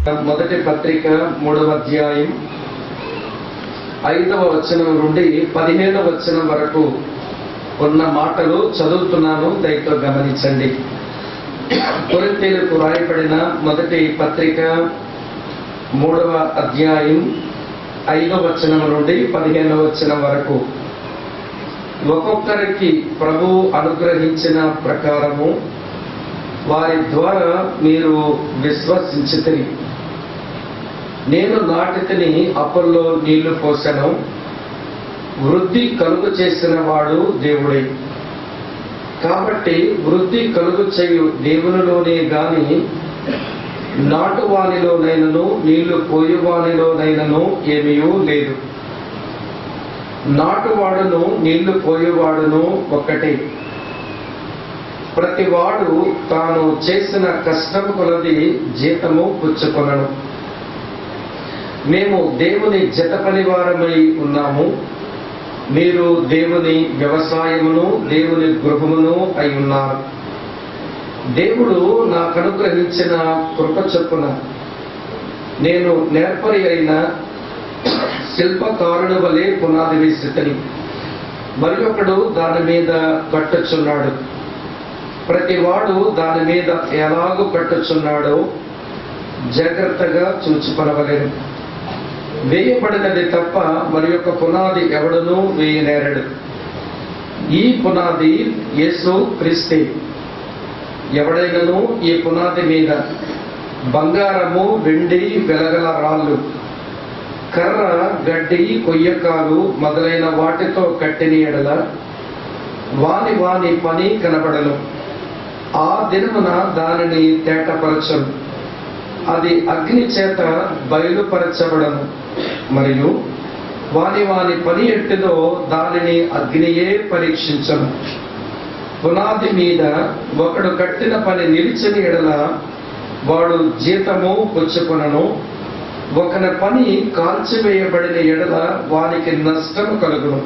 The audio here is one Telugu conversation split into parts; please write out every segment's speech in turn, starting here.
మొదటి పత్రిక 3వ అధ్యాయం 5వ వచనం నుండి 15వ వచనం వరకు ఉన్న మాటలు చదువుతున్నాను, దయతో గమనించండి. కొరింథీయులకు రాయబడిన మొదటి పత్రిక 3వ అధ్యాయం 5వ వచనం నుండి 15వ వచనం వరకు. ఒక్కొక్కరికి ప్రభువు అనుగ్రహించిన ప్రకారము వారి ద్వారా మీరు విశ్వసించితిరి. నేను నాటితిని, అపొల్లో నీళ్లు పోసెను, వృద్ధి కలుగు చేసిన వాడు దేవుడే. కాబట్టి వృద్ధి కలుగు చేయు దేవునిలోనే గాని నాటువానిలోనైనను నీళ్లు పోయువానిలోనైనను ఏమీయూ లేదు. నాటువాడును నీళ్లు పోయువాడును ఒక్కటే. ప్రతివాడు తాను చేసిన కష్టము కొలది జీతము పుచ్చుకొనను. మేము దేవుని జతపనివారమై ఉన్నాము, మీరు దేవుని వ్యవసాయమును దేవుని గృహమును అయి ఉన్నారు. దేవుడు నాకు అనుగ్రహించిన కృప చొప్పున నేను నేర్పరి అయిన శిల్పకారుని వలె పునాది వేసితిని, మరి ఒకడు దాని మీద కట్టుచున్నాడు. ప్రతివాడు దాని మీద ఎలాగూ కట్టుచున్నాడో జాగ్రత్తగా చూచుకొనవలెను. వేయబడినది తప్ప మరి యొక్క పునాది ఎవడునూ వేయనేరడు. ఈ పునాది యేసు క్రీస్తే. ఎవడైనను ఈ పునాది మీద బంగారము, వెండి, వెలగల రాళ్ళు, కర్ర, గడ్డి, కొయ్యకాలు మొదలైన వాటితో కట్టిన ఎడల వాని వాని పని కనబడను. ఆ దినమున దానిని తేటపరచను, అది అగ్ని చేత బయలుపరచబడను. మరియు వాని వాని పని ఎట్టిదో దానిని అగ్నియే పరీక్షించను. పునాది మీద ఒకడు కట్టిన పని నిలిచిన ఎడల వాడు జీతము పుచ్చుకొనను. ఒకని పని కాల్చివేయబడిన ఎడల వానికి నష్టము కలుగును.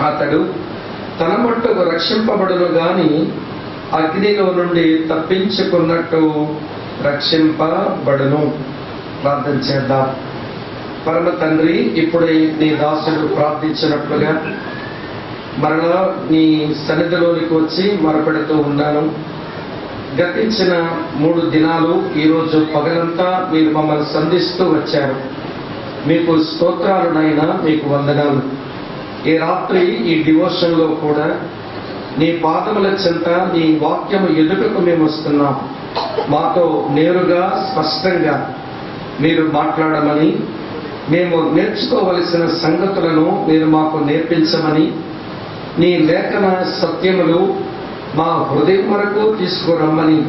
అతడు తన మట్టుకు రక్షింపబడును గాని అగ్నిలో నుండి తప్పించుకున్నట్టు రక్షింపబడును. ప్రార్థన చేద్దాం. పరమ తండ్రి, ఇప్పుడే నీ దాసుడు ప్రార్థించినట్లుగా మరలా నీ సన్నిధిలోనికి వచ్చి మొరపెడుతూ ఉన్నాను. గతించిన 3 దినాలు ఈరోజు పగలంతా మీరు మమ్మల్ని సంధిస్తూ వచ్చారు. మీకు స్తోత్రాలునైనా, మీకు వందనాలు. ఈ రాత్రి ఈ డివోషన్లో కూడా నీ పాదముల చెంత నీ వాక్యము ఎదుటకు మేము వస్తున్నాం. మాతో నేరుగా స్పష్టంగా మీరు మాట్లాడమని, మేము నేర్చుకోవలసిన సంగతులను మీరు మాకు నేర్పించమని, నీ లేఖన సత్యములు మా హృదయం వరకు తీసుకురమ్మని,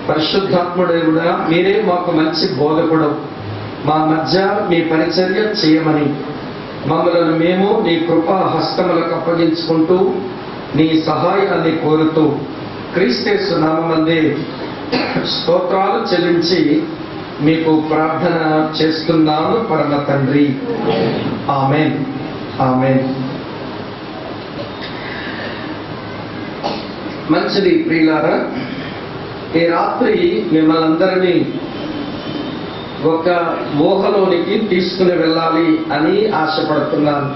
పరిశుద్ధాత్ముడేవుడా మీరే మాకు మంచి బోధకుడు, మా మధ్య మీ పరిచర్య చేయమని, మమ్మలను మేము నీ కృపా హస్తములకు అప్పగించుకుంటూ నీ సహాయాన్ని కోరుతూ క్రీస్తు నామమందే స్తోత్రాలు చెల్లించి మీకు ప్రార్థన చేస్తున్నాను పరమ తండ్రి. ఆమేన్, ఆమేన్. మంచిది ప్రియులారా, ఈ రాత్రి మిమ్మల్ని అందరినీ ఒక ఊహలోనికి తీసుకుని వెళ్ళాలి అని ఆశపడుతున్నాను.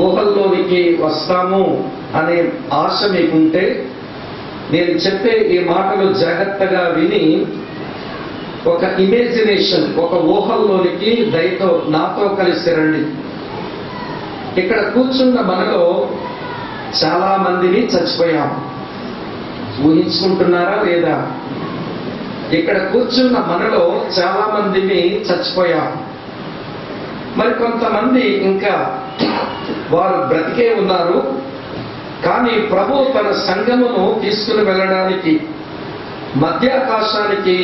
ఊహల్లోనికి వస్తాము అనే ఆశ మీకుంటే నేను చెప్పే ఈ మాటలు జాగ్రత్తగా విని ఒక ఇమేజినేషన్, ఒక ఊహల్లోనికి దయతో నాతో కలిసి రండి. ఇక్కడ కూర్చున్న మనలో చాలా మందిని చచ్చిపోయాం. ఊహించుకుంటున్నారా లేదా? ఇక్కడ కూర్చున్న మనలో చాలా మందిని చచ్చిపోయాం. మరి కొంతమంది ఇంకా వారు బ్రతికే ఉన్నారు. కానీ ప్రభు తన సంఘమును తీసుకుని వెళ్ళడానికి మధ్యాకాశానికి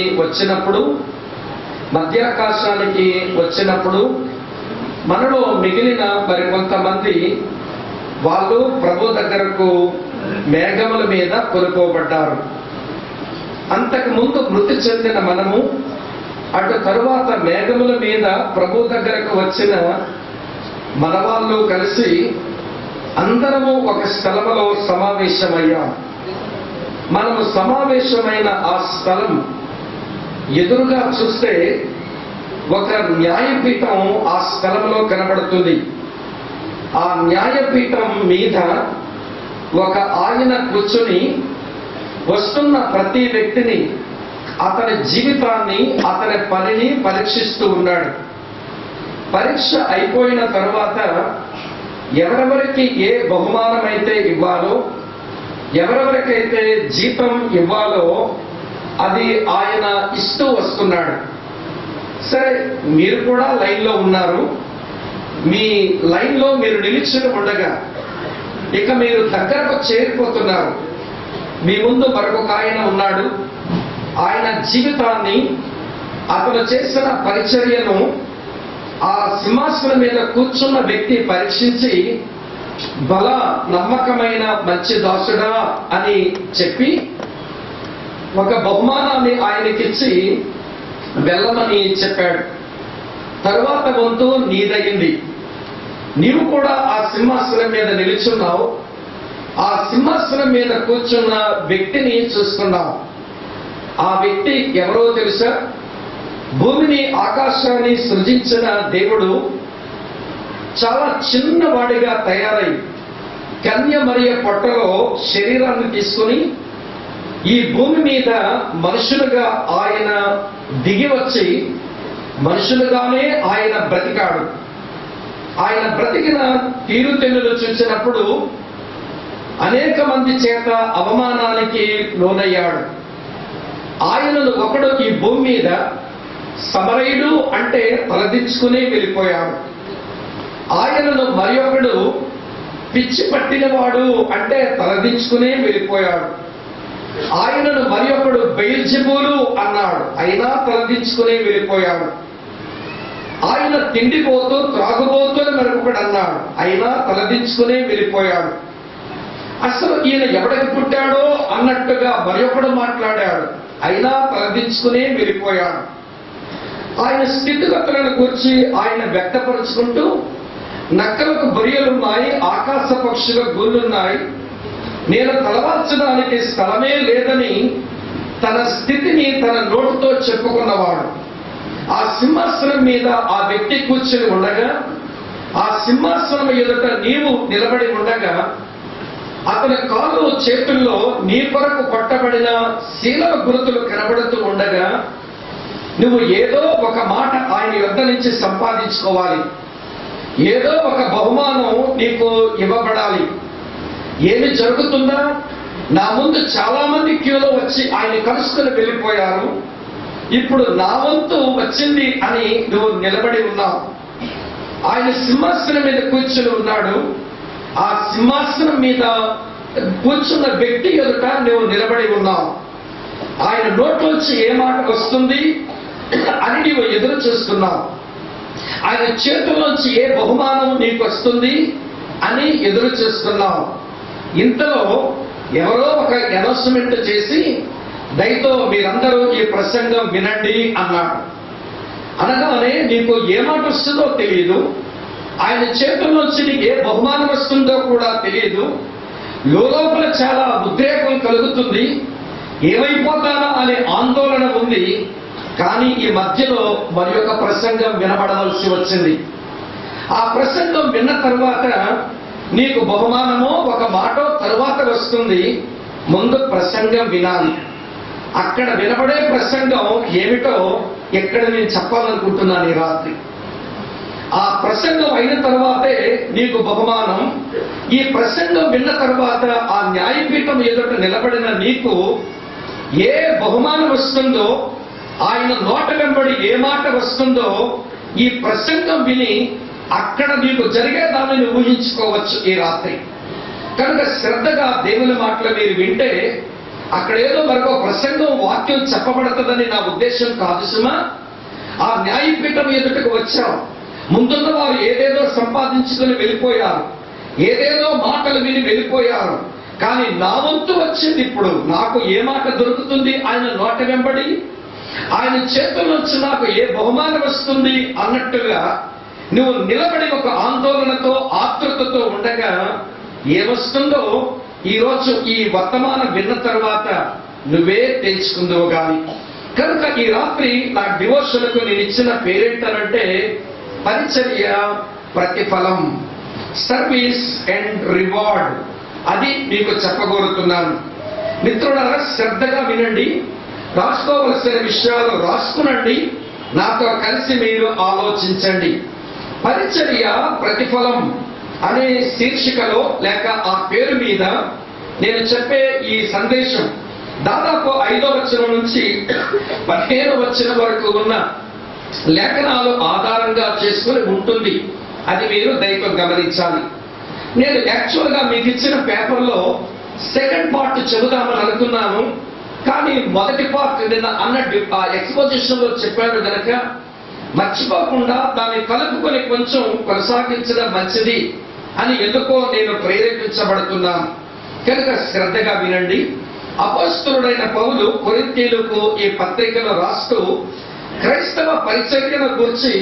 వచ్చినప్పుడు మనలో మిగిలిన మరి కొంతమంది వాళ్ళు ప్రభు దగ్గరకు మేఘముల మీద కొనుక్కోబడ్డారు. అంతకు ముందు మృతి చెందిన మనము అటు తరువాత మేఘముల మీద ప్రభు దగ్గరకు వచ్చిన మన వాళ్ళు కలిసి అందరము ఒక స్థలములో సమావేశమయ్యాం. మనము సమావేశమైన ఆ స్థలం ఎదురుగా చూస్తే ఒక న్యాయపీఠం ఆ స్థలంలో కనబడుతుంది. ఆ న్యాయపీఠం మీద ఒక ఆయన కూర్చొని వస్తున్న ప్రతి వ్యక్తిని, అతని జీవితాన్ని, అతని పనిని పరీక్షిస్తూ ఉన్నాడు. పరీక్ష అయిపోయిన తర్వాత ఎవరెవరికి ఏ బహుమానం అయితే ఇవ్వాలో, ఎవరెవరికైతే జీతం ఇవ్వాలో అది ఆయన ఇస్తూ వస్తున్నాడు. సరే, మీరు కూడా లైన్లో ఉన్నారు. మీ లైన్లో మీరు నిలిచి ఉండగా ఇక మీరు దగ్గరకు చేరిపోతున్నారు. మీ ముందు మరొక ఆయన ఉన్నాడు. ఆయన జీవితాన్ని, అతను చేసిన పరిచర్యను ఆ సింహాసనం మీద కూర్చున్న వ్యక్తి పరీక్షించి, బల నమ్మకమైన మంచి దాసుడా అని చెప్పి ఒక బహుమానాన్ని ఆయనకిచ్చి వెళ్ళమని చెప్పాడు. తరువాత వంతు నీదయింది. నీవు కూడా ఆ సింహాసనం మీద నిలుచున్నావు. ఆ సింహాసనం మీద కూర్చున్న వ్యక్తిని చూస్తున్నావు. ఆ వ్యక్తి ఎవరో తెలుసా? భూమిని, ఆకాశాన్ని సృజించిన దేవుడు చాలా చిన్నవాడిగా తయారై కన్య మరియ పొట్టలో శరీరాన్ని తీసుకుని ఈ భూమి మీద మనుషులుగా ఆయన దిగి వచ్చి మనుషులుగానే ఆయన బ్రతికాడు. ఆయన బ్రతికిన తీరుతెన్నులు చూసినప్పుడు అనేక మంది చేత అవమానానికి లోనయ్యాడు. ఆయనను ఒకడు ఈ భూమి మీద సమరయుడు అంటే తలదించుకుని వెళ్ళిపోయాడు. ఆయనను మరి ఒకడు పిచ్చి పట్టినవాడు అంటే తలదించుకునే వెళ్ళిపోయాడు. ఆయనను మరి ఒకడు బెయల్జెబూలు అన్నాడు, అయినా తలదించుకునే వెళ్ళిపోయాడు. ఆయన తిండిపోతూ త్రాగుబోతూ మరొకడు అన్నాడు, అయినా తలదించుకునే వెళ్ళిపోయాడు. అసలు ఈయన ఎవడికి పుట్టాడో అన్నట్టుగా మరి ఒకడు మాట్లాడాడు, అయినా తలదించుకునే వెళ్ళిపోయాడు. ఆయన స్థితిగతులను గురించి ఆయన వ్యక్తపరుచుకుంటూ, నక్కలకు బొరియలున్నాయి, ఆకాశ పక్షుల గూళ్ళున్నాయి, నేను తలవాల్చడానికి స్థలమే లేదని తన స్థితిని తన నోటితో చెప్పుకున్నవాడు. ఆ సింహాసనం మీద ఆ వ్యక్తి కూర్చొని ఉండగా, ఆ సింహాసనం ఎదుట నీవు నిలబడి ఉండగా, అతని కాళ్ళు చేతుల్లో నీ కొరకు కొట్టబడిన శీల గుర్తులు కనబడుతూ ఉండగా, నువ్వు ఏదో ఒక మాట ఆయన యొద్ద నుంచి సంపాదించుకోవాలి. ఏదో ఒక బహుమానం నీకు ఇవ్వబడాలి. ఏమి జరుగుతుందా? నా ముందు చాలా మంది క్యూలో వచ్చి ఆయన కలుసుకుని వెళ్ళిపోయారు. ఇప్పుడు నా వంతు వచ్చింది అని నువ్వు నిలబడి ఉన్నావు. ఆయన సింహాసనం మీద కూర్చుని ఉన్నాడు. ఆ సింహాసనం మీద కూర్చున్న వ్యక్తి ఎదుట నువ్వు నిలబడి ఉన్నావు. ఆయన నోట్లోంచి ఏ మాట వస్తుంది అని నీవు ఎదురు చూస్తున్నావు. ఆయన చేతుల్లోంచి ఏ బహుమానం నీకు వస్తుంది అని ఎదురు చూస్తున్నావు. ఇంతలో ఎవరో ఒక అనౌన్స్మెంట్ చేసి, దయతో మీరందరూ ఈ ప్రసంగం వినండి అన్నాడు. అనగానే నీకు ఏ మాట వస్తుందో తెలియదు. ఆయన చేతుల్లోంచి నీకు ఏ బహుమానం వస్తుందో కూడా తెలియదు. లోపల చాలా ఉద్రేకం కలుగుతుంది. ఏమైపోతానా అనే ఆందోళన ఉంది. కానీ ఈ మధ్యలో మరి ఒక ప్రసంగం వినబడవలసి వచ్చింది. ఆ ప్రసంగం విన్న తర్వాత నీకు బహుమానమో ఒక మాటో తరువాత వస్తుంది. ముందు ప్రసంగం వినాలి. అక్కడ వినబడే ప్రసంగం ఏమిటో ఎక్కడ నేను చెప్పాలనుకుంటున్నాను ఈ రాత్రి. ఆ ప్రసంగం అయిన తర్వాతే నీకు బహుమానం. ఈ ప్రసంగం విన్న తర్వాత ఆ న్యాయపీఠం ఎదుట నిలబడిన నీకు ఏ బహుమానం వస్తుందో, ఆయన నోట వెంబడి ఏ మాట వస్తుందో ఈ ప్రసంగం విని అక్కడ నీకు జరిగే దానిని ఊహించుకోవచ్చు ఈ రాత్రి. కనుక శ్రద్ధగా దేవుని మాటలు మీరు వింటే అక్కడ ఏదో మరొక ప్రసంగం, వాక్యం చెప్పబడుతుందని నా ఉద్దేశం కాదు సుమా. ఆ న్యాయపీఠం ఎదుటకు వచ్చాం. ముందున్న వారు ఏదేదో సంపాదించుకుని వెళ్ళిపోయారు, ఏదేదో మాటలు విని వెళ్ళిపోయారు. కానీ నా వంతు వచ్చింది. ఇప్పుడు నాకు ఏ మాట దొరుకుతుంది ఆయన నోట వెంబడి, ఆయన చేతుల నుంచి నాకు ఏ బహుమానం వస్తుంది అన్నట్టుగా నువ్వు నిలబడి ఒక ఆందోళనతో, ఆతృతతో ఉండగా ఏమొస్తుందో ఈరోజు ఈ వర్తమానం విన్న తర్వాత నువ్వే తెలుసుకుందువు గాని. కనుక ఈ రాత్రి నా డివోషన్కు నేను ఇచ్చిన పేరేంటనంటే పరిచర్య ప్రతిఫలం, సర్వీస్ అండ్ రివార్డ్. అది మీకు చెప్పగోరుతున్నాను. మిత్రులారా, శ్రద్ధగా వినండి, రాసుకోవలసిన విషయాలు రాసుకునండి, నాతో కలిసి మీరు ఆలోచించండి. పరిచర్య ప్రతిఫలం అనే శీర్షికలో లేక ఆ పేరు మీద నేను చెప్పే ఈ సందేశం దాదాపు 5వ వచనం నుంచి 15వ వచనం వరకు ఉన్న లేఖనాలు ఆధారంగా చేసుకుని ఉంటుంది. అది మీరు దయతో గమనించాలి. నేను యాక్చువల్గా మీకు ఇచ్చిన పేపర్లో సెకండ్ పార్ట్ చెబుదామని అనుకున్నాను, కానీ మొదటి పార్ట్ నిన్న అన్నట్టు ఆ ఎక్స్పోజిషన్ లో చెప్పాను కనుక మర్చిపోకుండా దాన్ని కలుపుకొని కొంచెం కొనసాగించడం మంచిది అని ఎందుకో నేను ప్రేరేపించబడుతున్నాను. కనుక శ్రద్ధగా వినండి. అపొస్తలుడైన పౌలు కొరింథీయులకు ఈ పత్రికను రాస్తూ క్రైస్తవ పరిచర్యను గురించి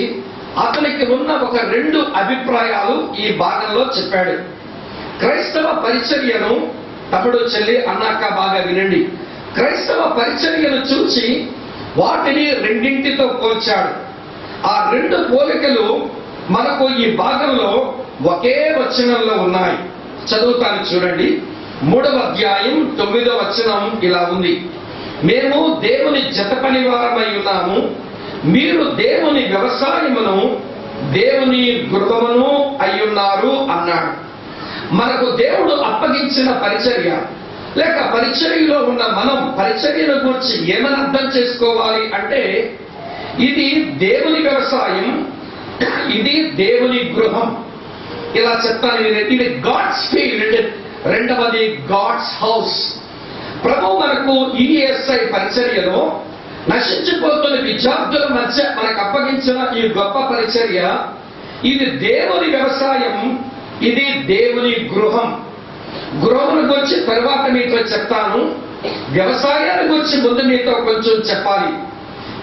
అతనికి ఉన్న ఒక 2 అభిప్రాయాలు ఈ భాగంలో చెప్పాడు. క్రైస్తవ పరిచర్యను, తమ్ముడు చెల్లి అన్నాక బాగా వినండి, క్రైస్తవ పరిచర్యను చూచి వాటిని రెండింటితో పోల్చాడు. ఆ 2 పోలికలు మనకు ఈ భాగంలో ఒకే వచనంలో ఉన్నాయి. చదువుతాను చూడండి. 3వ అధ్యాయం 9వ వచనం ఇలా ఉంది: మేము దేవుని జతపని వారమై ఉన్నాము, మీరు దేవుని వ్యవసాయమును దేవుని గృహమును అయ్యున్నారు అన్నాడు. మనకు దేవుడు అప్పగించిన పరిచర్య లేక పరిచర్యలో ఉన్న మనం పరిచర్యను గురించి ఏమని అర్థం చేసుకోవాలి అంటే, ఇది దేవుని వ్యవసాయం, ఇది దేవుని గృహం. ఇలా చెప్తాను. ఇది గాడ్స్ ఫీల్డ్, రెండవది గాడ్స్ హౌస్. ప్రభు మనకు ఈఎస్ఐ పరిచర్యలో నశించిపోతున్న విద్యార్థుల మధ్య మనకు అప్పగించిన ఈ గొప్ప పరిచర్య, ఇది దేవుని వ్యవసాయం, ఇది దేవుని గృహం. గృహం గురించి తర్వాత మీతో చెప్తాను, వ్యవసాయాన్ని గురించి ముందు మీతో కొంచెం చెప్పాలి.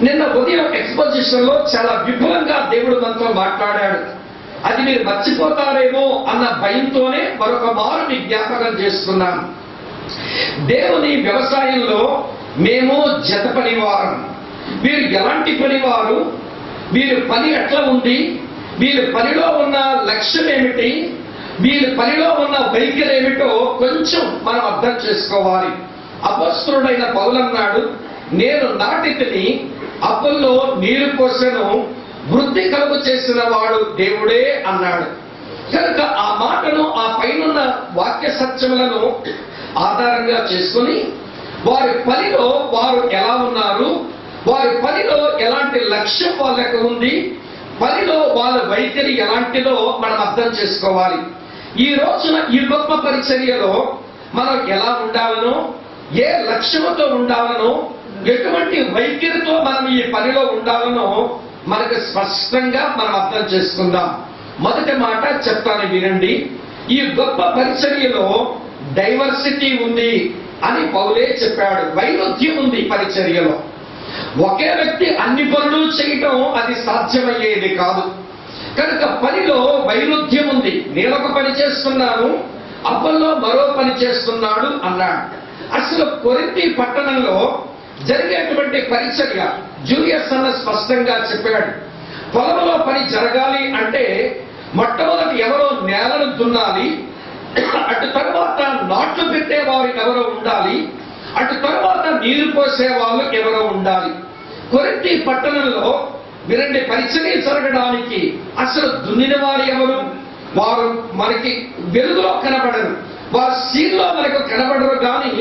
నిన్న ఉదయం ఎక్స్పోజిషన్ లో చాలా విపులంగా దేవుడు మనతో మాట్లాడాడు. అది మీరు మర్చిపోతారేమో అన్న భయంతోనే మరొక మారు మీ జ్ఞాపకం చేస్తున్నాను. దేవుని వ్యవసాయంలో మేము జత పనివారం. వీరు ఎలాంటి పనివారు, వీరి పని ఎట్లా ఉంది, వీరి పనిలో ఉన్న లక్ష్యం ఏమిటి, వీరి పనిలో ఉన్న వైఖరి ఏమిటో కొంచెం మనం అర్థం చేసుకోవాలి. అపొస్తలుడైన పౌలన్నాడు, నేను నాటితిని, అప్పుల్లో నీరు పోసెను, వృద్ధి కలుగు చేసిన వాడు దేవుడే అన్నాడు. కనుక ఆ మాటను, ఆ పైనున్న వాక్య సత్యములను ఆధారంగా చేసుకుని వారి పనిలో వారు ఎలా ఉన్నారు, వారి పనిలో ఎలాంటి లక్ష్యం వాళ్ళకు ఉంది, పనిలో వాళ్ళ వైఖరి ఎలాంటిదో మనం అర్థం చేసుకోవాలి. ఈ రోజున ఈ గొప్ప పరిచర్యలో మనం ఎలా ఉండాలనో, ఏ లక్ష్యంతో ఉండాలనో, ఎటువంటి వైఖరితో మనం ఈ పనిలో ఉండాలనో మనకు స్పష్టంగా మనం అర్థం చేసుకుందాం. మొదటి మాట చెప్తాను వినండి. ఈ గొప్ప పరిచర్యలో డైవర్సిటీ ఉంది అని పౌలే చెప్పాడు. వైరుధ్యం ఉంది పరిచర్యలో. ఒకే వ్యక్తి అన్ని పనులు చేయటం అది సాధ్యమయ్యేది కాదు. కనుక పనిలో వైరుధ్యం ఉంది. నేనొక పని చేస్తున్నాను, అప్పల్లో మరో పని చేస్తున్నాడు అన్నాడు. అసలు కొరింథీ పట్టణంలో జరిగేటువంటి పరిచర్య జూలియస్ అన్న స్పష్టంగా చెప్పాడు. పొలంలో పని జరగాలి అంటే మొట్టమొదటి ఎవరో నేలను దున్నాలి, అటు తర్వాత నాట్లు పెట్టేవారు ఎవరో ఉండాలి, అటు తర్వాత నీరు పోసే వాళ్ళు ఎవరో ఉండాలి. కొరింథీ పట్టణంలో వినండి, పరిచర్య జరగడానికి అసలు దున్నిన వారు ఎవరు? వారు మనకి వెలుగులో కనబడరు, వారు సీన్లో మనకు కనబడరు. కానీ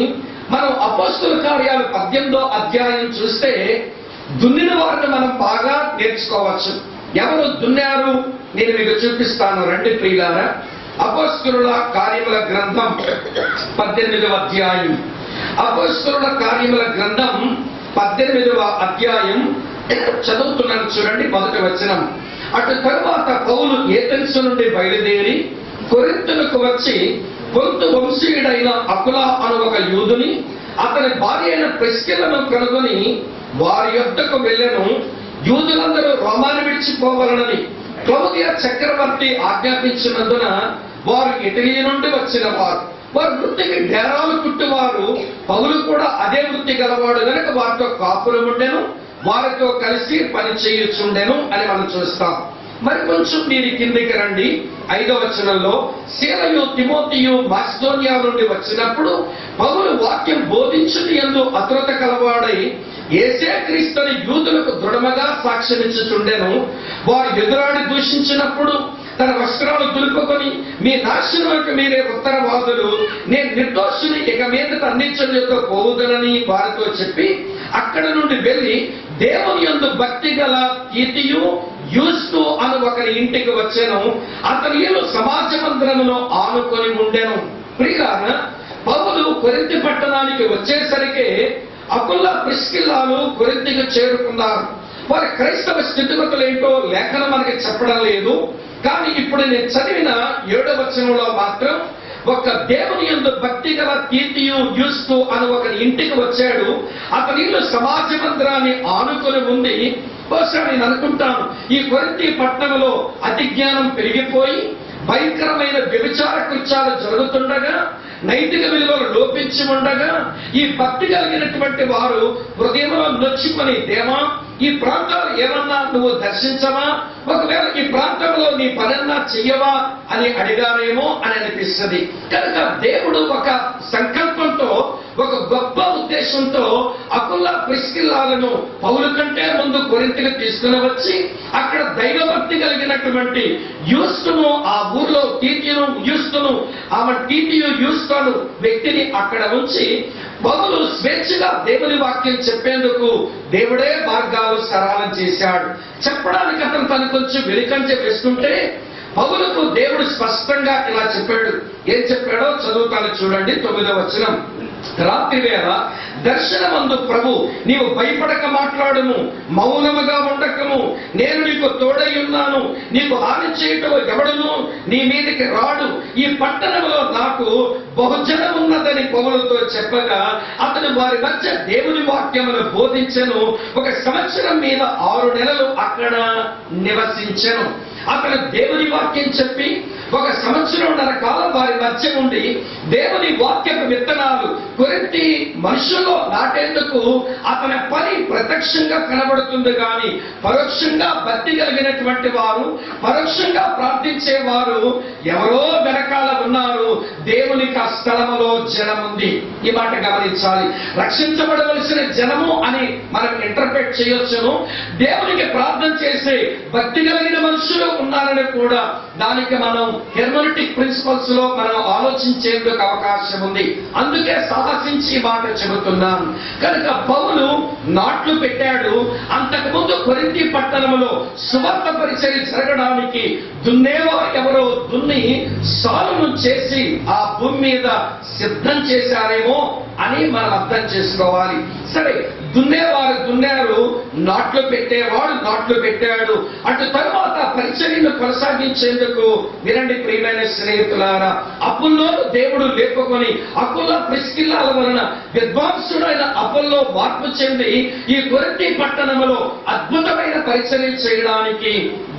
మనం అపొస్తలుల కార్యాలు 18వ అధ్యాయం చూస్తే దున్నిన వారిని మనం బాగా నేర్చుకోవచ్చు. ఎవరు దున్నారు నేను మీకు చూపిస్తాను. రండి ప్రియులారా, అపొస్తలుల కార్యముల గ్రంథం 18వ అధ్యాయం. అపొస్తలుల కార్యముల గ్రంథం 18వ అధ్యాయం చదువుతున్నాను చూడండి. మొదటి వచనం: అటు తరువాత పౌలు ఏథెన్సు నుండి బయలుదేరి కొరింథునకు వచ్చి పొంతు వంశీయుడైన అకులా అను ఒక యూదుని, అతని భార్య అయిన ప్రిస్కిల్లను కనుగొని వారి యొద్దకు వెళ్ళెను. యూదులందరూ రోమాను విడిచిపోవాలనని క్లౌదియ చక్రవర్తి ఆజ్ఞాపించినందున వారు ఇటలీ నుండి వచ్చిన వారు. వారి వృత్తికి డేరాలు కుట్టువారు. పౌలు కూడా అదే వృత్తి గలవాడు కనుక వారితో కాపురం ఉండెను, వారితో కలిసి పని చేయుచుండెను అని మనం చూస్తాం. మరి కొంచెం మీరు కిందికి రండి. 5వ వచనంలో సీలయు తిమోతియు మాసిదోనియా నుండి వచ్చినప్పుడు పౌలు వాక్యం బోధించుట యందు అతురత కలవాడై యేసే క్రీస్తుని యూదులకు దృఢముగా సాక్ష్యమిచ్చుచుండెను. వారు ఎదురాడి దూషించినప్పుడు తన వస్త్రాలు దులుపుకొని మీ నాశనములకు మీరే ఉత్తరవాదులు, నేను నిర్దోషుని ఇక మీదట అన్నిచర్యతో పోవుదనని వారితో చెప్పి అక్కడ నుండి వెళ్లి దేవుని యందు భక్తి గల తీతియు యూస్తు అను ఒకరి ఇంటికి వచ్చెను. అతని ఇల్లు సమాజ మందిరములో ఆనుకొని ఉండెను. ప్రియులారా, పౌలు కొరింథీ పట్టణానికి వచ్చేసరికి అకుల ప్రిస్కిల్లాలు కొరింథీకి చేరుకున్నారు. వారి క్రైస్తవ స్థితిగతులు ఏంటో లేఖనం మనకి చెప్పడం లేదు. కానీ ఇప్పుడు నేను చదివిన 7వ వచనంలో మాత్రం ఒక దేవుని యందు భక్తి గల తీతియు యూస్తు అని ఒకరి ఇంటికి వచ్చాడు. అతని ఇల్లు సమాజ మందిరాన్ని ఆనుకొని ఉంది. బహుశా నేను అనుకుంటాను, ఈ కొరింథీ పట్టణంలో అతి జ్ఞానం పెరిగిపోయి భయంకరమైన వ్యభిచార కృత్యాలు జరుగుతుండగా, నైతిక విలువలు లోపించి ఉండగా ఈ భక్తి కలిగినటువంటి వారు హృదయంలో నొచ్చుకొని, దేవా ఈ ప్రాంతాలు ఏమన్నా నువ్వు దర్శించవా, ఒకవేళ ఈ ప్రాంతంలో నీ పనన్నా చెయ్యవా అని అడిగారేమో అని అనిపిస్తుంది. కనుక దేవుడు ఒక సంకల్పంతో, ఒక గొప్ప ఉద్దేశంతో అకుల ప్రిస్కిల్లాలను పౌలు కంటే ముందు కొరింథీకి తీసుకుని వచ్చి అక్కడ దైవభక్తి కలిగినటువంటి యూస్తును, ఆ ఊర్లో తీతియును యూస్తును, ఆమె తీతియు యూస్తను వ్యక్తిని అక్కడ ఉంచి పౌలు స్వేచ్ఛగా దేవుని వాక్యం చెప్పేందుకు దేవుడే మార్గాలు సరళం చేశాడు. చెప్పడానికి అతను తను కొంచెం వెనుకంజ వేస్తుంటే పౌలుకు దేవుడు స్పష్టంగా ఇలా చెప్పాడు. ఏం చెప్పాడో చదువుతాను చూడండి. 9వ వచనం, రాత్రి వేళ దర్శనమందు ప్రభు నీవు భయపడక మాట్లాడుము, మౌనముగా ఉండకము, నేను నీకు తోడై ఉన్నాను, నీకు హాని చేయటం ఎవడును నీ మీదకి రాడు, ఈ పట్టణంలో నాకు బహుజనం ఉన్నదని పౌలుతో చెప్పగా అతను వారి మధ్య దేవుని వాక్యమును బోధించెను. 1 సంవత్సరం మీద 6 నెలలు అక్కడ నివసించెను. అతను దేవుని వాక్యం చెప్పి 1 సంవత్సరంన్నర కాలం వారి మధ్య ఉండి దేవుని వాక్యపు విత్తనాలు కొరింథీ మనుషుల్లో నాటేందుకు అతని పని ప్రత్యక్షంగా కనబడుతుంది. కానీ పరోక్షంగా భక్తి కలిగినటువంటి వారు, పరోక్షంగా ప్రార్థించేవారు ఎవరో వెనకాల ఉన్నారు. దేవునికి ఆ స్థలములో జనం ఉంది. ఈ మాట గమనించాలి. రక్షించబడవలసిన జనము అని మనం ఇంటర్ప్రెట్ చేయొచ్చును. దేవునికి ప్రార్థన చేసే భక్తి కలిగిన మనుషులు ఉన్నారని కూడా దానికి మనం హెర్మెనెటిక్ ప్రిన్సిపల్స్ లో మనం ఆలోచించేందుకు అవకాశం ఉంది. అందుకే సాహసించి మాట చెబుతున్నాను. కనుక పౌలు నాట్లు పెట్టాడు. అంతకుముందు కొరింథీ పట్టణంలో సువార్త పరిచర్య జరగడానికి దున్నేవారు ఎవరో దున్ని సాలును చేసి ఆ భూమి మీద సిద్ధం చేశారేమో అని మనం అర్థం చేసుకోవాలి. సరే, దున్నేవారు దున్నారు, నాట్లు పెట్టేవాడు నాట్లు పెట్టాడు. అటు తర్వాత పరిచర్యను కొనసాగించేందుకు వినండి ప్రియమైన స్నేహితులారా, అపుల్లోను దేవుడు లేపుకొని అకుల ప్రిస్కిల్లాల వలన విద్వాంసుడైన అపుల్లో మార్పు చెంది ఈ కొరింథీ పట్టణంలో అద్భుతమైన పరిచర్య చేయడానికి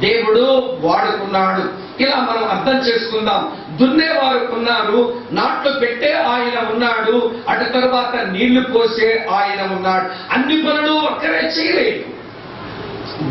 దేవుడు వాడుకున్నాడు. ఇలా మనం అర్థం చేసుకుందాం. దున్నేవారు ఉన్నారు, నాట్లు పెట్టే ఆయన ఉన్నాడు, అటు తర్వాత నీళ్లు పోసే ఆయన ఉన్నాడు. అన్ని పనులు ఒక్కరే చేయలేదు.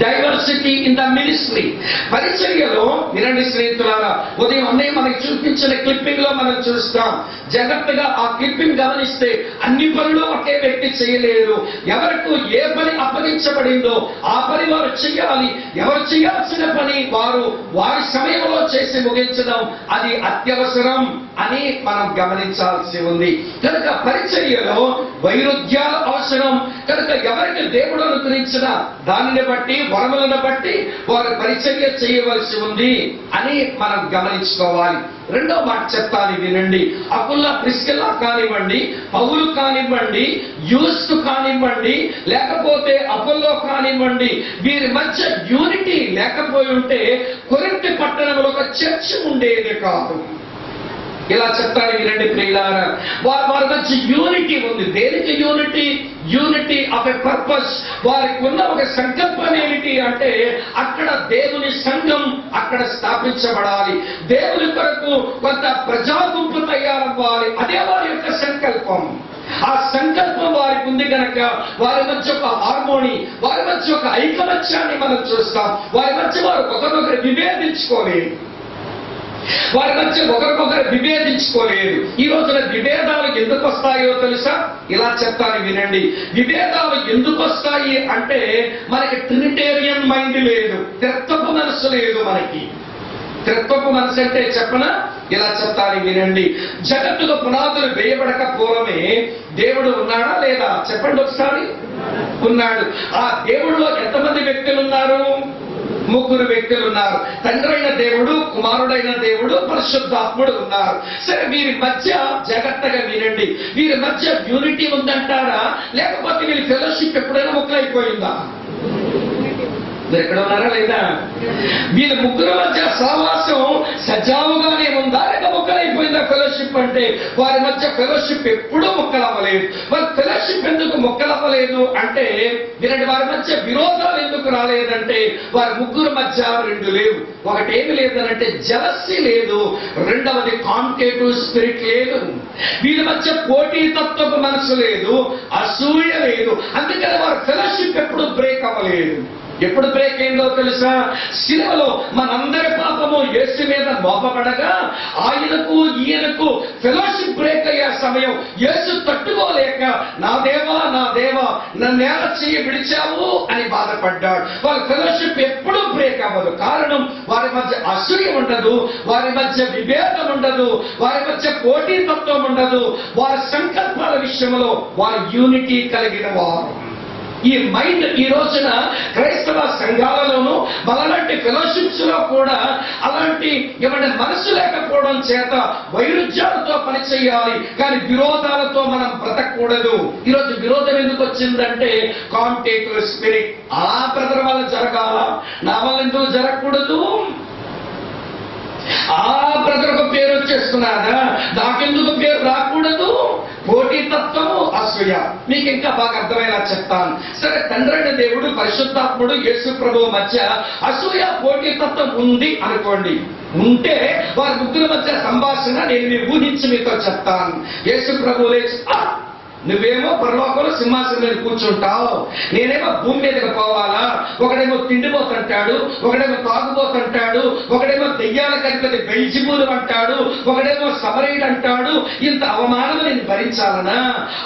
Diversity in the ministry. పరిచర్యలో వినండి స్నేహితులారా, ఉదయం అన్నయ్య మనకి చూపించిన క్లిప్పింగ్ లో మనం చూస్తాం. జాగ్రత్తగా ఆ క్లిప్పింగ్ గమనిస్తే అన్ని పనులు ఒకే వ్యక్తి చేయలేరు. ఎవరికి ఏ పని అప్పగించబడిందో ఆ పని వారు చెయ్యాలి. ఎవరు చేయాల్సిన పని వారు వారి సమయంలో చేసి ముగించడం అది అత్యవసరం అని మనం గమనించాల్సి ఉంది. కనుక పరిచర్యలో వైరుధ్యాలు అవసరం. కనుక ఎవరికి దేవుడు అనుగ్రహించిన దానిని బట్టి, వరములను బట్టి వారు పరిచర్య చేయవలసి ఉంది అని మనం గమనించుకోవాలి. రెండో మాట చెప్తాను, వినండి. అకుల ప్రిస్కిల్లా కానివ్వండి, పౌలు కానివ్వండి, యూస్తు కానివ్వండి, లేకపోతే అపోల్లో కానివ్వండి, వీరి మధ్య యూనిటీ లేకపోయి ఉంటే కొరింథీ పట్టణంలో ఒక చర్చ ఉండేది కాదు. ఇలా చెప్తాను వినండి ప్రియులారా, వారి మధ్య యూనిటీ ఉంది. దేనికి unity? Unity of a purpose. వారికి ఉన్న ఒక సంకల్పం ఏమిటి అంటే అక్కడ దేవుని సంఘం అక్కడ స్థాపించబడాలి, దేవుని కొరకు కొంత ప్రజా గుంపు తయారవ్వాలి. అదే వారి యొక్క సంకల్పం. ఆ సంకల్పం వారికి ఉంది కనుక వారి మధ్య ఒక హార్మోని, వారి మధ్య ఒక ఐకమత్యాన్ని మనం చూస్తాం. వారి మధ్య వారు ఒకరినొకరు విభేదించుకోలేదు, వారి మధ్య ఒకరికొకరు విభేదించుకోలేదు. ఈ రోజున విభేదాలు ఎందుకు వస్తాయో తెలుసా? ఇలా చెప్తాను వినండి. విభేదాలు ఎందుకు వస్తాయి అంటే మనకి ట్రినిటేరియన్ మైండ్ లేదు, త్రిత్వపు మనస్సు లేదు. మనకి త్రిత్వపు మనసు అంటే చెప్పనా? ఇలా చెప్తాను వినండి. జగత్తులో పునాదులు వేయబడక పూర్వమే దేవుడు ఉన్నాడా లేదా? చెప్పండి ఒకసారి. ఉన్నాడు. ఆ దేవుడిలో ఎంతమంది వ్యక్తులు ఉన్నారు? 3 వ్యక్తులు ఉన్నారు. తండ్రైన దేవుడు, కుమారుడైన దేవుడు, పరిశుద్ధాత్ముడు ఉన్నారు. సరే, వీరి మధ్య జాగ్రత్తగా వినండి. వీరి మధ్య యూనిటీ ఉందంటారా, లేకపోతే వీరి ఫెలోషిప్ ఎప్పుడైనా ముక్కలైపోయిందా? ఎక్కడ ఉన్నారా లేదా? వీళ్ళ 3 మధ్య సహవాసం సజావుగానే ఉందా, లేక ముక్కలైపోయిందా ఫెలోషిప్ అంటే? వారి మధ్య ఫెలోషిప్ ఎప్పుడూ ముక్కలవ్వలేదు. మరి ఫెలోషిప్ ఎందుకు ముక్కలవ్వలేదు అంటే వినండి, వారి మధ్య విరోధాలు ఎందుకు రాలేదంటే వారి 3 మధ్య 2 లేవు. ఒకటేమి లేదనంటే జలస్సీ లేదు, రెండవది కాంపిటేటివ్ స్పిరిట్ లేదు. వీళ్ళ మధ్య పోటీతత్వపు మనసు లేదు, అసూయ లేదు. అందుకని వారి ఫెలోషిప్ ఎప్పుడు బ్రేక్ అవ్వలేదు. ఎప్పుడు బ్రేక్ అయిందో తెలుసా? శిలువలో మనందరి పాపము యేసు మీద మోపబడగా ఆయనకు ఈయనకు ఫెలోషిప్ బ్రేక్ అయ్యే సమయం యేసు తట్టుకోలేక నా దేవా నా దేవా నన్నేల చెయ్యి విడిచావు అని బాధపడ్డాడు. వాళ్ళ ఫెలోషిప్ ఎప్పుడూ బ్రేక్ అవ్వదు. కారణం వారి మధ్య అసూయ ఉండదు, వారి మధ్య విభేదం ఉండదు, వారి మధ్య పోటీతత్వం ఉండదు. వారి సంకల్పాల విషయంలో వారు యూనిటీ కలిగిన వారు. ఈ మైండ్ ఈ రోజున క్రైస్తవ సంఘాలలోనూ అలాంటి ఫెలోషిప్స్ లో కూడా అలాంటి ఏమంటే మనసు లేకపోవడం చేత వైరుధ్యాలతో పనిచేయాలి, కానీ విరోధాలతో మనం బ్రతకూడదు. ఈరోజు విరోధం ఎందుకు వచ్చిందంటే కాంపిటేటివ్ స్పిరిట్. ఆ బ్రదర్ వల్ల జరగాల, నా వల్ల ఎందుకు జరగకూడదు? ఆ బ్రదర్కు పేరు వచ్చేస్తున్నారా, నాకెందుకు పేరు రాకూడదు? పోటీతత్వము, అసూయ. మీకు ఇంకా బాగా అర్థమయ్యేలా చెప్తాను. సరే, తండ్రైన దేవుడు, పరిశుద్ధాత్ముడు, యేసు ప్రభువు మధ్య అసూయ పోటీతత్వం ఉంది అనుకోండి. ఉంటే వారి 3 మధ్య సంభాషణ నేను మీరు ఊహించి మీతో చెప్తాను. యేసు ప్రభువు లేచి, నువ్వేమో పరలోకంలో సింహాసనం మీద కూర్చుంటావు, నేనేమో భూమి మీదకి పోవాలా? ఒకడేమో తిండిపోతుంటాడు, ఒకడేమో తాగుపోతుంటాడు, ఒకడేమో దెయ్యాల కనిపెట్టి బెల్జిబూలు అంటాడు, ఒకడేమో సమరీడు అంటాడు. ఇంత అవమానం నేను భరించాలనా?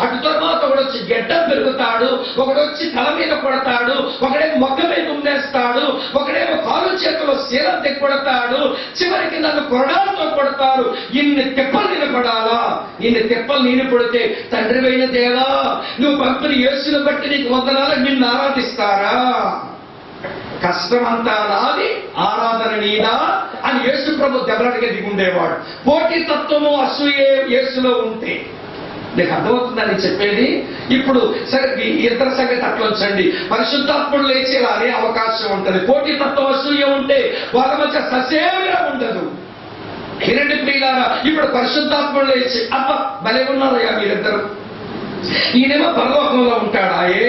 అటు తర్వాత ఒకడొచ్చి గెడ్డం పెరుగుతాడు, ఒకడొచ్చి తల మీద కొడతాడు, ఒకడేమో మొక్క మీద ఉండేస్తాడు, ఒకడేమో కాలు చేతుల్లో శీలం కొడతాడు, చివరికి నన్ను కొరడాలతో కొడతారు. ఇన్ని తెప్పలు నిలబడాలా? ఇన్ని తెప్పలు నేను పడితే తండ్రివైన దేవా నువ్వు పంపిన యేసుని బట్టి నీకు వందనాలు, నిన్ను ఆరాధిస్తారా? కష్టమంతా నాది, ఆరాధన నీదా అని యేసు ప్రభు దెబ్బలాడిగా దిగుండేవాడు. పోటీతత్వము, అసూయ యేసులో ఉంటే నీకు అర్థమవుతుందని చెప్పేది. ఇప్పుడు సరే, ఇతర సంగతి అట్లా ఉంచండి. పరిశుద్ధాత్ముడు లేచేలా అనే అవకాశం ఉంటుంది. పోటీతత్వం, అసూయ ఉంటే వాళ్ళ మధ్య ససేమిరా ఉండదు. వినండి ప్రియులారా, ఇప్పుడు పరిశుద్ధాత్ముడు లేచి అబ్బా భలే ఉన్నారయ్యా మీరిద్దరు, ఈయనేమో పరలోకంలో ఉంటాడాయే,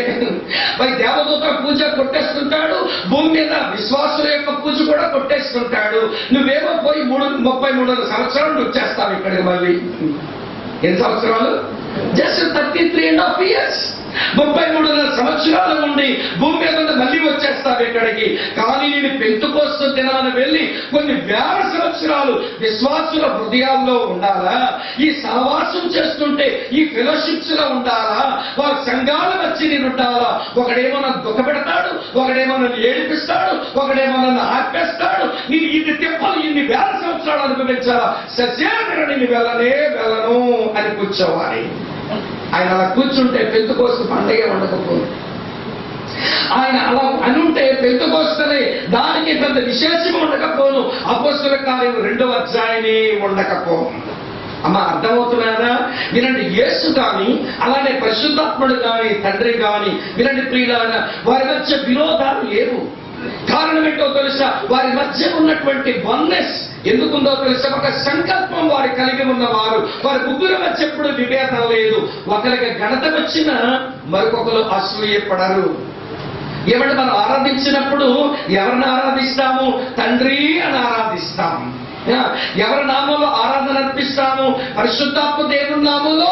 మరి దేవదూతల పూజ కొట్టేస్తుంటాడు, భూమి మీద విశ్వాసుల యొక్క పూజ కూడా కొట్టేస్తుంటాడు. నువ్వేమో పోయి 33 సంవత్సరాలు వచ్చేస్తావు ఇక్కడికి. మళ్ళీ ఎన్ని సంవత్సరాలు? Just 33.5 years. 33 సంవత్సరాల నుండి భూమి మీద మళ్ళీ వచ్చేస్తావు ఇక్కడికి. కానీ నేను పెంతుకోస్తు దినాన్ని వెళ్ళి కొన్ని వేల సంవత్సరాలు విశ్వాసుల హృదయాల్లో ఉండాలా? ఈ సహవాసం చేస్తుంటే ఈ ఫెలోషిప్స్ లో ఉండాలా? వాళ్ళ సంఘాల వచ్చి నేను ఉండాలా? ఒకడేమో నన్ను దుఃఖపెడతాడు, ఒకడేమో నన్ను ఏడిపిస్తాడు, ఒకడేమో నన్ను ఆపేస్తాడు. నేను ఇన్ని తెప్పలు ఇన్ని వేల సంవత్సరాలు అనుభవించాలా? సత్యాన్ని నేను వెళ్ళను అని కూర్చోవాలి. ఆయన అలా కూర్చుంటే పెంతుకోస్తు పండగే ఉండకపోదు. ఆయన అలా అనుంటే పెంతుకోస్తనే దానికి పెద్ద విశేషం ఉండకపోను. అపోస్తల కార్యం 2వ అధ్యాయమే ఉండకపోను. అమ్మ అర్థమవుతున్నారా? వినండి, యేసు కానీ అలానే పరిశుద్ధాత్ముడు కానీ తండ్రి కానీ వినండి ప్రియులారా, వారి మధ్య విరోధాలు లేవు. కారణం ఏంటో తెలుసా? వారి మధ్య ఉన్నటువంటి వన్నెస్ ఎందుకుందో తెలుసా? ఒక సంకల్పం వారు కలిగి ఉన్నవారు. వారి ముగ్గురు మధ్య ఎప్పుడు విభేదం లేదు. ఒకరికి ఘనత వచ్చిన మరొకరు అసూయపడరు. ఏమంటే మనం ఆరాధించినప్పుడు ఎవరిని ఆరాధిస్తాము? తండ్రి అని ఆరాధిస్తాము. ఎవరి నామంలో ఆరాధన అర్పిస్తాము? పరిశుద్ధాత్మ దేవుని నామంలో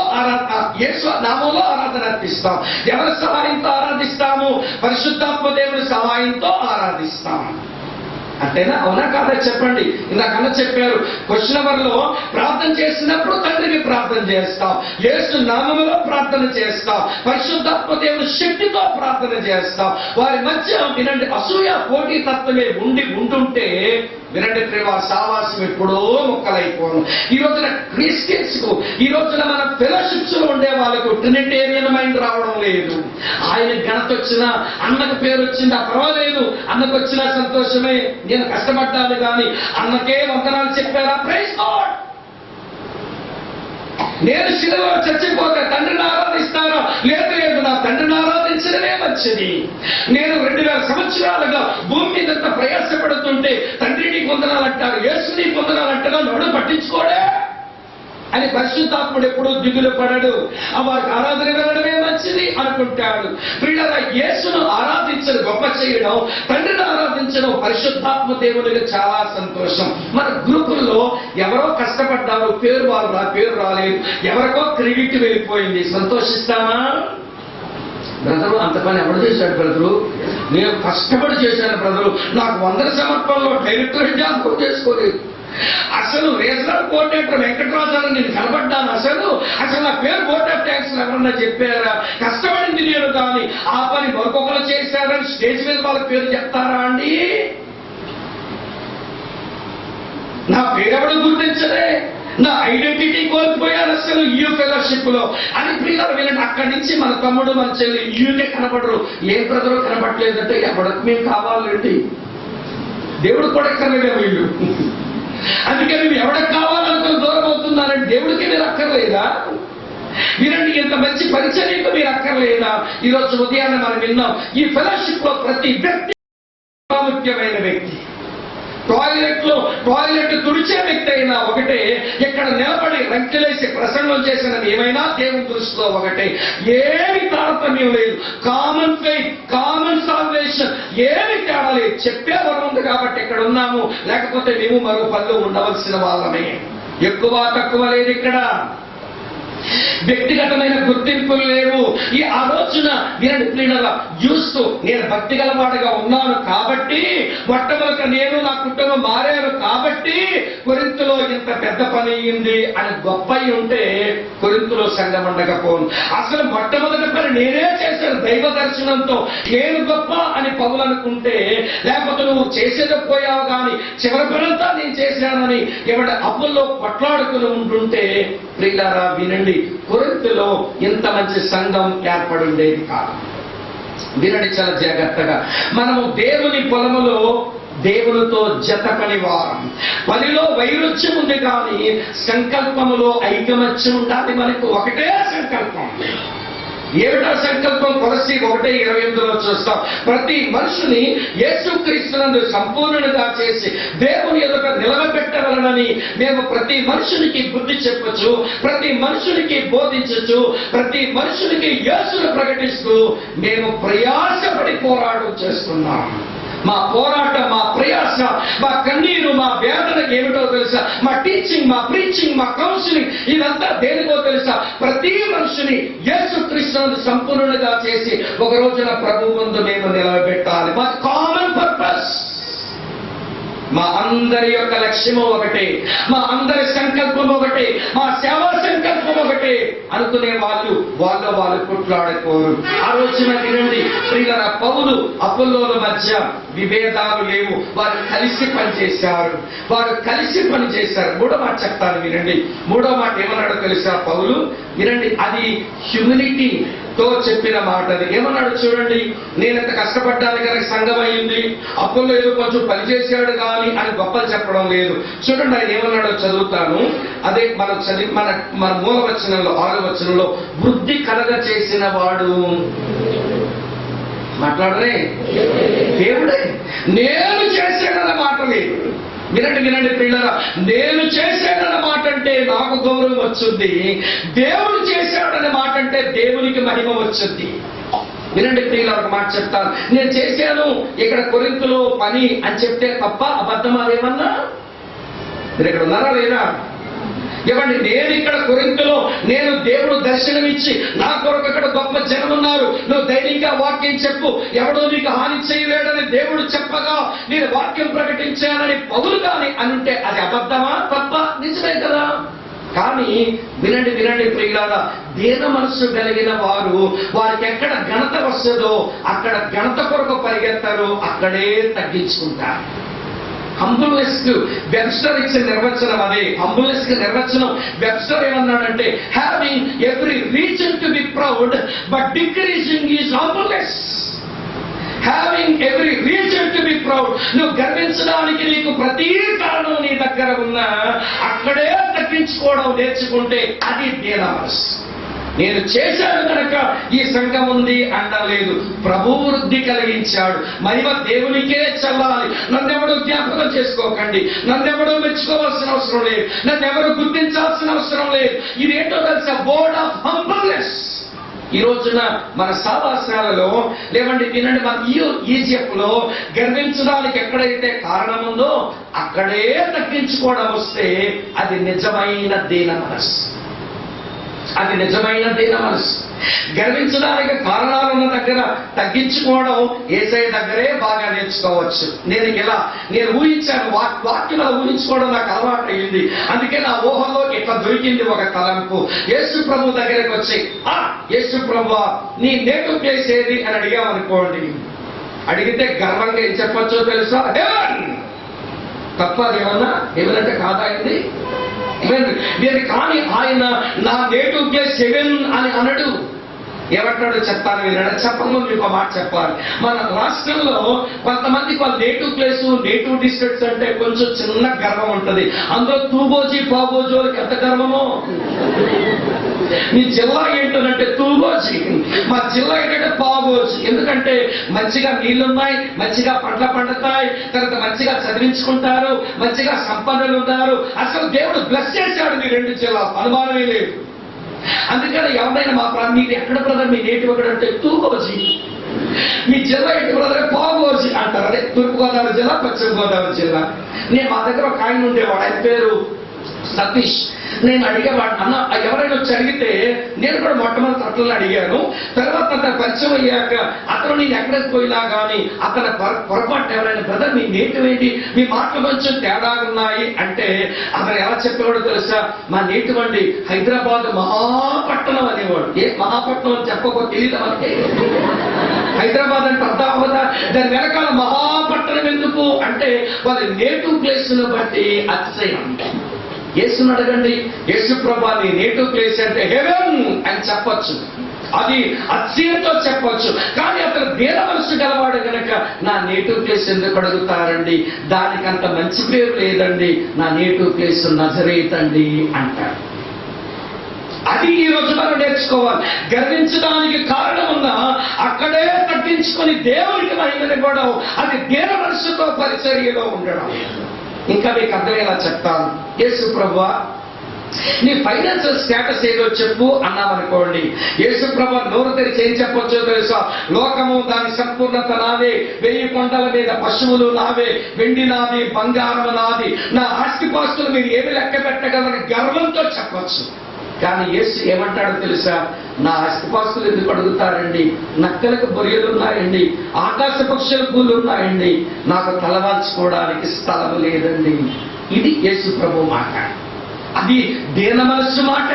యేసు నామంలో ఆరాధన అర్పిస్తాం. ఎవరి సహాయంతో ఆరాధిస్తాము? పరిశుద్ధాత్మ దేవుని సహాయంతో ఆరాధిస్తాము. అంతేనా? అవునా కాదా చెప్పండి. ఇందాకన్నా చెప్పారు, క్వశ్చన్ అవర్లో ప్రార్థన చేసినప్పుడు తండ్రికి ప్రార్థన చేస్తాం, యేసు నామములో ప్రార్థన చేస్తాం, పరిశుద్ధాత్మ దేవుని శక్తితో ప్రార్థన చేస్తాం. వారి మధ్య వినండి, అసూయ పోటీ తత్వమే ఉంటుంటే వినండి ప్రేమ, సావాసం ఎప్పుడో మొక్కలైపోను. ఈ రోజున క్రిస్టియన్స్ కు, ఈ రోజున మన ఫెలోషిప్స్ లో ఉండే వాళ్ళకు ట్రినిటేరియన్ మైండ్ రావడం లేదు. ఆయన ఘనత వచ్చినా, అన్నకు పేరు వచ్చిందా పర్వాలేదు, అన్నకు వచ్చినా సంతోషమే, నేను కష్టపడ్డాను కానీ అన్నకే వందనాలు చెప్పారా? Praise God. నేను శిలువలో చచ్చిపోతే తండ్రిని ఆరాధిస్తాను, లేదు నా తండ్రిని ఆరాధించడమే మంచిది. నేను 2000 సంవత్సరాలుగా భూమి మీద ప్రయాసపడుతుంటే తండ్రి నీకు వందనాలంటారు, యేసు నీకు వందనాలంటారు, నోడు పట్టించుకోడే అని పరిశుద్ధాత్ముడు ఎప్పుడూ దిగులు పడడు. వారికి ఆరాధన వెళ్ళడమే మంచిది అనుకుంటాడు. ప్రియులారా, యేసును ఆరాధించడం, గొప్ప చేయడం, తండ్రిని ఆరాధించడం పరిశుద్ధాత్మ దేవునికి చాలా సంతోషం. మన గ్రూపుల్లో ఎవరో కష్టపడ్డారు, పేరు రాలేదు, ఎవరికో క్రెడిట్ వెళ్ళిపోయింది, సంతోషిస్తామా? బ్రదరు అంత పని ఎవరు చేశాడు బ్రదరు? నేను కష్టపడి చేశాను బ్రదరు, నాకు 100 సమర్పణలో డైరెక్టర్ జాబ్ చేసుకోలేదు, అసలు రీజనల్ కోఆర్డినేటర్ వెంకటరాజాను నేను కనబడ్డాను, అసలు నా పేరు బోర్డ్ ఆఫ్ ట్యాక్స్ ఎవరన్నా చెప్పారా? కష్టపడింది నేను కానీ ఆ పని మరొకరు చేశారని స్టేజ్ మీద వాళ్ళ పేరు చెప్తారా అండి? నా పేరెవడు గుర్తించలే, నా ఐడెంటిటీ కోల్పోయారు అసలు ఈ ఫెలోషిప్ లో అని. ప్రియులారా వినండి, అక్కడి నుంచి మన తమ్ముడు మన చెల్లి ఈయనే కనపడరు. ఏ బ్రదరు కనపడలేదంటే ఎవరికి మేము కావాలండి, దేవుడు కూడా కనలే వీళ్ళు. అందుకే మేము ఎవరికి కావాలనుకుని దూరం అవుతున్నారంటే దేవుడికి మీరు అక్కర్లేదా? వినండి, ఇంత మంచి పరిచర్యకు మీరు అక్కర్లేదా? ఈరోజు ఉదయాన్నే మనం విన్నాం, ఈ ఫెలోషిప్ లో ప్రతి వ్యక్తి ప్రాముఖ్యమైన వ్యక్తి. టాయిలెట్ తుడిచే వ్యక్తి అయినా ఒకటే, ఇక్కడ నిలబడి రంకెలేసి ప్రసంగం చేసిన ఏమైనా దేవుని దృష్టిలో ఒకటే, ఏమి తారతమ్యం లేదు. కామన్ ఫెయిత్, కామన్ సాల్వేషన్, ఏమి తేడా లేదు. చెప్పే వరం ఉంది కాబట్టి ఇక్కడ ఉన్నాము, లేకపోతే మేము మరో పనులు ఉండవలసిన వాళ్ళమే. ఎక్కువ తక్కువ లేదు ఇక్కడ, వ్యక్తిగతమైన గుర్తింపులు లేవు. ఈ ఆలోచన వినండి ప్రియులారా, చూస్తూ నేను భక్తి గలవాడుగా ఉన్నాను కాబట్టి, మొట్టమొదట నేను నా కుటుంబం మారాను కాబట్టి కొరింథులో ఇంత పెద్ద పని అయింది అని గొప్ప ఉంటే కొరింథులో సంఘం ఉండకపోను. అసలు మొట్టమొదటి పని నేనే చేశాను దైవ దర్శనంతో, నేను గొప్ప అని పౌలు అనుకుంటే, లేకపోతే నువ్వు చేసేదపోయావు కానీ చివరి పనంతా నేను చేశానని ఎవరి అప్పుల్లో కొట్లాడుకుని ఉంటుంటే ప్రియులారా వినండి, కొరింథులో ఇంత మంచి సంఘం ఏర్పడి ఉండేది కాదు. వినండి చాలా జాగ్రత్తగా, మనము దేవుని పొలములో దేవునితో జత పనివారం. పనిలో వైరుధ్యం ఉంది కానీ సంకల్పములో ఐకమత్యం ఉండాలి. మనకు ఒకటే సంకల్పం. ఏమిటా సంకల్పం? కొలస్సీ 1:28 చూస్తాం. ప్రతి మనుషుని యేసుక్రీస్తునందు సంపూర్ణునిగా చేసి దేవుని ఎదుట నిలవబెట్టవలనని మేము ప్రతి మనుషునికి బుద్ధి చెప్పచ్చు, ప్రతి మనుషునికి బోధించచ్చు, ప్రతి మనుషునికి యేసును ప్రకటిస్తూ మేము ప్రయాసపడి పోరాటం చేస్తున్నాం. మా పోరాటం, మా ప్రయాస, మా కన్నీరు, మా వేదనకి ఏమిటో తెలుసా? మా టీచింగ్, మా ప్రీచింగ్, మా కౌన్సిలింగ్, ఇదంతా దేనికో తెలుసా? ప్రతి మనిషిని యేసుక్రీస్తును సంపూర్ణంగా చేసి ఒక రోజున ప్రభు ముందు మేము నిలబెట్టాలి. మా కామన్ పర్పస్, మా అందరి యొక్క లక్ష్యము ఒకటే, మా అందరి సంకల్పం ఒకటే, మా సేవా సంకల్పం ఒకటే అనుకునే వాళ్ళు కొట్లాడుకోరు. ఆ రోజున వినండి ప్రియులారా, పౌలు అపోల్లోల మధ్య విభేదాలు లేవు, వారు కలిసి పనిచేశారు. మూడో మాట చెప్తాను వినండి. మూడో మాట ఏమన్నాడో తెలుసా పౌలు? వినండి, అది హ్యూమిలిటీ తో చెప్పిన మాట. అది ఏమన్నాడు చూడండి, నేనంత కష్టపడ్డాను కనుక సంఘం అయింది, అప్పుల్లో ఏదో కొంచెం పనిచేశాడు కానీ అని గొప్పలు చెప్పడం లేదు. చూడండి ఆయన ఏమన్నాడో చదువుతాను. అదే మనం మన మూల వచనంలో 6వ వచనంలో, వృద్ధి కలగ చేసిన వాడు మాట్లాడరే దేవుడే, నేను చేశానన్న మాట లేదు. వినండి వినండి పిల్లరా, నేను చేశానన్న మాట అంటే నాకు గౌరవం వచ్చింది, దేవుడు చేశాడన్న మాట అంటే దేవునికి మహిమ వచ్చింది. వినండి ప్రియుల, ఒక మాట చెప్తాను. నేను చేశాను ఇక్కడ కొరింథులో పని అని చెప్తే తప్ప అబద్ధమా ఏమన్నా? మీరు ఇక్కడ ఉన్నారా లేదా? ఏమండి, నేను ఇక్కడ కొరింథులో నేను దేవుడు దర్శనమిచ్చి నా కొరకు ఇక్కడ గొప్ప జనం ఉన్నారు, నువ్వు ధైర్యంగా వాక్యం చెప్పు, ఎవడో నీకు హాని చేయలేడని దేవుడు చెప్పగా నేను వాక్యం ప్రకటించానని పౌలు కానీ అంటే అది అబద్ధమా తప్ప? నిజమే కదా. కానీ వినండి వినండి ప్రియులారా, దీన మనస్సు కలిగిన వారు వారికి ఎక్కడ ఘనత వస్తుందో అక్కడ ఘనత కొరకు పరిగెత్తారు, అక్కడే తగ్గించుకుంటారు. హంబుల్నెస్ కు వెబ్స్టర్ ఇచ్చే నిర్వచనం అదే. హంబుల్నెస్ కి నిర్వచనం వెబ్స్టర్ ఏమన్నాడంటే, having every reason to be proud but decreasing is humbleness. Having every reason to be proud, నువ్వు గర్వించడానికి నీకు ప్రతి కారణం నీ దగ్గర ఉన్నా అక్కడే తగ్గించుకోవడం నేర్చుకుంటే అది దీన మనస్సు. నేను చేశాను కనుక ఈ సంఘం ఉంది అంటలేదు, ప్రభు వృద్ధి కలిగించాడు, మహిమ దేవునికే చెల్లాలి. నన్నెవడూ జ్ఞాపకం చేసుకోకండి, నన్నెవడూ మెచ్చుకోవాల్సిన అవసరం లేదు, నన్నెవరూ గుర్తించాల్సిన అవసరం లేదు. ఇదేంటో తెలుసా? Board of humbleness. ఈ రోజున మన సావాసాలలో లేవండి వినండి, మన ఈజిప్ట్ లో గర్వించడానికి ఎక్కడైతే కారణం ఉందో అక్కడే తగ్గించుకోవడం వస్తే అది నిజమైన దీన మనస్సు. అది నిజమైన దీన మనస్సు. గర్వించడానికి కారణాలు ఉన్న దగ్గర తగ్గించుకోవడం యేసయ్య దగ్గరే బాగా నేర్చుకోవచ్చు. నేను ఊహించాను, వాక్యం ఊహించుకోవడం నాకు అలవాటు అయింది. అందుకే నా ఊహలో ఇట్లా దొరికింది ఒక తలంపు. యేసు ప్రభు దగ్గరికి వచ్చి, యేసు ప్రభు నీ నేటివ్ ప్లేస్ ఏది అని అడిగామనుకోండి, అడిగితే గర్వంగా ఏం చెప్పొచ్చో తెలుసా? హెవెన్. తప్ప అదేమన్నా ఏమనంటే కాదాయింది నేను. కానీ ఆయన నా నేటివ్ ప్లేస్ హెవెన్ అని అనడు. ఏమంటాడో చెప్తాను విన్నాడు. చెప్పకముందు మీకు మాట చెప్పాలి. మన రాష్ట్రంలో కొంతమందికి వాళ్ళ నేటివ్ ప్లేస్, నేటివ్ డిస్ట్రిక్ట్స్ అంటే కొంచెం చిన్న గర్వం ఉంటుంది. అందులో తూబోజీ పాబోజీ వాళ్ళకి ఎంత గర్వమో. మీ జిల్లా ఏంటంటే తూబోజీ, మా జిల్లా ఏంటంటే పాబోజీ. ఎందుకంటే మంచిగా నీళ్లున్నాయి, మంచిగా పంటలు పండుతాయి, తర్వాత మంచిగా చదివించుకుంటారు, మంచిగా సంపన్నులు ఉన్నారు. అసలు దేవుడు బ్లెస్ చేశాడు మీ రెండు జిల్లాలు, అనుమానమే లేదు. అందుకని ఎవరైనా మా మీరు ఎక్కడ బ్రదర్ మీ నేటివ్ ఎక్కడంటే తూబోజీ, మీ జిల్లా ఎటు బ్రదర్ పాబోజీ అంటారు. అదే తూర్పుగోదావరి జిల్లా, పశ్చిమ గోదావరి జిల్లా. నేను మా దగ్గర ఒక ఆయన ఉండేవాడు, ఆయన పేరు సతీష్. నేను అడిగేవాడు, అన్న ఎవరైనా వచ్చి అడిగితే నేను కూడా మొట్టమొదటి అట్లని అడిగాను. తర్వాత అతను పరిచయం అయ్యాక అతను నేను ఎక్కడికి పోయినా కానీ అతను పొరపాటు ఎవరైనా బ్రదర్ మీ నేటివ్ ఏంటి, మీ మాటలు కొంచెం తేడాగా ఉన్నాయి అంటే అతను ఎలా చెప్పేవాడు తెలుసా? మా నేటివ్ అండి హైదరాబాద్ మహాపట్టణం అనేవాడు. ఏ మహాపట్నం అని చెప్పకపోతే తెలియదు మనకి. హైదరాబాద్ అంటే అర్థం అవ్వదా? దాని వెనకాల మహాపట్టణం ఎందుకు అంటే వాళ్ళ నేటివ్ ప్లేస్ ను బట్టి అతిశయం. యేసుని అడగండి, యేసు ప్రభా నీ నేటివ్ ప్లేస్ అంటే హెవెన్ అని చెప్పొచ్చు, అది అతిశయంతో చెప్పొచ్చు. కానీ అతను దీన మనసు గలవాడు కనుక నా నేటివ్ ప్లేస్ ఎందుకు అడుగుతారండి, దానికంత మంచి పేరు లేదండి, నా నేటివ్ ప్లేస్ నజరేత్ అండి అంటాడు. అది ఈ రోజు మనం నేర్చుకోవాలి. గర్వించడానికి కారణం ఉన్నా అక్కడే తగ్గించుకొని దేవునికి మహిమనివ్వడం, అది దీన మనసుతో పరిచర్యలో ఉండడం. ఇంకా మీకు అర్థమయ్యేలా చెప్తాను. యేసు ప్రభువా నీ ఫైనాన్షియల్ స్టేటస్ ఏదో చెప్పు అన్నామనుకోండి, యేసు ప్రభు నోరు తెరిచి ఏం చెప్పొచ్చో తెలుసా? లోకము దాని సంపూర్ణత నాదే, 1000 కొండల మీద పశువులు నావే, వెండి నాది, బంగారం నాది, నా ఆస్తిపాస్తులు మీరు ఏమి లెక్క పెట్టగలని గర్వంతో చెప్పొచ్చు. కానీ యేసు ఏమంటాడో తెలుసా? నా ఆస్తిపాస్తులు ఎందుకు అడుగుతారండి, నక్కలకు బొరియలు ఉన్నాయండి, ఆకాశ పక్షుల పూలు ఉన్నాయండి, నాకు తలవాల్చుకోవడానికి స్థలం లేదండి. ఇది యేసు ప్రభు మాట, అది దీన మనస్సు మాట.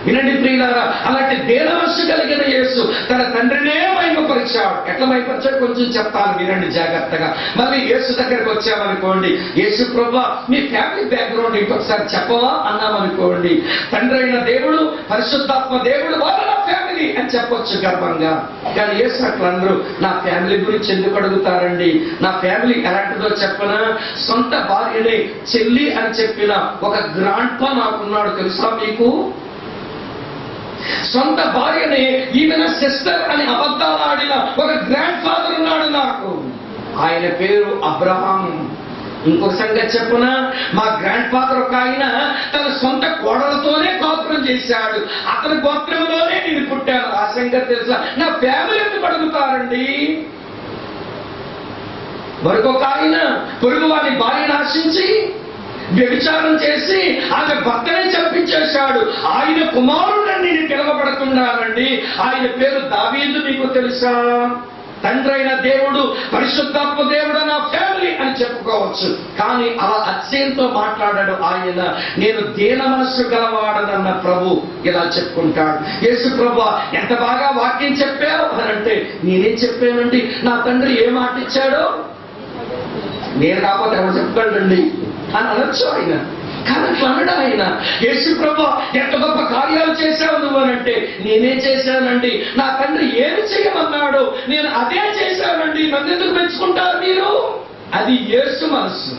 వినండి ప్రియులారా, అలాంటి దీన మనస్సు కలిగిన యేసు తన తండ్రినే మహిమపరిచాడు. ఎట్లా మహిమపరిచాడు కొంచెం చెప్తాను, వినండి జాగ్రత్తగా. మళ్ళీ యేసు దగ్గరికి వచ్చామనుకోండి, యేసు ప్రభువా మీ ఫ్యామిలీ బ్యాక్గ్రౌండ్ ఇంకొకసారి చెప్పవా అన్నామనుకోండి, తండ్రి అయిన దేవుడు, పరిశుద్ధాత్మ దేవుడు వాళ్ళ నా ఫ్యామిలీ అని చెప్పొచ్చు గర్వంగా. కానీ యేసు అట్లా అందరూ నా ఫ్యామిలీ గురించి ఎందుకు అడుగుతారండి, నా ఫ్యామిలీ ఎలాంటిదో చెప్పనా? సొంత భార్యని చెల్లి అని చెప్పిన ఒక గ్రాండ్ పా నాకున్నాడు తెలుసా మీకు? సొంత భార్యని ఈమెన సిస్టర్ అని అబద్ధాలు ఆడిన ఒక గ్రాండ్ ఫాదర్ ఉన్నాడు నాకు. ఆయన పేరు అబ్రహాం. ఇంకొక సంగతి చెప్పునా, మా గ్రాండ్ ఫాదర్ ఒక ఆయన తన సొంత కోడలతోనే కాపురం చేశాడు, అతని గోత్రంలోనే నేను పుట్టాను. ఆ సంగతి తెలుసా? నా ఫ్యామిలీ ఎందుకు అడుగుతారండి? మరొక ఆయన పొరుగు వారి భార్యను ఆశించి వ్యభిచారం చేసి ఆమె భర్తనే చంపించేశాడు. ఆయన కుమారుడని నేను పిలువబడుతున్నానండి. ఆయన పేరు దావీదు. మీకు తెలుసా? తండ్రి అయిన దేవుడు, పరిశుద్ధాత్మ దేవుడు నా ఫ్యామిలీ అని చెప్పుకోవచ్చు. కానీ అలా అత్యంతో మాట్లాడాడు ఆయన. నేను దీన మనస్సు గలవాడనన్న ప్రభు ఇలా చెప్పుకుంటాడు. యేసు ప్రభు ఎంత బాగా వాక్యం చెప్పావు అని అంటే, నేనేం చెప్పానండి? నా తండ్రి ఏ మాట ఇచ్చాడో నేను కాకపోతే ఎవరు చెప్పగలండి అని అనొచ్చు ఆయన. కానీ అట్లా అనడా ఆయన. యేసు ప్రభు ఎంత గొప్ప కార్యాలు చేశావు నువ్వు అని అంటే, నేనే చేశానండి. నా తండ్రి ఏమి చేయమన్నాడో నేను అదే చేశానండి. నన్ను ఎందుకు మెచ్చుకుంటారు మీరు? అది యేసు మనస్సు.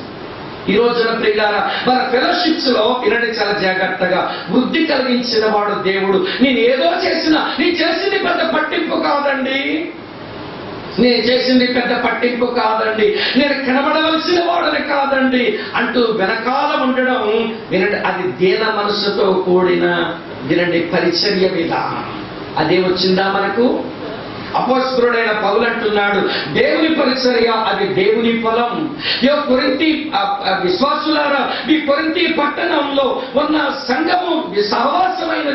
ఈ రోజున ప్రియులారా, మన ఫెలోషిప్స్ లో వినండి చాలా జాగ్రత్తగా, వృద్ధి కలిగించిన వాడు దేవుడు. నేను ఏదో చేసినా, నేను చేసింది పెద్ద పట్టింపు కాదండి, నేను చేసింది పెద్ద పట్టింపు కాదండి, నేను కనబడవలసిన వాడని కాదండి అంటూ వెనకాల ఉండడం వినండి, అది దీన మనసుతో కూడిన వినండి పరిచర్య విధానం. అదే వచ్చిందా మనకు? అపోస్తలుడైన పౌలు అంటున్నాడు, దేవుని పరిచర్య అది దేవుని ఫలం. కొరింథీ విశ్వాసులారా, మీ కొరింథీ పట్టణంలో ఉన్న సంఘము సహవాసమైన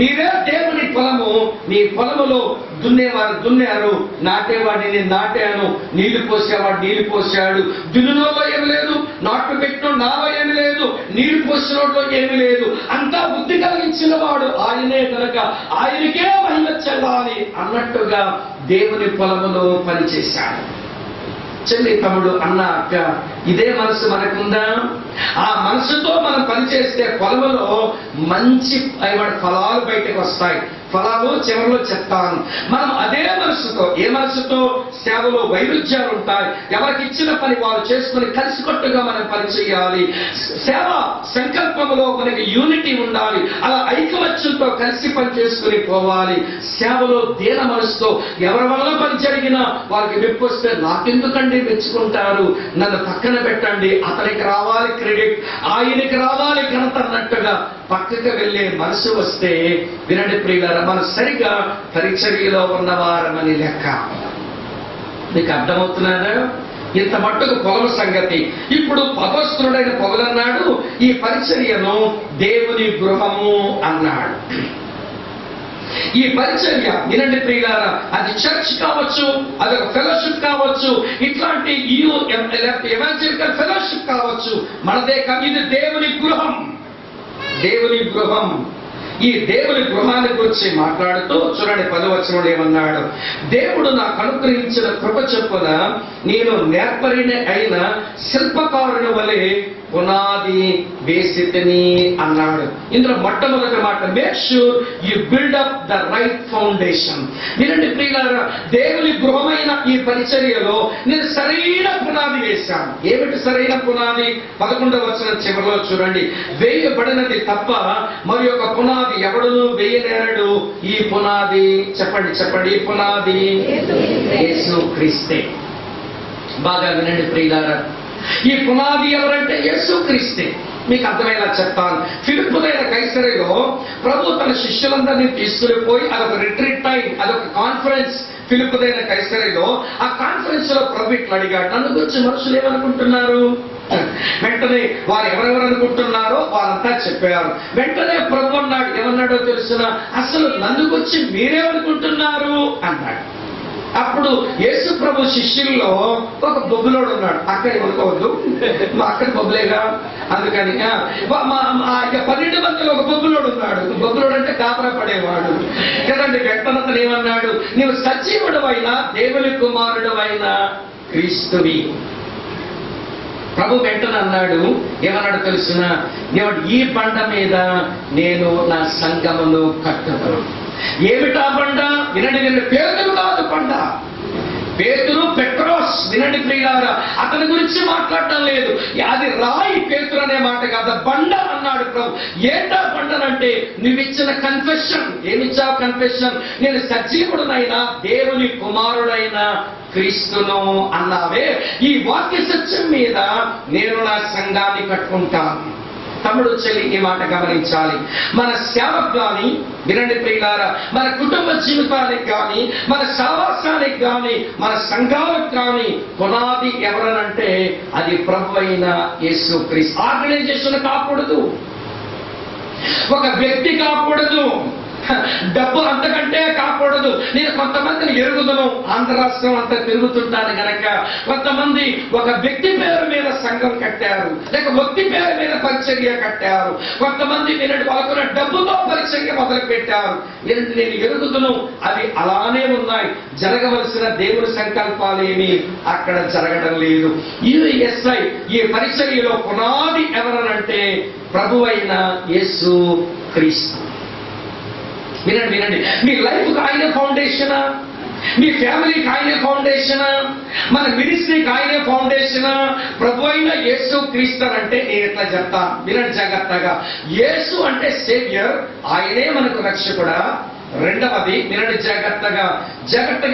మీరే దేవుని ఫలము. మీ పొలములో దున్నేవారు దున్నారు, నాటేవాడిని నేను నాటాను, నీళ్లు పోసేవాడు నీళ్లు పోసాడు. దున్నులో ఏమి లేదు, నాటు పెట్టిన నాలో ఏమి లేదు, నీళ్లు పోసినోట్లో ఏమి లేదు. అంతా బుద్ధి కలిగించిన వాడు ఆయనే కనుక ఆయనకే మహిమ చెల్లాలి అన్నట్టుగా దేవుని పొలములో పనిచేశాడు. చెల్లి, తమ్ముడు, అన్న, అక్క, ఇదే మనసు మనకుందా? ఆ మనసుతో మనం పనిచేస్తే పొలములో మంచి ఫలాలు బయటకు వస్తాయి. ఫలాలు చివరిలో చెప్తాను. మనం అదే మనసుతో, ఏ మనసుతో? సేవలో వైరుధ్యాలు ఉంటాయి. ఎవరికి ఇచ్చిన పని వారు చేసుకుని కలిసికట్టుగా మనం పనిచేయాలి. సేవ సంకల్పంలో మనకి యూనిటీ ఉండాలి. అలా ఐకమత్యంతో కలిసి పని చేసుకుని పోవాలి. సేవలో దీన మనసుతో ఎవరి వల్ల పని జరిగినా వారికి మెప్పు వస్తే నాకెందుకండి మెచ్చుకుంటారు, నన్ను పక్కన పెట్టండి, అతనికి రావాలి క్రెడిట్, ఆయనకి రావాలి ఘనత అన్నట్టుగా పక్కకు వెళ్ళే మనసు వస్తే వినండి ప్రియులారా, మనం సరిగా పరిచర్యలో ఉన్నవారమని లెక్క. మీకు అర్థమవుతున్నారా? ఇంత మట్టుకు పొలము సంగతి. ఇప్పుడు అపోస్తలుడైన పౌలు అన్నాడు, ఈ పరిచర్యను దేవుని గృహము అన్నాడు. ఈ పరిచర్య వినండి ప్రియులారా, అది చర్చ్ కావచ్చు, అది ఒక ఫెలోషిప్ కావచ్చు, ఇట్లాంటి ఎవాంజలికల్ ఫెలోషిప్ కావచ్చు, మనదే కాదు. ఇది దేవుని గృహం. దేవుని గృహం. ఈ దేవుని గృహాన్ని గురించి మాట్లాడుతూ చూడండి 10వ వచనంలో ఏమన్నాడు? దేవుడు నాకు అనుగ్రహించిన కృప చొప్పున నేను నేర్పరిని అయిన శిల్పకారుని వలె పునాది వేసితిని అన్నాడు. ఇందులో మొట్టమొదటి మాట, make sure you build up the right foundation. వినండి ప్రియులారా, దేవుని గృహమైన ఈ పరిచర్యలో నేను సరైన పునాది వేశాను. ఏమిటి సరైన పునాది? 11వ వచనం చివరిలో చూడండి, వేయబడినది తప్ప మరి ఒక పునాది ఎవడును వేయలేరడు. ఈ పునాది చెప్పండి ఈ పునాది యేసు క్రీస్తే. బాగా వినండి ప్రియులారా, ఈ పునాది ఎవరంటే యేసు క్రీస్తే. మీకు అర్థమయ్యేలా చెప్తాను. ఫిలిప్పుదైన కైసరీలో ప్రభు తన శిష్యులందరినీ తీసుకుని పోయి అదొక రిట్రీట్ టైం, అదొక కాన్ఫరెన్స్ ఫిలిప్పుదైన కైసరీలో. ఆ కాన్ఫరెన్స్ లో ప్రభు ఇట్లా అడిగాడు, నన్ను గురించి మనుషులు ఏమనుకుంటున్నారు? వెంటనే వారు ఎవరెవరు అనుకుంటున్నారో వారంతా చెప్పారు. వెంటనే ప్రభు అన్నాడు, ఏమన్నాడో తెలుసిన, అసలు నన్ను గురించి మీరేమనుకుంటున్నారు అన్నాడు. అప్పుడు యేసు ప్రభు శిష్యుల్లో ఒక బొబ్బులోడు ఉన్నాడు. అక్కడ అనుకోవద్దు, మా అక్కడ బొబ్బులేగా, అందుకని 12 మందిలో ఒక బొబ్బులోడు ఉన్నాడు. బొబ్బులోడు అంటే కాపరా పడేవాడు కదండి. వెంటనే ఏమన్నాడు, నీవు సజీవుడు అయినా దేవుని కుమారుడు అయినా క్రీస్తువి. ప్రభు వెంటనే అన్నాడు, ఏమన్నాడు తెలుసిన, ఈ బండ మీద నేను నా సంఘమును కట్టుతాను. ఏమిటా బండ? వినండి, పేదలు కాదు బండ, పేతురు పెట్రోస్, వినండి ప్రియులారా, అతని గురించి మాట్లాడటం లేదు. అది రాయి పేతురు అనే మాట కాదు, బండ అన్నాడు ప్రభు. ఏంటా బండనంటే నువ్వు ఇచ్చిన కన్ఫెషన్. ఏమిచ్చావు కన్ఫెషన్? నేను సజీవుడునైనా దేవుని కుమారుడైన క్రీస్తును అన్నావే. ఈ వాక్య సత్యం మీద నేను నా సంఘాన్ని కట్టుకుంటాను. తమ్ముడు చెల్లి ఈ మాట గమనించాలి. మన సేవకు కానీ, వినండి ప్రియులారా, మన కుటుంబ జీవితానికి కానీ, మన సహవాసానికి కానీ, మన సంఘాలకు కానీ పునాది ఎవరనంటే అది ప్రభు అయిన యేసుక్రీస్తు. ఆర్గనైజేషన్ కాకూడదు, ఒక వ్యక్తి కాకూడదు, డబ్బు అంతకంటే కాకూడదు. నేను కొంతమందిని ఎరుగుదను, ఆంధ్ర రాష్ట్రం అంతా తిరుగుతుంటాను గనక కొంతమంది ఒక వ్యక్తి పేరు మీద సంఘం కట్టారు, లేక వ్యక్తి పేరు మీద పరిచర్య కట్టారు. కొంతమంది నేను వాళ్ళకున్న డబ్బుతో పరిచర్య మొదలు పెట్టారు. నేను ఎరుగుదను, అవి అలానే ఉన్నాయి. జరగవలసిన దేవుని సంకల్పాలేమి అక్కడ జరగడం లేదు. యుఎస్ఐ ఈ పరిచర్యలో పునాది ఎవరనంటే ప్రభు అయిన యేసు క్రీస్తు. వినండి వినండి, మీ లైఫ్కి ఆయన ఫౌండేషనా? మీ ఫ్యామిలీకి ఆయన ఫౌండేషనా? మన మినిస్ట్రీకి ఆయన ఫౌండేషనా? ప్రభు అయిన యేసు క్రీస్తు అంటే నేను ఎట్లా చెప్తాను, వినండి జాగ్రత్తగా. యేసు అంటే సేవియర్, ఆయనే మనకు రక్షకుడా. రెండవది వినండి జాగ్రత్తగా,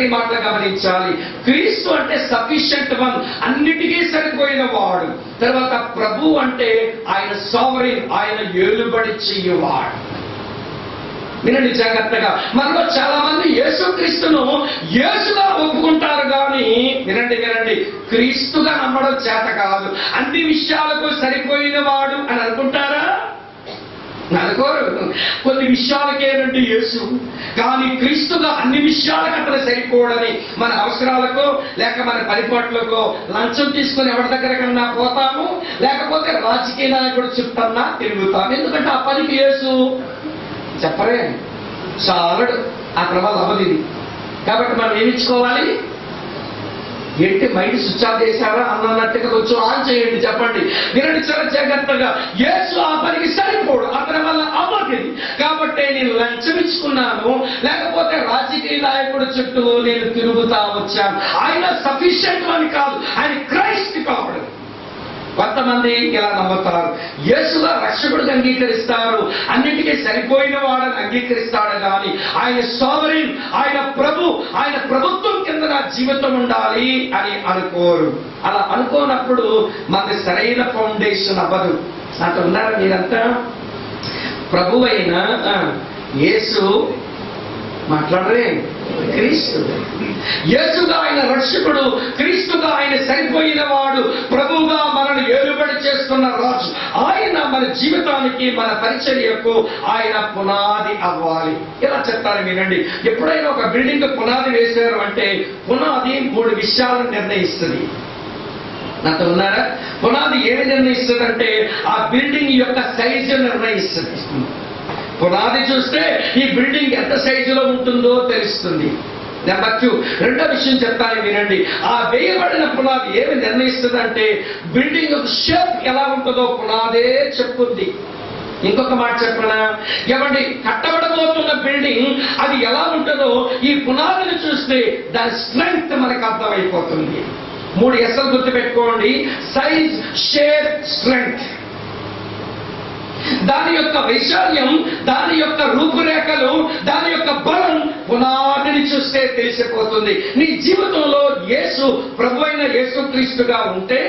ఈ మాటలు గమనించాలి. క్రీస్తు అంటే సఫిషియంట్ వన్, అన్నిటికీ సరిపోయిన వాడు. తర్వాత ప్రభు అంటే ఆయన సావరీన్, ఆయన ఏలుబడి చెయ్యువాడు. వినండి జాగ్రత్తగా. మనలో చాలా మంది యేసుక్రీస్తును యేసుగా ఒప్పుకుంటారు కానీ, వినండి వినండి, క్రీస్తుగా నమ్మడం చేత కాదు. అన్ని విషయాలకు సరిపోయిన వాడు అని అనుకుంటారా? అనుకోరు. కొన్ని విషయాలకేనండి యేసు, కానీ క్రీస్తుగా అన్ని విషయాలకు అతను సరిపోడని. మన అవసరాలకో లేక మన పరిపాట్లకో లంచం తీసుకొని ఎవరి దగ్గర కన్నా పోతాము, లేకపోతే రాజకీయ నాయకుడు చుట్టన్నా తిరుగుతాము. ఎందుకంటే ఆ పనికి యేసు చెప్పరే, చాలడు, ఆ ప్రభావం అవ్వలేదు. కాబట్టి మనం ఏమిచ్చుకోవాలి? ఏంటి మైండ్ స్విచ్ ఆఫ్ చేశారా అన్నట్టుగా కొంచెం ఆన్ చేయండి, చెప్పండి. వినండి చాలా జాగ్రత్తగా. యేసు ఆ పనికి సరిపోడు, అతని వల్ల అవ్వదు. కాబట్టి నేను లంచం ఇచ్చుకున్నాను, లేకపోతే రాజకీయ నాయకుడు చుట్టూ నేను తిరుగుతా వచ్చాను. ఆయన సఫిషియంట్ అని కాదు, ఆయన క్రైస్ట్ కావడు. కొంతమంది ఇలా నమ్ముతారు, యేసుగా రక్షకుడిని అంగీకరిస్తారు, అన్నిటికీ సరిపోయిన వాడని అంగీకరిస్తాడు కానీ ఆయన సోవరీన్, ఆయన ప్రభు, ఆయన ప్రభుత్వం కింద నా జీవితం ఉండాలి అని అనుకోరు. అలా అనుకోనప్పుడు మనకి సరైన ఫౌండేషన్ అవ్వదు. అంత ఉన్నారు మీరంతా. ప్రభు అయిన యేసు మాట్లాడరే, క్రీస్తు. యేసుగా ఆయన రక్షకుడు, క్రీస్తుగా ఆయన సరిపోయిన వాడు, ప్రభువుగా మనల్ని ఏలుబడి చేస్తున్న రాజు. ఆయన మన జీవితానికి, మన పరిచర్యకు ఆయన పునాది అవ్వాలి. ఇలా చెప్తాను వినండి. ఎప్పుడైనా ఒక బిల్డింగ్ పునాది వేశారు అంటే పునాది 3 విషయాలను నిర్ణయిస్తుంది. నాతో ఉన్నారా? పునాది ఏమి నిర్ణయిస్తుందంటే ఆ బిల్డింగ్ యొక్క సైజు నిర్ణయిస్తుంది. పునాది చూస్తే ఈ బిల్డింగ్ ఎంత సైజులో ఉంటుందో తెలుస్తుంది. నెంబర్ 2, రెండో విషయం చెప్తాను వినండి. ఆ వేయబడిన పునాది ఏమి నిర్ణయిస్తుందంటే బిల్డింగ్ షేప్ ఎలా ఉంటుందో పునాదే చెప్పుద్ది. ఇంకొక మాట చెప్పనా, ఏమండి, కట్టబడబోతున్న బిల్డింగ్ అది ఎలా ఉంటుందో ఈ పునాదిని చూస్తే దాని స్ట్రెంగ్త్ మనకు అర్థమైపోతుంది. 3 ఎస్ఎల్ గుర్తుపెట్టుకోండి: సైజ్, షేప్, స్ట్రెంగ్త్. దాని యొక్క వైశాల్యం, దాని యొక్క రూపురేఖలు, దాని యొక్క బలం పునాదిని చూస్తే తెలిసిపోతుంది. నీ జీవితంలో యేసు ప్రభు అయిన యేసుక్రీస్తుగా ఉంటే,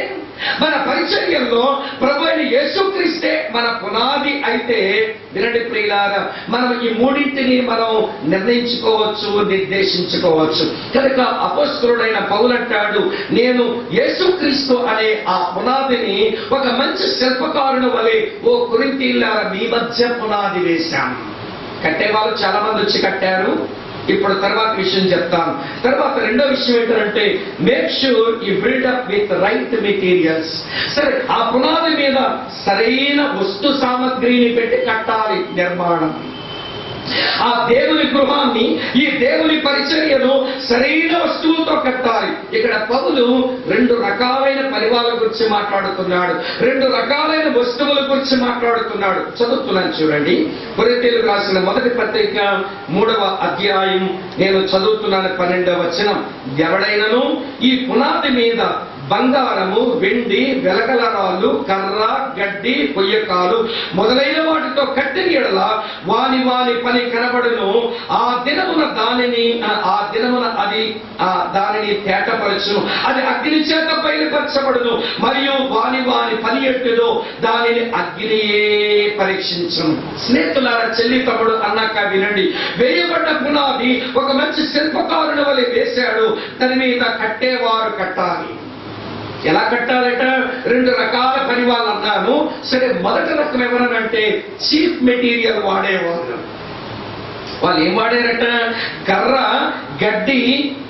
మన పరిచర్యల్లో ప్రభు అయిన యేసుక్రీస్తే మన పునాది అయితే, వినండి ప్రియులారా, మనం ఈ 3ంటిని మనం నిర్ణయించుకోవచ్చు, నిర్దేశించుకోవచ్చు. కనుక అపోస్తలుడైన పౌలు అంటాడు, నేను యేసుక్రీస్తు అనే ఆ పునాదిని ఒక మంచి శిల్పకారుని వలె ఓ కొరింథీయులారా మీ మధ్య పునాది వేశాను. కట్టేవాళ్ళు చాలా మంది వచ్చి కట్టారు. ఇప్పుడు తర్వాత విషయం చెప్తాను. తర్వాత రెండో విషయం ఏంటంటే make sure you build up with right materials. సరే, ఆ పునాది మీద సరైన వస్తు సామగ్రిని పెట్టి కట్టాలి నిర్మాణం. ఆ దేవుని గృహాన్ని, ఈ దేవుని పరిచర్యను సరైన వస్తువులతో కట్టాలి. ఇక్కడ పౌలు 2 రకాలైన పరివాల గురించి మాట్లాడుతున్నాడు, 2 రకాలైన వస్తువుల గురించి మాట్లాడుతున్నాడు. చదువుతున్నాను చూడండి. కొరింథీయులకు రాసిన మొదటి పత్రిక 3వ అధ్యాయం నేను చదువుతున్నాను 12వ వచనం. ఎవడైనను ఈ పునాది మీద బంగారము, వెండి, వెలగల రాళ్ళు, కర్ర, గడ్డి, కొయ్యకాలు మొదలైన వాటితో కట్టిన యెడల వాని పని కనబడును. ఆ దినమున దానిని తేటపరచును, అది అగ్ని చేత బయలుపరచబడును. మరియు వాని పని ఎట్టుదో దానిని అగ్నియే పరీక్షించును. స్నేహితులారా, చెల్లి తమ్ముడు అన్నాక వినండి. వేయబడ్డ పునాది ఒక మంచి శిల్పకారుని వలె వేశాడు. దాని మీద కట్టేవారు కట్టాలి. ఎలా కట్టాలట? 2 రకాల పని వాళ్ళు అన్నాను. సరే, మొదటి రకం ఎవరనంటే చీప్ మెటీరియల్ వాడేవాళ్ళు. వాళ్ళు ఏం వాడారట? కర్ర, గడ్డి,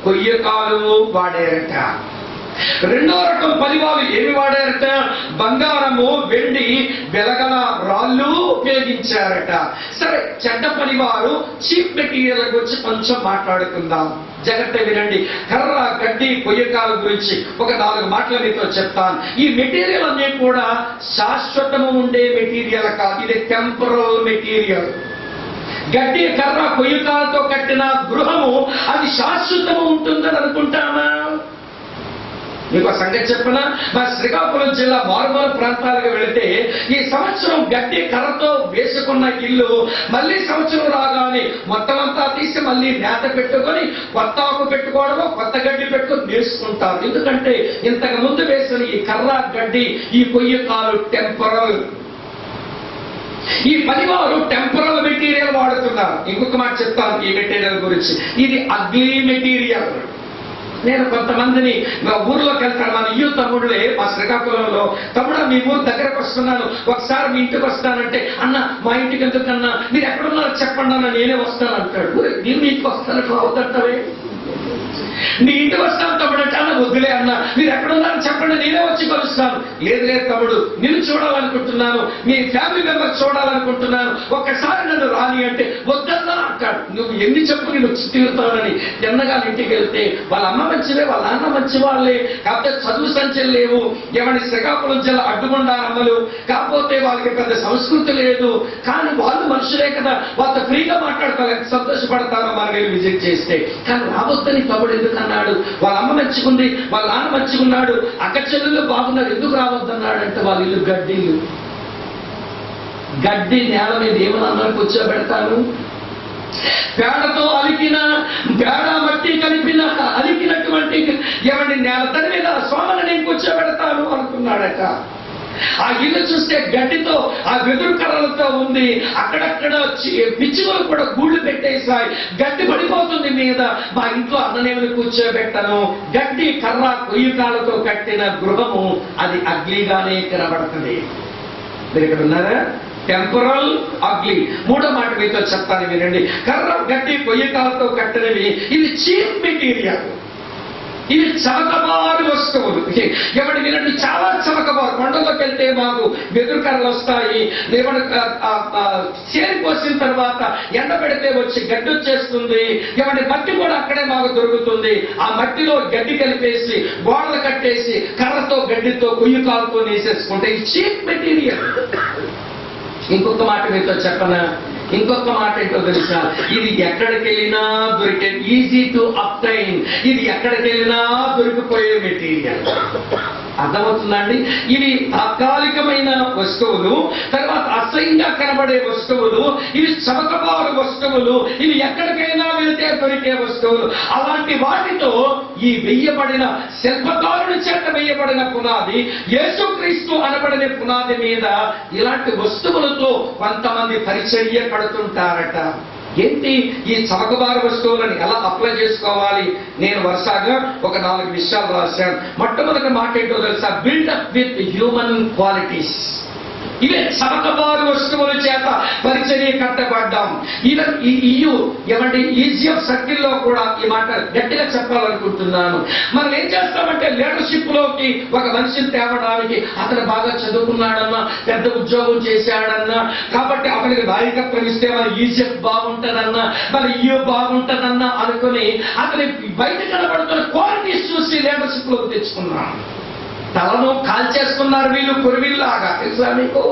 కొయ్యకాలు వాడారట. 2వ రకం పని వాళ్ళు ఏమి వాడారట? బంగారము, వెండి, వెలగల రాళ్ళు ఉపయోగించారట. సరే, చెడ్డ పని వారు చీప్ మెటీరియల్ గురించి కొంచెం మాట్లాడుకుందాం. జాగ్రత్త వినండి. కర్ర, గడ్డి, కొయ్యకాల గురించి ఒక 4 మాటలు మీతో చెప్తాను. ఈ మెటీరియల్ అన్నీ కూడా శాశ్వతము ఉండే మెటీరియల్ కాదు, ఇది టెంపరల్ మెటీరియల్. గడ్డి, కర్ర, కొయ్యకాలతో కట్టిన గృహము అది శాశ్వతము ఉంటుందని అనుకుంటామా? మీకు సంగతి చెప్పనా? మా శ్రీకాకుళం జిల్లా మారుమూల ప్రాంతాలకు వెళితే ఈ సంవత్సరం గడ్డి కర్రతో వేసుకున్న ఇల్లు మళ్ళీ సంవత్సరం రాగానే మొత్తం అంతా తీసి మళ్ళీ నేత పెట్టుకొని కొత్త ఆకు పెట్టుకోవడమో కొత్త గడ్డి పెట్టుకొని వేసుకుంటారు. ఎందుకంటే ఇంతకు ముందు వేసిన ఈ కర్ర, గడ్డి, ఈ కొయ్యకాలు టెంపరల్. ఈ పనివారు టెంపరల్ మెటీరియల్ వాడుతున్నారు. ఇంకొక మాట చెప్తాను ఈ మెటీరియల్ గురించి. ఇది అగ్లీ మెటీరియల్. నేను కొంతమందిని ఊర్లోకి వెళ్తాను. మన తమ్ముళ్ళే మా శ్రీకాకుళంలో, తమ్ముడా మీ ఊరు దగ్గరకు వస్తున్నాను, ఒకసారి మీ ఇంటికి వస్తానంటే, అన్న మా ఇంటికి ఎందుకన్నా, మీరు ఎక్కడున్నారో చెప్పండి అన్న, నేనే వస్తాను అంటాడు. నేను మీ ఇంటికి వస్తాను అవుతావే, నీ ఇంటికి వస్తాను తమ్ముడు అంటే, అన్న వద్దులే అన్న, మీరు ఎక్కడున్నారో చెప్పండి, నేనే వచ్చి కలుస్తాను. లేదు తమ్ముడు, నిన్ను చూడాలనుకుంటున్నాను, మీ ఫ్యామిలీ మెంబర్స్ చూడాలనుకుంటున్నాను, ఒక్కసారి నన్ను రాని అంటే వద్దన్నా అంటాడు. నువ్వు ఎన్ని చెప్పు నేను వచ్చి తీరుతానని. ఎన్నగా ఇంటికి వెళ్తే వాళ్ళ అమ్మ మంచివే, వాళ్ళ నాన్న మంచి వాళ్ళే, కాకపోతే చదువు సంచలు లేవు. ఏమని శ్రీకాకుళం జిల్లా అడ్డుగుండారమ్మలు, కాకపోతే వాళ్ళకి పెద్ద సంస్కృతి లేదు. కానీ వాళ్ళు మనుషులే కదా, వాళ్ళతో ఫ్రీగా మాట్లాడతారు, సంతోషపడతారు మనం విజిట్ చేస్తే. కానీ రావద్దని తమ్ముడు ఎందుకు అన్నాడు? వాళ్ళ అమ్మ మంచిగుంది, వాళ్ళ నాన్న మంచిగున్నాడు, అక్క చెల్లెళ్ళు బాగున్నారు, ఎందుకు రావద్దన్నాడు అంటే వాళ్ళ ఇల్లు గడ్డిల్లు. గడ్డి నేల మీద ఏమన్నా కూర్చోబెడతాను? పేడతో అలికిన, పేడ మట్టి కలిపిన అలికినటువంటి ఎవరి నేల దాని మీద సోమన నేను కూర్చోబెడతాను అనుకున్నాడట. ఆ ఇల్లు చూస్తే గడ్డితో, ఆ వెదురు కర్రలతో ఉంది. అక్కడక్కడ పిచ్చుకలు కూడా గూళ్ళు పెట్టేసాయి. గడ్డి పడిపోతుంది మీద. మా ఇంట్లో అన్ననేమని కూర్చోబెట్టను. గడ్డి, కర్ర, కొయ్యకాలతో కట్టిన గృహము అది అగ్లీగానే కనబడుతుంది. మీరు ఇక్కడ ఉన్నారా? Temporal, ugly. 3వ మాట మీతో చెప్తాను వినండి. కర్ర, గడ్డి, కొయ్యకాలతో కట్టినవి ఇవి చీప్ మెటీరియల్, ఇవి చమకబారు వస్తువులు. ఎవరి వినండి, చాలా చమకబారు. కొండలోకి వెళ్తే మాకు వెదురు కర్రలు వస్తాయి. చేరిపోసిన తర్వాత ఎండ పెడితే వచ్చి గడ్డి వచ్చేస్తుంది. ఎవరి మట్టి కూడా అక్కడే మాకు దొరుకుతుంది. ఆ మట్టిలో గడ్డి కలిపేసి గోడలు కట్టేసి కర్రతో, గడ్డితో, కొయ్యకాలతో వేసేసుకుంటే ఇది చీప్ మెటీరియల్. ఇంకొక మాట మీతో చెప్పనా? ఇంకొక మాట ఏంటో తెలుసా? ఇది ఎక్కడికి వెళ్ళినా దొరికే, ఈజీ టు అబ్టైన్. ఇది ఎక్కడికి వెళ్ళినా దొరికిపోయే మెటీరియల్. అర్థమవుతుందండి? ఇవి తాత్కాలికమైన వస్తువులు, తర్వాత అసహ్యంగా కనబడే వస్తువులు, ఇవి చమకబారు వస్తువులు, ఇవి ఎక్కడికైనా వెళితే దొరికే వస్తువులు. అలాంటి వాటితో ఈ వెయ్యబడిన శిల్పకారుని చేత వెయ్యబడిన పునాది, యేసుక్రీస్తు అనబడిన పునాది మీద ఇలాంటి వస్తువులతో కొంతమంది పరిచర్య పడుతుంటారట. ఏంటి ఈ చమకబారు వస్తువులను ఎలా అప్లై చేసుకోవాలి? నేను వరుసగా ఒక 4 విషయాలు రాశాను. మొట్టమొదటి మాట ఏంటో తెలుసా? Build up with human qualities. ఇవే చమకబారు వస్తువుల చేత పరిచర్య కట్టబడ్డాం. ఈవెన్ ఏమంటే ఈజిఎఫ్ సర్కిల్లో కూడా ఈ మాట గట్టిగా చెప్పాలనుకుంటున్నాను. మనం ఏం చేస్తామంటే లీడర్షిప్ లోకి ఒక మనిషిని తేవడానికి అతను బాగా చదువుకున్నాడన్నా, పెద్ద ఉద్యోగం చేశాడన్నా, కాబట్టి అతనికి నాయకత్వం ఇస్తే మన ఈజిఎఫ్ బాగుంటదన్నా, మన ఈయో బాగుంటదన్నా అనుకుని అతని బయట కనబడుతున్న క్వాలిటీస్ చూసి లీడర్షిప్ లోకి తెచ్చుకున్నాం. తలను కాల్చేస్తున్నారు వీళ్ళు కొరివిల్లాగా. తెలుసా మీకు?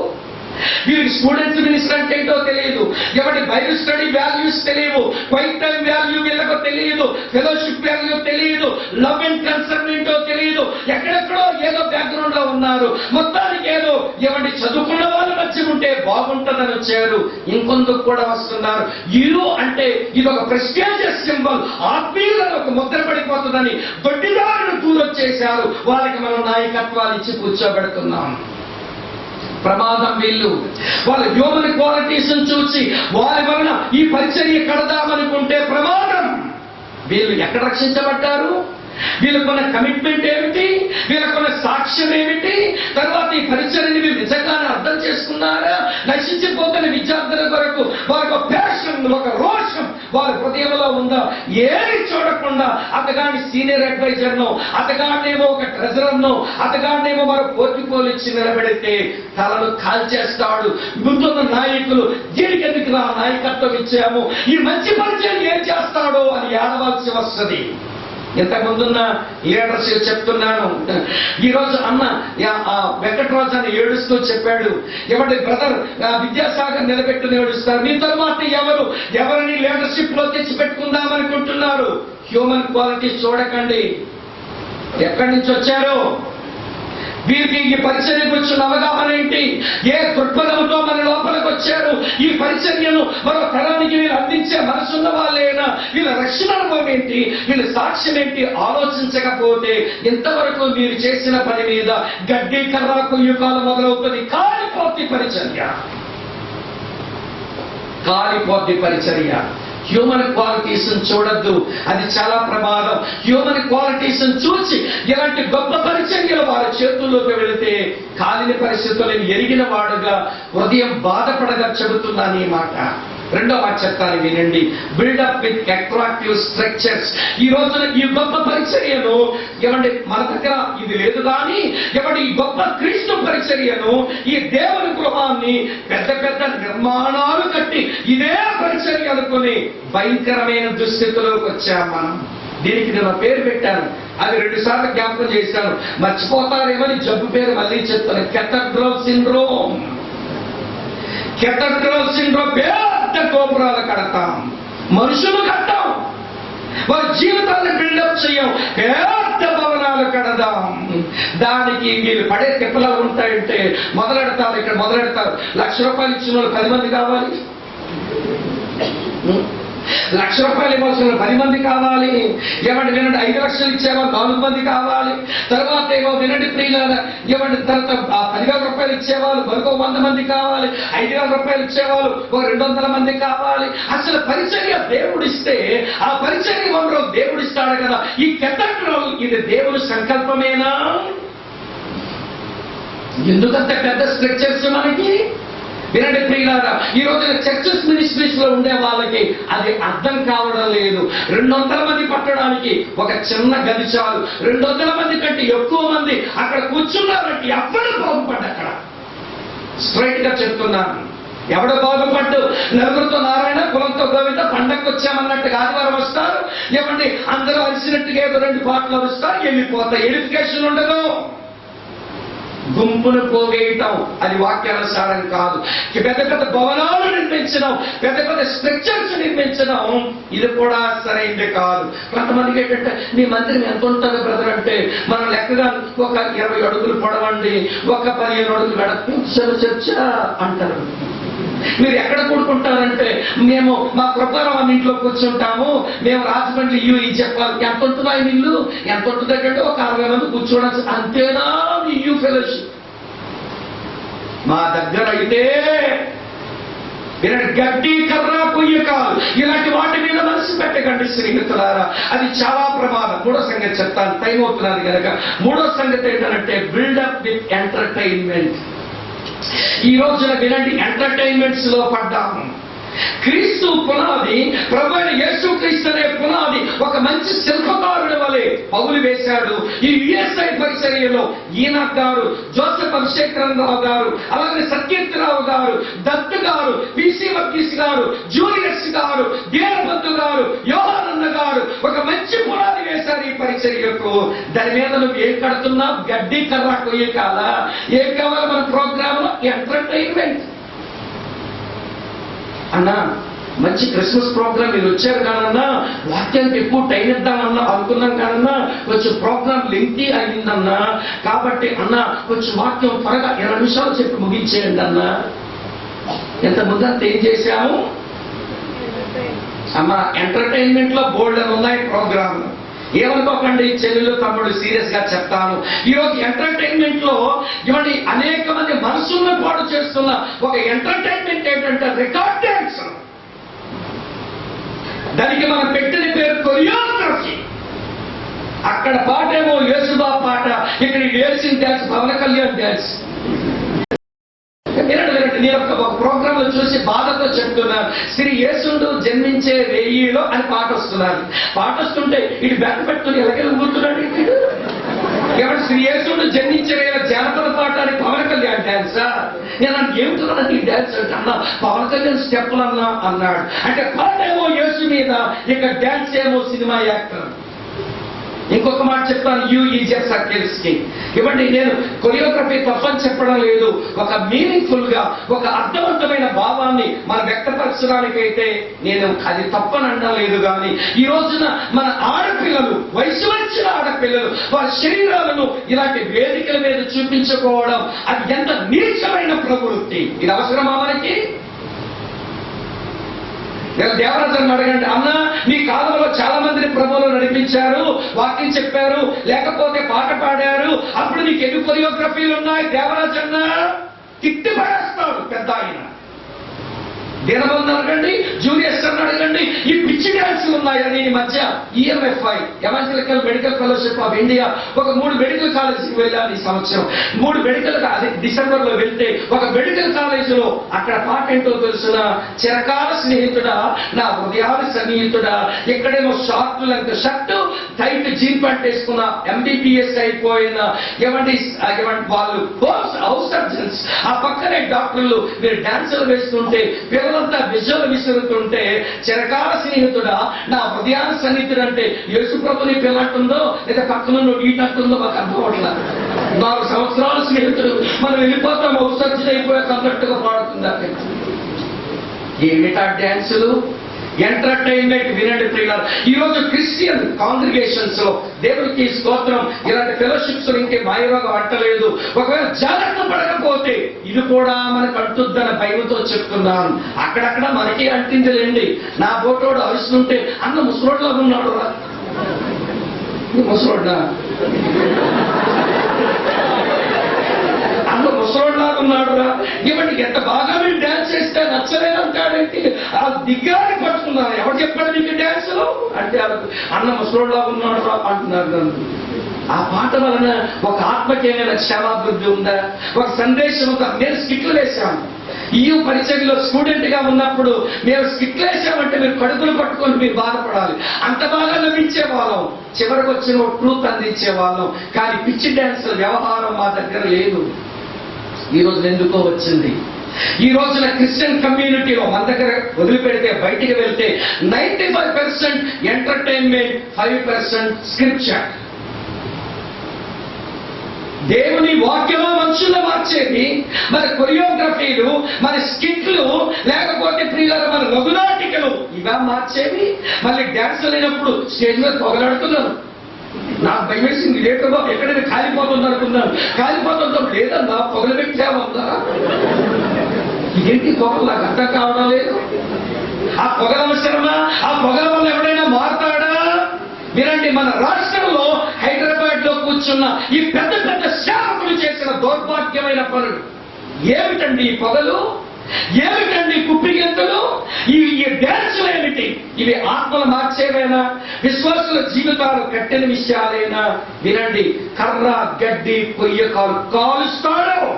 వీరికి స్టూడెంట్స్ మినిస్టర్ అంటే ఏంటో తెలియదు, ఎవరి బైబిల్ స్టడీ వాల్యూస్ తెలియదు, క్వైట్ టైం వాల్యూ వీళ్ళకు తెలియదు, ఫెలోషిప్ వాల్యూ తెలియదు, లవ్ అండ్ కన్సర్న్ ఏంటో తెలియదు, ఎక్కడెక్కడో ఏదో బ్యాక్గ్రౌండ్ లో ఉన్నారు. మొత్తానికి ఏదో ఎవరి చదువుకున్న వాళ్ళు మంచిగా ఉంటే బాగుంటుందని వచ్చారు. ఇంకొందుకు కూడా వస్తున్నారు. ఇరు అంటే ఇది ఒక ప్రెస్టీజియస్ సింబల్, ఆత్మీయులను ఒక ముద్ర పడిపోతుందని దొడ్డిదారులు దూరొచ్చేశారు. వాళ్ళకి మనం నాయకత్వాలు ఇచ్చి కూర్చోబెడుతున్నాం. ప్రమాదం వీళ్ళు. వాళ్ళ హ్యూమన్ క్వాలిటీస్ చూసి వారి వలన ఈ పరిచర్య కడదామనుకుంటే ప్రమాదం. వీళ్ళు ఎక్కడ రక్షించబడ్డారు? వీళ్ళకున్న కమిట్మెంట్ ఏమిటి? వీళ్ళకున్న సాక్ష్యం ఏమిటి? తర్వాత ఈ పరిచర్యని వీళ్ళు నిజంగానే అర్థం చేసుకున్నారా? నశించిపోతున్న విద్యార్థుల కొరకు వారికి ఒక ప్యాషన్, ఒక రోషం వారి హృదయంలో ఉందా? ఏది చూడకుండా అతగాని సీనియర్ అడ్వైజర్ను, అతగానేమో ఒక ట్రెజరర్ను, అతగానేమో మరో పోర్టిఫోలియో ఇచ్చి నిలబెడితే తలను కాల్చేస్తాడు. ముందున్న నాయకులు దీనికి ఎందుకు నాయకత్వం ఇచ్చాము, ఈ మంచి పరిచయం ఏం చేస్తాడో అని ఏడవలసి వస్తుంది. ఇంతకుముందున్న లీడర్స్ చెప్తున్నాను. ఈరోజు అన్న వెంకటరాజు అని ఏడుస్తూ చెప్పాడు, ఎవరి బ్రదర్ విద్యాసాగర్ నిలబెట్టుని ఏడుస్తారు. మీ తర్వాత ఎవరిని లీడర్షిప్ లో తెచ్చి పెట్టుకుందామనుకుంటున్నారు? హ్యూమన్ క్వాలిటీస్ చూడకండి, ఎక్కడి నుంచి వచ్చారో, వీరికి ఈ పరిచర్య గురించి అవగాహన ఏంటి, ఏ దృక్పథంతో మన లోపలికి వచ్చారు, ఈ పరిచర్యను మరో తరానికి వీళ్ళు అందించే మనసున్న వాళ్ళేనా, వీళ్ళ రక్షణ అనుభవం ఏంటి, వీళ్ళ సాక్ష్యం ఏంటి ఆలోచించకపోతే ఇంతవరకు మీరు చేసిన పని మీద గడ్డి కర్ర కొయ్యుకాలు మొదలవుతుంది. కాలిపోద్ది పరిచర్య. హ్యూమన్ క్వాలిటీస్ చూడద్దు, అది చాలా ప్రమాదం. హ్యూమన్ క్వాలిటీస్ చూసి ఇలాంటి గొప్ప పరిచర్యలు వారి చేతుల్లోకి వెళితే కాలిన పరిస్థితులను ఎరిగిన వాడుగా హృదయం బాధపడగా చెబుతున్నాను ఈ మాట. రెండో మాట చెప్తాను వినండి. Build up with attractive structures. ఈ రోజున ఈ గొప్ప పరిచర్యను ఏమంటే మన దగ్గర ఇది లేదు, కానీ ఏమంటే ఈ గొప్ప క్రీస్తు పరిచర్యను, ఈ దేవుని గృహాన్ని పెద్ద పెద్ద నిర్మాణాలు కట్టి ఇదే పరిచర్య అనుకుని భయంకరమైన దుస్థితిలోకి వచ్చాం మనం. దీనికి నేను పేరు పెట్టాను, అది 2 సార్లు జ్ఞాపకం చేశాను, మర్చిపోతారేమని జబ్బు పేరు మళ్ళీ చెప్తాను. Cathedral syndrome. Cathedral syndrome. పెద్ద గోపురాలు కడతాం, మనుషులు కట్టాం, వారి జీవితాన్ని బిల్డప్ చేయం, పెద్ద భవనాలు కడదాం. దానికి వీళ్ళు పడే తిప్పలు ఉంటాయంటే మొదలెడతారు. ఇక్కడ మొదలెడతారు, ₹1,00,000 ఇచ్చిన వాళ్ళు 10 మంది కావాలి, ₹1,00,000 ఇవ్వాల్సిన 10 మంది కావాలి. ఏమంటే వినండి, 5 లక్షలు ఇచ్చేవాళ్ళు 4 మంది కావాలి. తర్వాత ఏమో వినండి ప్రియులారా, ఏమంటే తర్వాత ₹10,000 ఇచ్చేవాళ్ళు మరొక 100 మంది కావాలి. ₹5,000 ఇచ్చేవాళ్ళు ఒక 200 మంది కావాలి. అసలు పరిచర్య దేవుడిస్తే ఆ పరిచర్య వనరు దేవుడిస్తాడు కదా. ఈ కెథడ్రల్ ఇది దేవుని సంకల్పమేనా? ఎందుకంత పెద్ద స్ట్రక్చర్స్ మనకి? వినండి ప్రియులారా, ఈ రోజున చర్చెస్ మినిస్ట్రీస్ లో ఉండే వాళ్ళకి అది అర్థం కావడం లేదు. 200 మంది పట్టడానికి ఒక చిన్న గది చాలు. 200 మంది కంటే ఎక్కువ మంది అక్కడ కూర్చున్నారంటే ఎవరు బాగుపడ్డు? అక్కడ స్ట్రైట్ గా చెప్తున్నాను, ఎవడో బాగుపడ్డు? నలుగురితో నారాయణ, కులంతో గోవింద, పండగకు వచ్చామన్నట్టుగా ఆదివారం వస్తారు, ఏమండి అందరూ అరిసినట్టుగా ఏదో 2 పాటలు వస్తారు, వెళ్ళిపోతాయి. ఎడిఫికేషన్ ఉండదు. గుంపును పోగేయటం అది వాక్యానుసారం కాదు. పెద్ద పెద్ద భవనాలు నిర్మించడం, పెద్ద పెద్ద స్ట్రక్చర్స్ నిర్మించడం ఇది కూడా సరైనది కాదు. కొంతమందికి ఏంటంటే నీ మందిరం ఎంత ఉంటుంది బ్రదర్ అంటే, మనం లెక్కగా ఒక 20 అడుగులు పొడవండి, ఒక 15 అడుగులు వెడల్పు చర్చ అంటారు. మీరు ఎక్కడ కూడుకుంటారంటే, మేము మా కృపారావు ఇంట్లో కూర్చుంటాము, మేము రాజమండ్రి ఇది చెప్పాలి. ఎంత ఉంటుందా ఇల్లు, ఎంత ఉంటుందంటే ఒక 60 మంది కూర్చోవచ్చు, అంతేనా మీ ఫెలోషిప్? మా దగ్గర అయితే గడ్డి కర్ర పొయ్యి కాదు, ఇలాంటి వాటి మీద మనసు పెట్టకండి స్నేహితులారా, అది చాలా ప్రమాదం. 3వ సంగతి చెప్తాను, టైం అవుతున్నది కనుక. 3వ సంగతి ఏంటంటే బిల్డప్ విత్ ఎంటర్టైన్మెంట్. ఈ రోజున వినండి, ఎంటర్టైన్మెంట్స్ లో పడ్డాము. క్రీస్తు పునాది, ప్రభువైన యేసుక్రీస్తు అనే పునాది ఒక మంచి శిల్పకారుడి వలె పౌలు వేశాడు. ఈ యుఎస్ఐ పరిచర్యలో ఈనాక్ గారు, జోసెఫ్ అభిషేకరావు గారు, అలాగే సత్యర్థరావు గారు, దత్తు గారు, పిసి వర్గీస్ గారు, జూలియస్ గారు, దీనబంధు గారు, యోహానన్న గారు ఒక మంచి పునాది వేశారు ఈ పరిచర్యకు. దాని మీద నువ్వు ఏం కడుతున్నావు? గడ్డి కర్ర కొయ్య కాదా? ఏం కావాలి మన ప్రోగ్రామ్ లో? ఎంటర్టైన్మెంట్. అన్నా మంచి క్రిస్మస్ ప్రోగ్రామ్ మీరు వచ్చారు కానన్నా, వాక్యానికి ఎక్కువ టైం ఇద్దామన్నా అనుకున్నాం కానన్నా, కొంచెం ప్రోగ్రామ్ లెంగ్తీ అయిందన్నా, కాబట్టి అన్నా కొంచెం వాక్యం త్వరగా 20 నిమిషాలు చెప్పి ముగించేయండి అన్నా. ఎంత ముందంతా ఏం చేశాము అమ్మా? ఎంటర్టైన్మెంట్ లో బోల్డ్ అని ఉన్నాయి ప్రోగ్రామ్. ఏమనుకోకండి చెల్లెలు తమ్ముడు, సీరియస్ గా చెప్తాను. ఈరోజు ఎంటర్టైన్మెంట్ లో ఇవన్నీ అనేక మంది మనసులను పాడు చేస్తున్న ఒక ఎంటర్టైన్మెంట్ ఏంటంటే రికార్డ్ డాన్స్. దానికి మనం పెట్టిన పేరు కొరియోగ్రఫీ. అక్కడ పాటేమో యేసుబాబు పాట, ఇక్కడ ఏల్సిన డాన్స్ పవన్ కళ్యాణ్ డాన్స్. నేను ఒక ప్రోగ్రామ్ లో చూసి బాధతో చెప్తున్నాను, శ్రీ యేసుడు జన్మించే వేయిలో అని పాట వస్తున్నారు. పాట వస్తుంటే ఇటు బెట్ట పెట్టుకుని ఎలాగే ఊరుతున్నాడు. ఎవరు శ్రీ యేసుడు జన్మించే వేళ జానపద పాట అని పవన్ కళ్యాణ్ డాన్సా? నేను ఏమిటున్నాను ఈ డాన్స్ అంటే, అన్నా పవన్ కళ్యాణ్ స్టెప్పులు అన్నా అన్నాడు. అంటే పాట ఏమో యేసు మీద, ఇక డాన్స్ ఏమో సినిమా యాక్టర్. ఇంకొక మాట చెప్తాను, యూఈజెఫ్ సర్కిల్స్ కి ఇవ్వండి. నేను కొరియోగ్రఫీ తప్పని చెప్పడం లేదు, ఒక మీనింగ్ఫుల్ గా ఒక అర్థవంతమైన భావాన్ని మనం వ్యక్తపరచడానికైతే నేను అది తప్పని అనడం లేదు. కానీ ఈ రోజున మన ఆడపిల్లలు, వయసు వచ్చిన ఆడపిల్లలు వారి శరీరాలను ఇలాంటి వేదికల మీద చూపించుకోవడం అది ఎంత నీచమైన ప్రవృత్తి. ఇది అవసరమా మనకి? దేవరాజన్ అడగండి, అన్న మీ కాలంలో చాలా మందిని ప్రభువులు నడిపించారు, వాక్యం చెప్పారు, లేకపోతే పాట పాడారు, అప్పుడు నీకు ఎన్ని కొరియోగ్రఫీలు ఉన్నాయి? దేవరాజన్న తిట్టి పడేస్తాడు పెద్ద ఆయన. దీనబంధు అడగండి, జూలియస్ అన్న అడగండి, ఈ పిచ్చి డాన్సులు ఉన్నాయని ఈ మధ్య EMFI evangelical medical fellowship of India ఒక 3 మెడికల్ కాలేజీకి వెళ్ళాను ఈ సంవత్సరం. 3 మెడికల్, అది డిసెంబర్ లో వెళ్తే ఒక మెడికల్ కాలేజీలో అక్కడ పాట ఏంటో తెలుసిన, చిరకాల స్నేహితుడా, నా హృదయాల సన్నిహితుడా, ఎక్కడేమో short length shirt, tight jean pant వేసుకున్న MBBS అయిపోయిన ఏమండి వాళ్ళు హౌస్ సర్జన్స్, ఆ పక్కనే డాక్టర్లు, మీరు డాన్సులు వేస్తుంటే పిల్లలంతా విజువల్ విసురుతుంటే, చిరకాల స్నేహితుడా, నా హృదయాల సన్నిహితుడు అంటే యేసు ప్రభుని పిల్లంటుందో లేదా పక్కన ఈటంటుందో మాకు అర్థం అవట్లేదు. 4 సంవత్సరాల స్నేహితుడు, మనం వెళ్ళిపోతాం హౌస్ సర్జన్ అయిపోయాక అన్నట్టుగా పాడుతుంది. ఏమిటా డ్యాన్సులు? ఎంటర్టైన్మెంట్. వినండి ప్రియులారా, ఈ రోజు క్రిస్టియన్ కాంగ్రిగేషన్స్ లో దేవుడికి స్తోత్రం, ఇలాంటి ఫెలోషిప్స్ ఇంకే మాయరోగం అంటలేదు. ఒకవేళ జాగ్రత్త పడకపోతే ఇది కూడా మనకు అంటుద్దన్న భయంతో చెప్తున్నాను. అక్కడక్కడ మనకి అంటిందిలేండి. నా బోటోడు అరుస్తుంటే, అన్న ముసలోడ్లా ఉన్నాడు రా, ముసలోడ్డా అన్న ముసలోడ్లాగా ఉన్నాడు రా, ఇవన్నీ ఎంత బాగా మీరు డాన్స్ చేస్తే నచ్చలేదంటాడేంటి? ఆ దిగ్గాన్ని పట్టుకున్నారు. ఎవరు చెప్పాడు మీకు డాన్సులు అంటే, అన్న ముసలోడ్లాగా ఉన్నాడు రా అంటున్నారు. ఆ పాట వలన ఒక ఆత్మకేమైనా క్షేమాభివృద్ధి ఉందా? ఒక సందేశం ఉందా? నేను స్కిట్లు వేశాను ఈ పరిచర్యలో స్టూడెంట్ గా ఉన్నప్పుడు. మేము స్కిట్లు వేసామంటే మీరు కడుపులు పట్టుకొని మీరు బాధపడాలి, అంత బాగా లభించే వాళ్ళం. చివరికి వచ్చిన ట్రూత్ అందించే వాళ్ళం. కానీ పిచ్చి డాన్సుల వ్యవహారం మా దగ్గర లేదు. ఈ రోజున ఎందుకో వచ్చింది. ఈ రోజున క్రిస్టియన్ కమ్యూనిటీలో మన దగ్గర వదిలిపెడితే, బయటికి వెళ్తే 95% ఎంటర్టైన్మెంట్, 5% స్క్రిప్చర్. దేవుని వాక్యమా మనుషుల్లో మార్చేది మన కొరియోగ్రఫీలు, మన స్కిట్లు, లేకపోతే ప్రియులారా మన లఘునాటికలు ఇవా మార్చేవి. మళ్ళీ డ్యాన్స్ లేనప్పుడు స్టేజ్ మీద పొగలాడుతున్నాను. నాకు భయమేసింది, లేకపోతే ఎక్కడైనా కాలిపోతుంది అనుకున్నాను. కాలిపోతుందో లేదన్నా, పొగలు పెట్టామన్నా. ఇదేంటి పొగలు? నాకు అర్థం కావడం లేదు. ఆ పొగల అవసరమా? ఆ పొగల వల్ల ఎవడైనా మారుతాడా? వినండి, మన రాష్ట్రంలో హైదరాబాద్ లో కూర్చున్న ఈ పెద్ద పెద్ద సేవకులు చేసిన దౌర్భాగ్యమైన పనులు ఏమిటండి? ఈ పొగలు ఏమిటండి? కుప్పిగంతులు, ఈ డ్యాన్సులు ఏమిటి? ఇవి ఆత్మలు మార్చేవేనా? విశ్వాసుల జీవితాలు కట్టిన విషయాలేనా? వినండి, కర్ర గడ్డి పొయ్య కాలుస్తాడు.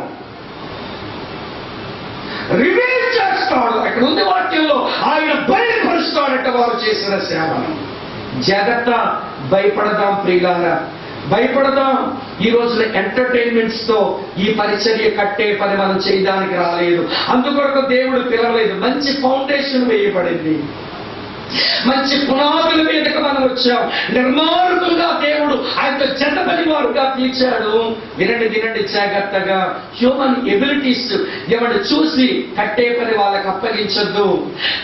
రివీల్ చేస్తాడు. అక్కడ ఉంది వాక్యంలో, ఆయన బయలుపరుస్తాడట వారు చేసిన సేవను. జాగ్రత్త, భయపడదాం ప్రియులారా, భయపడదాం. ఈ రోజున ఎంటర్టైన్మెంట్స్ తో ఈ పరిచర్య కట్టే పని మనం చేయడానికి రాలేదు. అందుకొరకు దేవుడు పిలవలేదు. మంచి ఫౌండేషన్ వేయబడింది, మంచి పునాదుల మీదకి మనం వచ్చాం. నిర్మాణకులుగా దేవుడు ఆయనతో జతపని వారుగా తీర్చాడు. వినండి వినండి జాగ్రత్తగా. హ్యూమన్ ఎబిలిటీస్ ఎవడు చూసి కట్టే పని వాళ్ళకి అప్పగించొద్దు.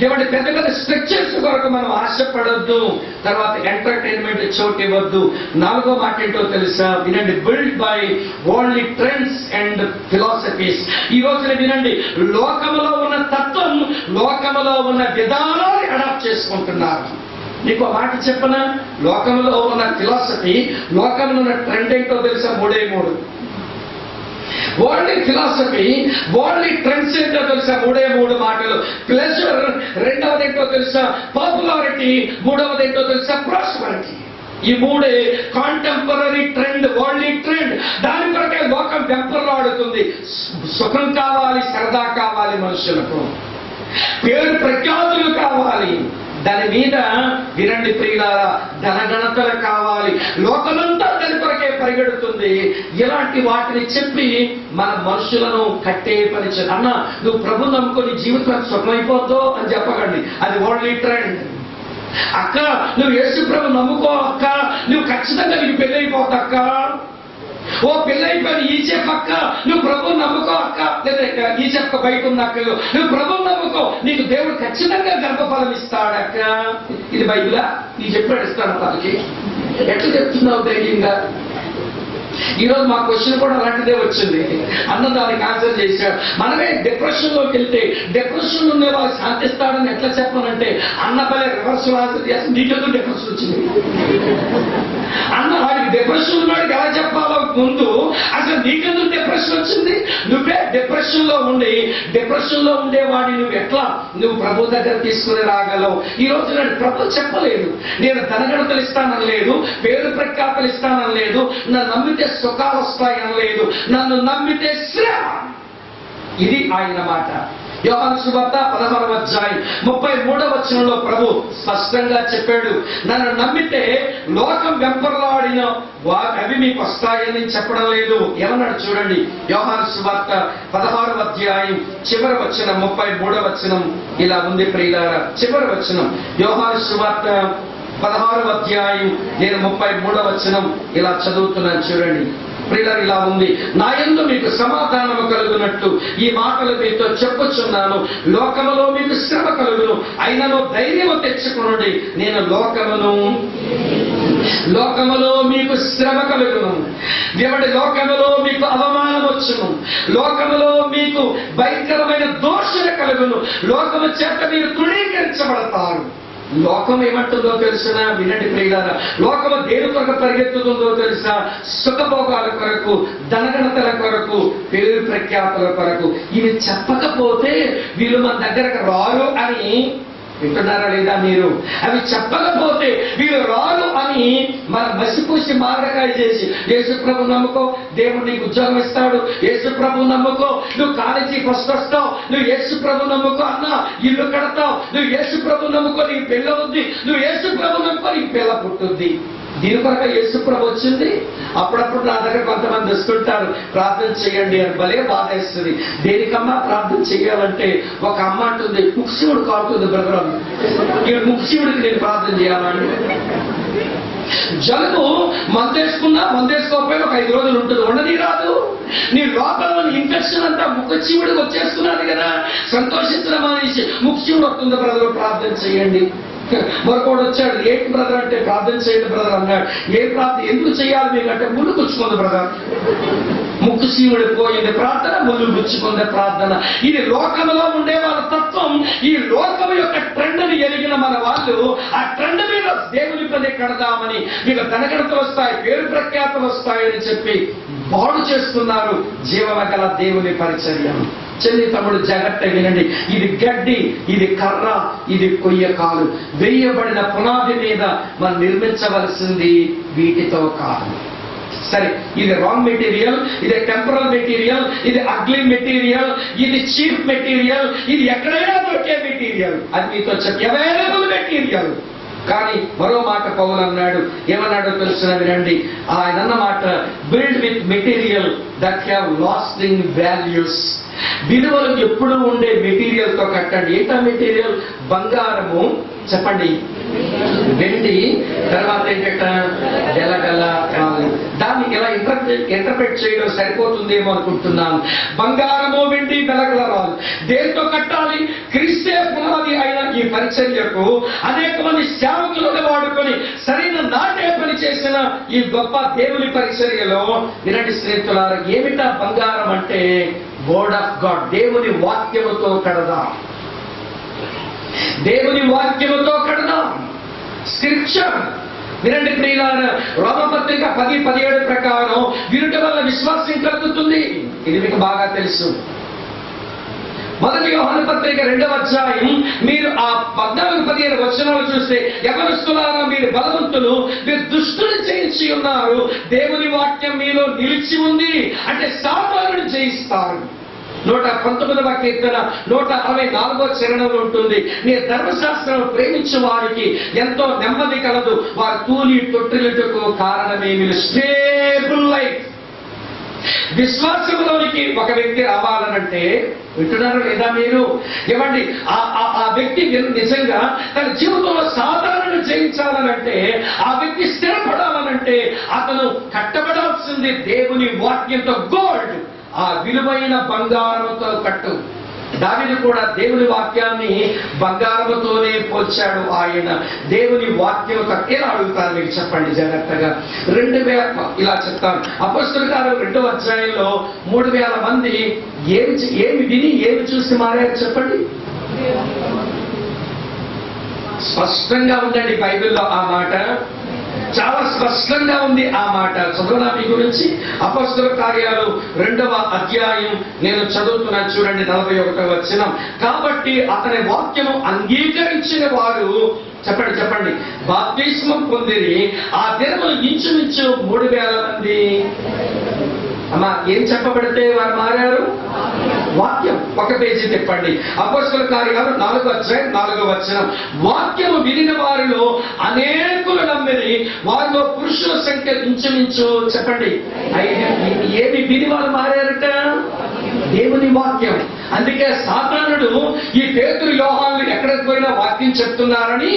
ఎవడి పెద్ద పెద్ద స్ట్రక్చర్స్ కొరకు మనం ఆశపడొద్దు. తర్వాత ఎంటర్టైన్మెంట్ చోటు ఇవ్వద్దు. 4వ మాట ఏంటో తెలుసా? వినండి, build by only trends and philosophies. ఈ రోజున వినండి, లోకములో ఉన్న తత్వం, లోకములో ఉన్న విధానాన్ని అడాప్ట్ చేసుకుంటున్నారు. నీకు మాట చెప్పనా? లోకంలో ఉన్న ఫిలాసఫీ, లోకంలో ఉన్న ట్రెండ్ ఏంటో తెలుసా? 3 ఓన్లీ ఫిలాసఫీ, ఓన్లీ ట్రెండ్స్ ఏంటో తెలుసా? 3 మాటలు. ప్లెజర్, రెండవది ఏంటో తెలుసా? పాపులారిటీ, మూడవది ఏంటో తెలుసా? ప్రాస్పరిటీ. ఈ 3 కాంటెంపరీ ట్రెండ్, ఓన్లీ ట్రెండ్. దాని కొరకే లోకం వెంపర్లాడుతుంది. సుఖం కావాలి, సరదా కావాలి, మనుషులకు పేరు ప్రఖ్యాతులు కావాలి. దాని మీద వినండి ప్రియులారా, ధనగణతలు కావాలి. లోకమంతా దాని కొరకే పరిగెడుతుంది. ఇలాంటి వాటిని చెప్పి మన మనుషులను కట్టే పని అన్న, నువ్వు ప్రభు నమ్ముకొని జీవితం సుఖమైపోద్దో అని చెప్పకండి. అది ఓన్లీ ట్రెండ్. అక్క, నువ్వు యేసు ప్రభు నమ్ముకో అక్క, నువ్వు ఖచ్చితంగా నీకు పెళ్ళి అయిపోతా అక్క. ఓ పెళ్ళైపోయి ఈ చెప్పక్క, నువ్వు ప్రభు నమ్ముకో అక్క. లేదా ఈ చెప్ప బయట ఉన్న అక్కలు, నువ్వు ప్రభు నమ్ముకో, నీకు దేవుడు ఖచ్చితంగా గర్భఫలం ఇస్తాడక్క. ఇది బైబిలా? ఈ చెప్పాడు ఇస్తాను వాళ్ళకి. ఎట్లా చెప్తున్నావు ధైర్యంగా? ఈరోజు మా క్వశ్చన్ కూడా అలాంటిదే వచ్చింది. అన్న దానికి ఆన్సర్ చేశాడు. మనమే డిప్రెషన్ లోకి వెళ్తే డిప్రెషన్ ఉండే వాళ్ళు శాంతిస్తాడని ఎట్లా చెప్పానంటే, అన్న పలే రివర్స్ ఆన్సర్ చేసి నీకెందుకు డిప్రెషన్ వచ్చింది అన్న. వాడికి డిప్రెషన్ ఉన్నాడికి ఎలా చెప్పాలో ముందు, అసలు నీకెందుకు డిప్రెషన్ వచ్చింది? నువ్వే డిప్రెషన్ లో ఉండి, డిప్రెషన్ లో ఉండేవాడిని నువ్వు ప్రభు దగ్గర తీసుకుని రాగలవు. ఈ రోజు నేను ప్రభు చెప్పలేదు, నేను ధనగణతలు ఇస్తానని లేదు, పేరు ప్రఖ్యాతలు ఇస్తానని లేదు, నన్ను నమ్మితే సుఖాలు వస్తాయని లేదు, నన్ను నమ్మితే శ్రమ. ఇది ఆయన మాట. యోహాను సువార్త 16వ అధ్యాయం 33వ వచనంలో ప్రభు స్పష్టంగా చెప్పాడు, నన్ను నమ్మితే లోకం వెంపర్లాడిన అవి మీకు వస్తాయని చెప్పడం లేదు. ఏమన్నాడు చూడండి, యోహాను సువార్త 16వ అధ్యాయం చివరి వచనం 33వ వచనం ఇలా ఉంది ప్రియులారా. చివరి వచనం యోహాను సువార్త 16వ అధ్యాయం నేను 33వ వచనం ఇలా చదువుతున్నాను చూడండి ప్రియులారా. ఇలా ఉంది, నా యందు మీకు సమాధానము కలుగునట్లు ఈ మాటలు మీతో చెప్పుచున్నాను. లోకములో మీకు శ్రమ కలుగును, అయినను ధైర్యము తెచ్చుకొనుడి, నేను లోకములో మీకు శ్రమ కలుగును. దేవుడి లోకములో మీకు అవమానం వచ్చును, లోకములో మీకు భయంకరమైన దోషణ కలుగును, లోకము చేత మీరు తృణీకరించబడతారు. లోకం ఏమంటుందో తెలుసిన? వినండి ప్రియులారా, లోకము దేని కొరకు పరిగెత్తుతుందో తెలుసా? సుఖభోగాల కొరకు, ధనగణతల కొరకు, పేరు ప్రఖ్యాతుల కొరకు. ఇవి చెప్పకపోతే వీళ్ళు మన దగ్గరకు రారు అని వింటున్నారా లేదా మీరు? అవి చెప్పకపోతే వీళ్ళు రారు అని మన మసిపూసి మారకాయ చేసి, యేసు ప్రభు నమ్ముకో, దేవుడు నీకు ఉద్యోగం ఇస్తాడు, యేసు ప్రభు నమ్ముకో, నువ్వు కాలేజీ ఫస్ట్ వస్తావు, నువ్వు యేసు ప్రభు నమ్ముకో అన్న ఇల్లు కడతావు, నువ్వు యేసు ప్రభు నమ్ముకో నీకు పిల్ల ఉంది, నువ్వు యేసు ప్రభు నమ్ముకో నీకు పిల్ల పుట్టుద్ది. దీని కొరకు యేసు ప్రభు వచ్చింది. అప్పుడప్పుడు నా దగ్గర కొంతమంది వస్తుంటారు, ప్రార్థన చేయండి అని. భలే బాధేస్తుంది. దేనికమ్మా ప్రార్థన చేయాలంటే ఒక అమ్మ అంటుంది, ముఖ్యముడు కావుతుంది బ్రదర్ అని. ఈ ముఖ్యముడికి నేను ప్రార్థన చేయాలని. జలుబు మందేసుకోకపోయినా ఒక 5 రోజులు ఉంటుంది, ఉండని రాదు. నీ లోపల ఇన్ఫెక్షన్ అంతా ముఖచీవుడికి వచ్చేస్తున్నది కదా, సంతోషించడం అనేసి ముఖ్యముడు వస్తుంది బ్రదర్ ప్రార్థన చేయండి. మరొకడు వచ్చాడు, ఏంటి బ్రదర్ అంటే ప్రార్థన చేయండి బ్రదర్ అన్నాడు. ఏ ప్రార్థన ఎందుకు చేయాలి మీకంటే ముళ్ళు గుచ్చుకుంది బ్రదర్. ముక్కు సీవుడి పోయింది ప్రార్థన, ముళ్ళు గుచ్చుకుంది ప్రార్థన. ఇది లోకంలో ఉండే వాళ్ళ తత్వం. ఈ లోకం యొక్క ట్రెండ్ని ఎరిగిన మన వాళ్ళు ఆ ట్రెండ్ మీద దేవుని పని కడదామని, మీకు ధనగణతలు వస్తాయి, పేరు ప్రఖ్యాతలు వస్తాయని చెప్పి బాడు చేస్తున్నారు జీవనగల దేవుని పరిచర్య. చెల్లి తమ్ముడు జాగ్రత్త వినండి, ఇది గడ్డి, ఇది కర్ర, ఇది కొయ్యకాలు. వేయబడిన పునాది మీద మనం నిర్మించవలసింది వీటితో కాదు. సరే, ఇది రాంగ్ మెటీరియల్, ఇది టెంపరల్ మెటీరియల్, ఇది అగ్లీ మెటీరియల్, ఇది చీప్ మెటీరియల్, ఇది ఎక్కడైనా దొరికే మెటీరియల్, అది మీతో అవైలబుల్ మెటీరియల్. కానీ మరో మాట పౌలు అన్నాడు, ఏమన్నాడో తెలుసిన వినండి. ఆయన అన్నమాట, build with material that have lasting values. విలువలు ఎప్పుడు ఉండే మెటీరియల్ తో కట్టండి. ఏంటా మెటీరియల్? బంగారము, చెప్పండి, వెండి, తర్వాత ఏంటంట గెలగల. దాన్ని ఇలా ఇంటర్ప్రెట్ చేయడం సరిపోతుందేమో అనుకుంటున్నాను. బంగారము, వెండి, గెలగల రాదు. దేంతో కట్టాలి? క్రీస్తే పునాది అయిన ఈ పరిచర్యకు అనేక మంది సేవకులను వాడుకొని సరైన నాటే పని చేసిన ఈ గొప్ప దేవుని పరిచర్యలో వినండి స్నేహితులారా, ఏమిటా బంగారం అంటే వర్డ్ ఆఫ్ గాడ్, దేవుని వాక్యముతో కడదాం. దేవుని వాక్యముతో కడదాం. స్క్రిప్చర్. వినండి ప్రియులారా, రోమపత్రిక 10:17 ప్రకారం వినుట వల్ల విశ్వాసం కలుగుతుంది. ఇది మీకు బాగా తెలుసు. 1 యోహాను పత్రిక 2వ అధ్యాయం మీరు ఆ 14-15 వచనాలు చూస్తే, యవనస్తులారా మీరు బలవంతులు, మీరు దుష్టులు జయించి ఉన్నారు, దేవుని వాక్యం మీలో నిలిచి ఉంది అంటే సాతానుని జయిస్తారు. 119వ కీర్తన 164వ చరణంలో ఉంటుంది, నీ ధర్మశాస్త్రం ప్రేమించే వారికి ఎంతో నెమ్మది కలదు, వారు తూలి తొట్టిలుటకు కారణమేమి. Stable life. విశ్వాసంలోనికి ఒక వ్యక్తి రావాలనంటే, వింటున్నారు లేదా మీరు? ఏమండి, ఆ వ్యక్తి నిజంగా తన జీవితంలో సాధారణ జయించాలనంటే, ఆ వ్యక్తి స్థిరపడాలనంటే అతను కట్టబడాల్సింది దేవుని వాక్యంతో. గోల్డ్, ఆ విలువైన బంగారంతో కట్టు. దావీదు కూడా దేవుని వాక్యాన్ని బంగారముతోనే పోల్చాడు. ఆయన దేవుని వాక్యం ఎలా అడుగుతారు మీకు చెప్పండి జాగ్రత్తగా. 2000 ఇలా చెప్తాను. అపొస్తలుల కార్యాలు 2వ అధ్యాయంలో 3000 మంది ఏమి విని ఏమి చూసి మారారు చెప్పండి. స్పష్టంగా ఉందండి బైబిల్లో ఆ మాట, చాలా స్పష్టంగా ఉంది ఆ మాట. చదువునా మీ గురించి? అపొస్తలుల కార్యాలు 2వ అధ్యాయం నేను చదువుతున్నాను చూడండి, 41వ వచనం. కాబట్టి అతని వాక్యము అంగీకరించిన వారు, చెప్పండి, బాప్తిస్మం పొందిరి. ఆ దినములు ఇంచుమించు 3000 మంది. అమ్మా, ఏం చెప్పబడితే వారు మారారు? వాక్యం. ఒక పేజీ తిప్పండి. అపొస్తలుల కార్యాలు 4వ అధ్యాయం 4వ వచనం. వాక్యము వినిన వారిలో అనేకులు నమ్మిరి, వారిలో పురుషుల సంఖ్య ఇంచుమించు, చెప్పండి, 5. ఏమి విని వారు మారారట? దేవుని వాక్యం. అందుకే సాతానుడు ఈ పేతురు యోహానులు ఎక్కడికి పోయినా వాక్యం చెప్తున్నారని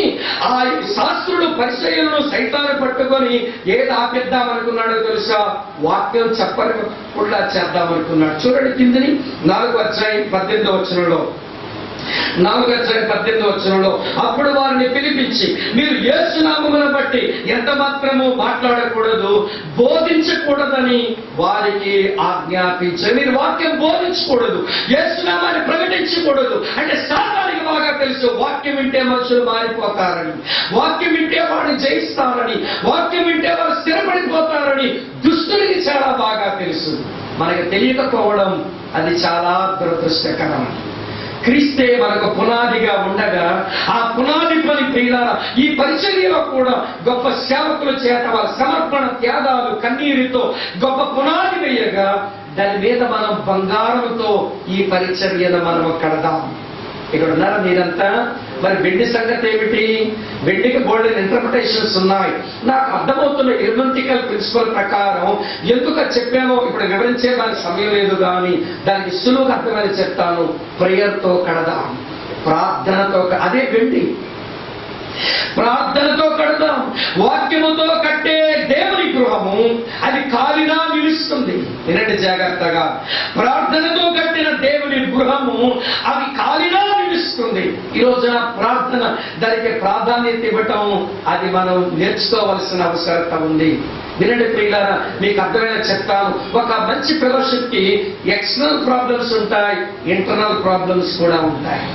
ఆ శాస్త్రుడు పరిచర్యలను సైతాన్ని పట్టుకొని ఏది ఆపిద్దామనుకున్నాడో తెలుసా? వాక్యం చెప్పకుండా చేద్దామనుకున్నాడు. చూడండి కిందని 4వ అధ్యాయం 18వ వచనంలో, 4వ అధ్యాయం 18వ వచనంలో, అప్పుడు వారిని పిలిపించి, మీరు యేసు నామమును బట్టి ఎంత మాత్రము మాట్లాడకూడదు, బోధించకూడదని వారికి ఆజ్ఞాపించారు. మీరు వాక్యం బోధించకూడదు, యేసు నామాన్ని ప్రకటించకూడదు. అంటే సాతానికి బాగా తెలుసు వాక్యం వింటే మనుషులు మారిపోతారని, వాక్యం వింటే వాడిని జయిస్తారని, వాక్యం వింటే వారు స్థిరపడిపోతారని దుష్టునికి చాలా బాగా తెలుసు. మనకు తెలియకపోవడం అది చాలా దురదృష్టకరం. క్రీస్తే మనకు పునాదిగా ఉండగా ఆ పునాది పని ప్రియులారా ఈ పరిచర్యలో కూడా గొప్ప సేవకుల చేత వారి సమర్పణ త్యాగాలు కన్నీరుతో గొప్ప పునాది వేయగా దాని మీద మనం బంగారంతో ఈ పరిచర్యను మనం కడదాం. ఇక్కడ ఉన్నారా మీరంతా? మరి వెండి సంగతి ఏమిటి? వెండికి బోల్డెన్ ఇంటర్ప్రిటేషన్స్ ఉన్నాయి. నాకు అర్థమవుతున్న ఎర్మెటికల్ ప్రిన్సిపల్ ప్రకారం ఎందుకు చెప్పామో ఇప్పుడు వివరించే దానికి సమయం లేదు, కానీ దానికి సులువుగా అర్థమని చెప్తాను. ప్రేయర్తో కడదాం, ప్రార్థనతో. అదే వెండి. ప్రార్థనతో కడదాం. వాక్యముతో కట్టే దేవుని గృహము అది కాలినా నిలుస్తుంది. వినండి జాగ్రత్తగా. ప్రార్థనతో కట్టిన దేవుని గృహము అది కాలినా నిలుస్తుంది. ఈ రోజున ప్రార్థన దానికి ప్రాధాన్యత ఇవ్వటం అది మనం నేర్చుకోవలసిన అవసరత ఉంది. వినండి ప్రియులారా, మీకు అర్థమైన చెప్తాను. ఒక మంచి ఫెలోషిప్ కి ఎక్స్టర్నల్ ప్రాబ్లమ్స్ ఉంటాయి, ఇంటర్నల్ ప్రాబ్లమ్స్ కూడా ఉంటాయి.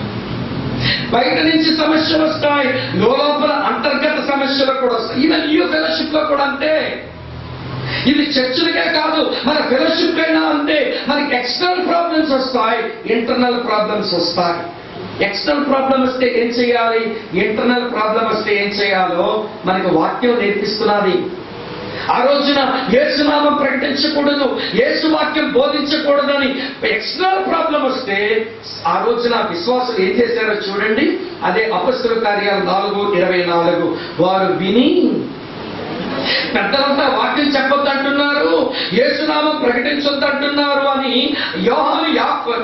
బయట నుంచి సమస్యలు వస్తాయి, లోపల అంతర్గత సమస్యలు కూడా వస్తాయి. ఈవెన్ ఈ ఫెలోషిప్ లో కూడా అంతే. ఇది చర్చలకే కాదు, మన ఫెలోషిప్ అయినా అంతే. మనకి ఎక్స్టర్నల్ ప్రాబ్లమ్స్ వస్తాయి, ఇంటర్నల్ ప్రాబ్లమ్స్ వస్తాయి. ఎక్స్టర్నల్ ప్రాబ్లం వస్తే ఏం చేయాలి, ఇంటర్నల్ ప్రాబ్లం వస్తే ఏం చేయాలో మనకు వాక్యం నేర్పిస్తున్నది. ఆ రోజున యేసునామం ప్రకటించకూడదు, యేసు వాక్యం బోధించకూడదని ఎక్స్టర్నల్ ప్రాబ్లం వస్తే ఆ రోజున విశ్వాసులు ఏం చేశారో చూడండి. అదే అపొస్తలుల కార్యాలు 4:24. వారు విని, పెద్దలంతా వాక్యం చెప్పొద్దంటున్నారు, యేసునామం ప్రకటించొద్దంటున్నారు అని యోహాను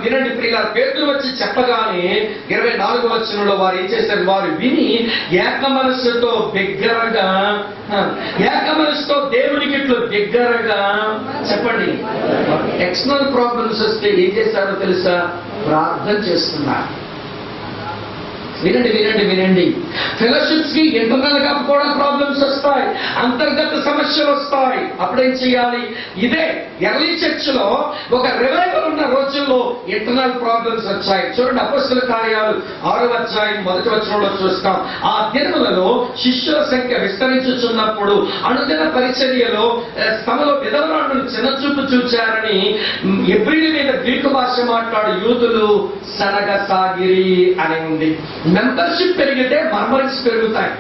వినండి ప్రియులారా, పేతురు వచ్చి చెప్పగానే 24వ వచనంలో వారు ఏం చేశారు? వారు విని ఏక మనస్సుతో బిగ్గరగా, ఏక మనస్సుతో దేవునికి ఇట్లు బిగ్గరగా, చెప్పండి, ఎక్స్టర్నల్ ప్రాబ్లమ్స్ వస్తే ఏం చేశారో తెలుసా? ప్రార్థన చేస్తున్నారు. వినండి వినండి వినండి. ఫెలోషిప్స్ కి ఇంటర్నల్ గా కూడా ప్రాబ్లమ్స్ వస్తాయి, అంతర్గత సమస్యలు వస్తాయి. అప్పుడేం చేయాలి? ఇదే ఎర్లీ చర్చ్ లో ఒక రివైవల్ ఉన్న రోజుల్లో ఇంటర్నల్ ప్రాబ్లమ్స్ వచ్చాయి. చూడండి, అపొస్తలుల కార్యాలు 6వ అధ్యాయం 1వ వచనంలో చూస్తాం. ఆ దినములలో శిష్యుల సంఖ్య విస్తరించుచున్నప్పుడు అనుదిన పరిచర్యలో తమలో విధవరాండ్రులు చిన్నచూపు చూచారని ఎబ్రీల మీద గ్రీకు భాష మాట్లాడు యూదులు సనగసాగిరి అని ఉంది. మెంబర్షిప్ పెరిగితే మర్మరిక్స్ పెరుగుతాయి.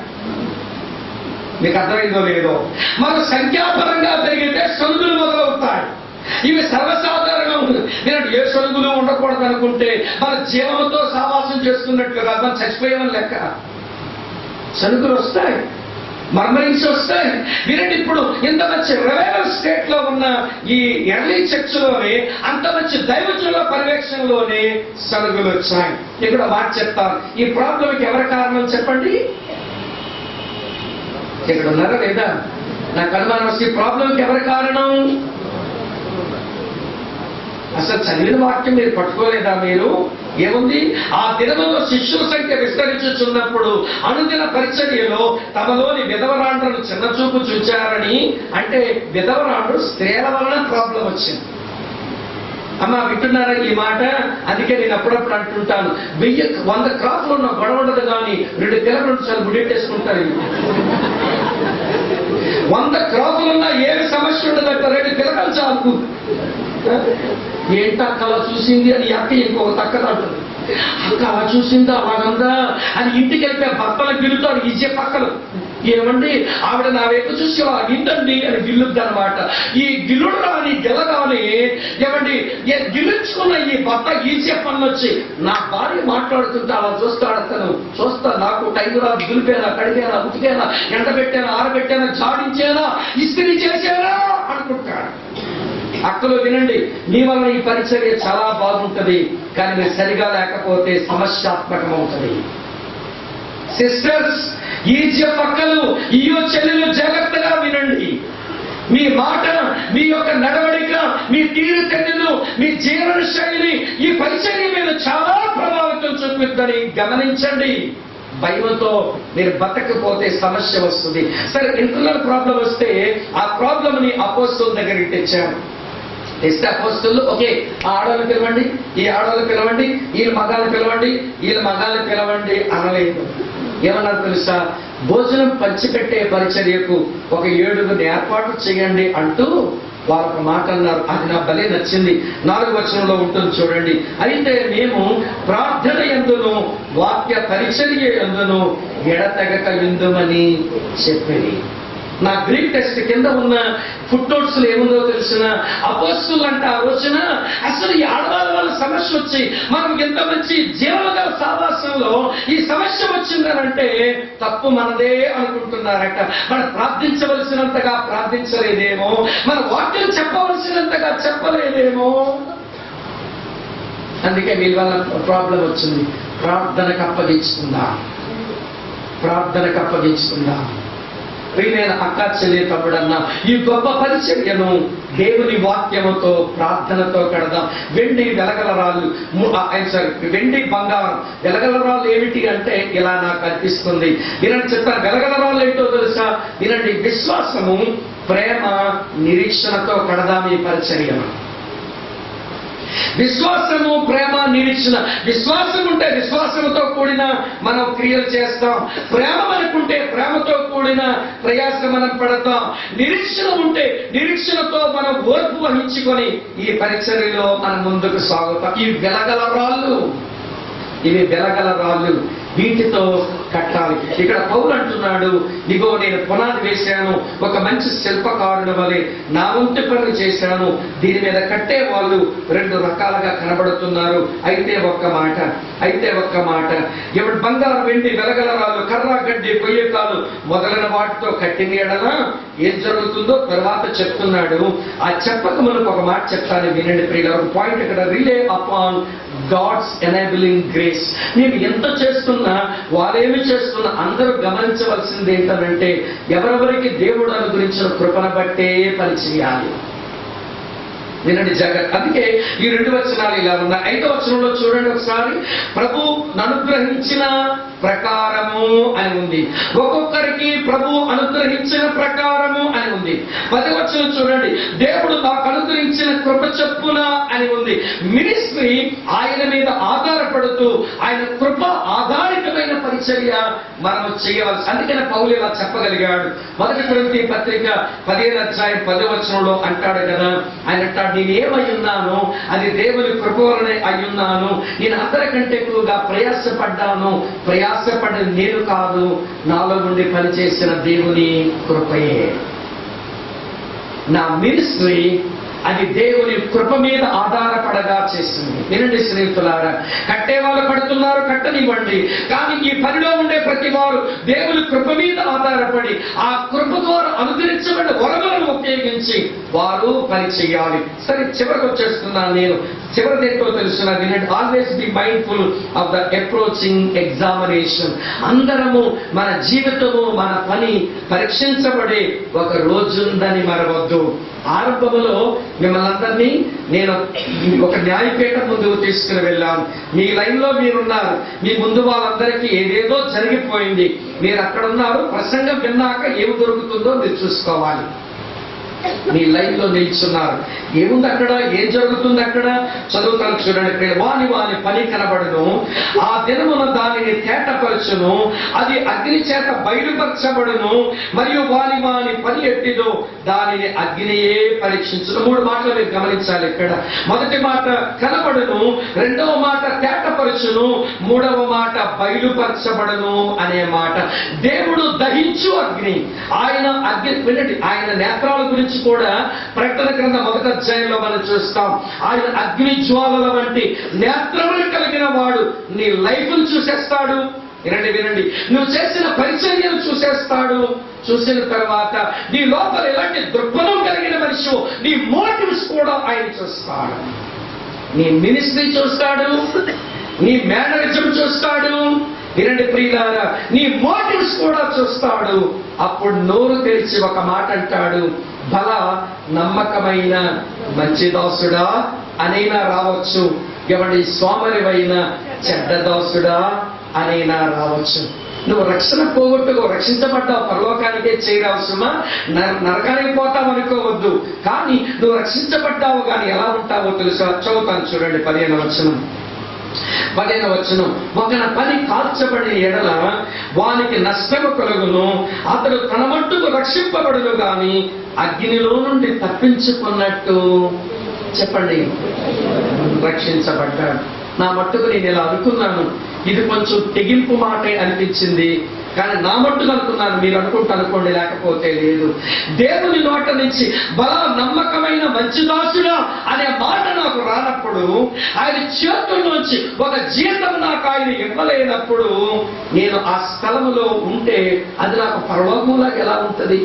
మీకు అర్థమైందో లేదో? మన సంఖ్యాపరంగా పెరిగితే సొలుగులు మొదలవుతాయి. ఇవి సర్వసాధారణంగా ఉంటుంది. నేను ఏ సొలుగులు ఉండకూడదు అనుకుంటే మన జీవంతో సావాసం చేస్తున్నట్లు కాదు, మనం చచ్చిపోయామని లెక్క. సొలుగులు వస్తాయి, మర్మరింగ్స్ వస్తాయి. వినండి, ఇప్పుడు ఇంత మంచి రివైవల్ స్టేట్ లో ఉన్న ఈ ఎర్లీ చర్చ్ లోనే, అంత మంచి దైవజనుల పర్యవేక్షణలోనే సలుగులు వచ్చాయి. ఇక్కడ మాట చెప్తాను, ఈ ప్రాబ్లంకి ఎవరి కారణం చెప్పండి? ఇక్కడ ఉన్నారా లేదా? నాకు అనుమానం వస్తే ఈ ప్రాబ్లంకి ఎవరి కారణం? అసలు చదివిన వాక్యం మీరు పట్టుకోలేదా? మీరు ఏముంది? ఆ దినములో శిష్యుల సంఖ్య విస్తరించుచున్నప్పుడు అనుదిన పరిచర్యలో తమలోని విధవరాండ్రులు చిన్నచూపు చూచారని. అంటే విధవరాండ్రు స్త్రీల వలన ప్రాబ్లం వచ్చింది. అమ్మ వింటున్నారా ఈ మాట? అందుకే నేను అప్పుడప్పుడు అంటుంటాను, 100 క్రాఫ్లు ఉన్న గొడవ ఉండదు, కానీ 2 పిల్లలు 2 సార్లు ముడెట్టేసుకుంటారు. 100 క్రాఫ్లున్నా ఏమి సమస్య ఉండదట, 2 పిల్లలు చాలు. ఏంటి అక్క అలా చూసింది అని అక్క ఇంకొక తక్కద అంటుంది. అక్క అలా చూసిందా అలాగందా అని ఇంటికి వెళ్తే భర్తలకు గిలుతాడు ఇచ్చే పక్కలు. ఏమండి ఆవిడ నా వైపు చూసి అలా విందండి అని గిల్లుద్ది అనమాట. ఈ గిల్లుడు రాని గెలగాని ఏమండి గిల్లుచుకున్న ఈ భర్త ఈచే పనులు వచ్చి నా భార్య మాట్లాడుతుంటే అలా చూస్తాడు. అతను చూస్తా, నాకు టైం రాదు, దులిపేనా, కడిగేనా, ఉతికేనా, ఎండబెట్టానా, ఆరబెట్టానా, జాడించేనా, ఇస్త్రీ చేసేనా అనుకుంటాడు. అక్కలు వినండి, మీ వల్ల ఈ పరిచర్య చాలా బాగుంటది, కానీ మీరు సరిగా లేకపోతే సమస్యాత్మకమవుతుంది. సిస్టర్స్, ఈ పక్కలు, ఈ చెల్లెలు జాగ్రత్తగా వినండి. మీ మాట, మీ యొక్క నడవడిక, మీ తీరుతెన్నులు, మీ జీవన శైలి ఈ పరిచర్య మీద చాలా ప్రభావితం చూపిద్దని గమనించండి. భయంతో మీరు బతకపోతే సమస్య వస్తుంది. సరే, ఇంటర్నల్ ప్రాబ్లం వస్తే ఆ ప్రాబ్లంని అపోస్తలుల దగ్గరికి తెచ్చాను. తెస్తే అపోస్తలులు ఓకే, ఆ ఆడవాళ్ళు పిలవండి, ఈ ఆడవాళ్ళు పిలవండి, వీళ్ళు మగాళ్ళు పిలవండి, వీళ్ళు మగాళ్ళు పిలవండి అనలేదు. ఏమన్నారు తెలుసా? భోజనం పంచిపెట్టే పరిచర్యకు ఒక 7 ఏర్పాటు చేయండి అంటూ వారు ఒక మాట అన్నారు. అది నా భలే నచ్చింది. 4వ వచనంలో ఉంటుంది చూడండి. అయితే మేము ప్రార్థన యందును వాక్య పరిచర్య యందును ఎడతెగక విందుమని చెప్పింది. నా గ్రీక్ టెక్స్ట్ కింద ఉన్న ఫుట్ నోట్స్ లో ఏముందో తెలిసిన, అపోస్తలులు అంటే ఆ రోజున అసలు ఈ ఆడవాళ్ళ వల్ల సమస్య వచ్చి మనం ఎంత మంచి జీవనగల సావాసంలో ఈ సమస్య వచ్చిందనంటే తప్పు మనదే అనుకుంటున్నారట. మనం ప్రార్థించవలసినంతగా ప్రార్థించలేదేమో, మన వాక్యం చెప్పవలసినంతగా చెప్పలేదేమో, అందుకే వీళ్ళ వల్ల ప్రాబ్లం వచ్చింది. ప్రార్థనకు అప్పగించుకుందా, ప్రార్థనకు అప్పగించుకుందా. ప్రియమైన అక్క, చెల్లి, తమ్ముడన్నా, ఈ గొప్ప పరిచర్యను దేవుని వాక్యముతో, ప్రార్థనతో కడదాం. వెండి వెలగల రాళ్ళు, వెండి బంగారం. వెలగల రాళ్ళు ఏమిటి అంటే ఇలా నాకు అనిపిస్తుంది. వినండి చెప్తాను, వెలగల రాళ్ళు ఏంటో తెలుసా? వినండి, విశ్వాసము, ప్రేమ, నిరీక్షణతో కడదాం ఈ పరిచర్యను. విశ్వాసము, ప్రేమ, నిరీక్షణ. విశ్వాసం ఉంటే విశ్వాసంతో కూడిన మనం క్రియలు చేస్తాం. ప్రేమ అనుకుంటే ప్రేమతో కూడిన ప్రయాస మనం పడతాం. నిరీక్షణ ఉంటే నిరీక్షణతో మనం ఓర్పు వహించుకొని ఈ పరిచర్యలో మనం ముందుకు సాగుతాం. ఇవి వెలగల రాళ్ళు, ఇవి వెలగల రాళ్ళు. వీటితో కట్టాలి. ఇక్కడ పౌలు అంటున్నాడు, ఇగో నేను పునాది వేశాను, ఒక మంచి శిల్పకారుని వలె నా వంతు పనులు చేశాను, దీని మీద కట్టే వాళ్ళు 2 రకాలుగా కనబడుతున్నారు. అయితే ఒక్క మాట ఎవడు బంగారు వెండి వెలగలరాలు కర్ర గడ్డి కొయ్యకాలు మొదలైన వాటితో కట్టిన ఎడల ఏం జరుగుతుందో తర్వాత చెప్తున్నాడు. ఆ చెప్పక మనకు ఒక మాట చెప్తాను, వినండి ప్రియుల. ఒక పాయింట్ ఇక్కడ, rely upon God's enabling grace. నేను ఎంత చేస్తున్నా, వారేమి చేస్తున్నా, అందరూ గమనించవలసింది ఏంటంటే ఎవరెవరికి దేవుడు అనుగ్రహించిన కృపను బట్టే పని చేయాలి. వినండి జాగ్రత్త. అందుకే ఈ 2 వచనాలు ఇలా ఉన్నాయి. 5వ వచనంలో చూడండి ఒకసారి, ప్రభు అనుగ్రహించిన ప్రకారము అని ఉంది. ఒక్కొక్కరికి ప్రభు అనుగ్రహించిన ప్రకారము అని ఉంది. 10వ వచనం చూడండి, దేవుడు నాకు అనుగ్రహించిన కృప చొప్పున అని ఉంది. మినిస్ట్రీ ఆయన మీద ఆధారపడుతూ ఆయన కృప ఆధారితమైన పరిచర్య మనం చేయవలసి. అందుకనే పౌలు ఇలా చెప్పగలిగాడు. 1 కొరింథీ పత్రిక 15వ అధ్యాయం 10వ వచనంలో అంటాడు కదా, ఆయన అంటాడు, నేను ఏమై ఉన్నాను అది దేవుని కృప వలనే అయ్యున్నాను. నేను అందరికంటే ఎక్కువగా ప్రయాసపడ్డది నేను కాదు, నాలో నుండి పనిచేసిన దేవుని కృపయే. నా మినిస్ట్రీ అది దేవుని కృప మీద ఆధారపడగా చేసింది. వినండి స్నేహితులారా, కట్టేవాళ్ళు కడుతున్నారు, కట్టనివ్వండి. కానీ ఈ పనిలో ఉండే ప్రతి వారు దేవుని కృప మీద ఆధారపడి ఆ కృప ద్వారా అనుగ్రహించబడిన వరములను ఉపయోగించి వారు పని చేయాలి. సరే, చివరికి వచ్చేస్తున్నాను నేను. చివరిదేంటో తెలుసున్నా, వినండి. Always be mindful of the approaching examination. అందరము మన జీవితము, మన పని పరీక్షించబడే ఒక రోజుందని మరవద్దు. ఆరంభంలో మిమ్మల్ని అందరినీ నేను ఒక న్యాయపీఠం ముందుకు తీసుకుని వెళ్ళాను. మీ లైన్లో మీరున్నారు, మీ ముందు వాళ్ళందరికీ ఏదేదో జరిగిపోయింది. మీరు అక్కడ ఉన్నారు, ప్రసంగం విన్నాక ఏమి దొరుకుతుందో మీరు చూసుకోవాలి. మీ లైన్ లో నిల్చున్నారు, ఏముంది అక్కడ, ఏం జరుగుతుంది అక్కడ? చదువుతాను చూడండి. వాని పని కనబడును, ఆ దినమున దానిని తేటపరచును, అది అగ్ని చేత బయలుపరచబడును, మరియు వాని పని ఎట్టిదో దానిని అగ్నియే పరీక్షించును. 3 మాటలు మీరు గమనించాలి ఇక్కడ. మొదటి మాట కనబడును, రెండవ మాట తేటపరచును, మూడవ మాట బయలుపరచబడును అనే మాట. దేవుడు దహించు అగ్ని. ఆయన అగ్ని, వినండి, ఆయన నేత్రాల గురించి కూడా ప్రకటన గ్రంథం 1వ అధ్యాయంలో మనం చూస్తాం. ఆయన అగ్ని జ్వాలల వంటి నేత్రములు కలిగిన వాడు నీ లైఫ్ ను చూసేస్తాడు. వినండి, నువ్వు చేసిన పరిచర్యను చూసేస్తాడు. చూసిన తర్వాత నీ లోపల ఎలాంటి దృక్పథం కలిగిన మనిషి, నీ మోటివ్స్ కూడా ఆయన చూస్తాడు. నీ మినిస్ట్రీ చూస్తాడు, నీ మేనరిజం చూస్తాడు. వినండి ప్రియులారా, నీ మోటివ్స్ కూడా చూస్తాడు. అప్పుడు నోరు తెరిచి ఒక మాట అంటాడు, బల నమ్మకమైన మంచి దాసుడా అనైనా రావచ్చు, ఎవడి సోమరివైన చెడ్డ దాసుడా అనైనా రావచ్చు. నువ్వు రక్షణ పోగొట్టుకో, రక్షించబడ్డావు, పరలోకానికే చేరవసరమా, నరకానికి పోతావు అనుకోవద్దు. కానీ నువ్వు రక్షించబడ్డావు, కానీ ఎలా ఉంటావో తెలుసా? చదువుతాను చూడండి 15వ వచనం. ఒకన పని కాల్చబడిన ఎడల వానికి నష్టము కలుగును, అతడు తన మట్టుకు రక్షింపబడును గాని అగ్నిలో నుండి తప్పించుకున్నట్టు. చెప్పండి, రక్షించబడ్డాడు. నా మట్టుకు నేను ఇలా అనుకున్నాను, ఇది కొంచెం తెగింపు మాటే అనిపించింది, కానీ నా మట్టుకు అనుకున్నాను. మీరు అనుకోండి, లేకపోతే లేదు. దేవుని నోట నుంచి బల నమ్మకమైన మంచి దాసుడా అనే మాట నాకు రానప్పుడు, ఆయన చేతుల్లోంచి ఒక జీతం నాకు ఆయన ఇవ్వలేనప్పుడు, నేను ఆ స్థలములో ఉంటే అది నాకు పరలోకంలాగా ఎలా ఉంటుంది?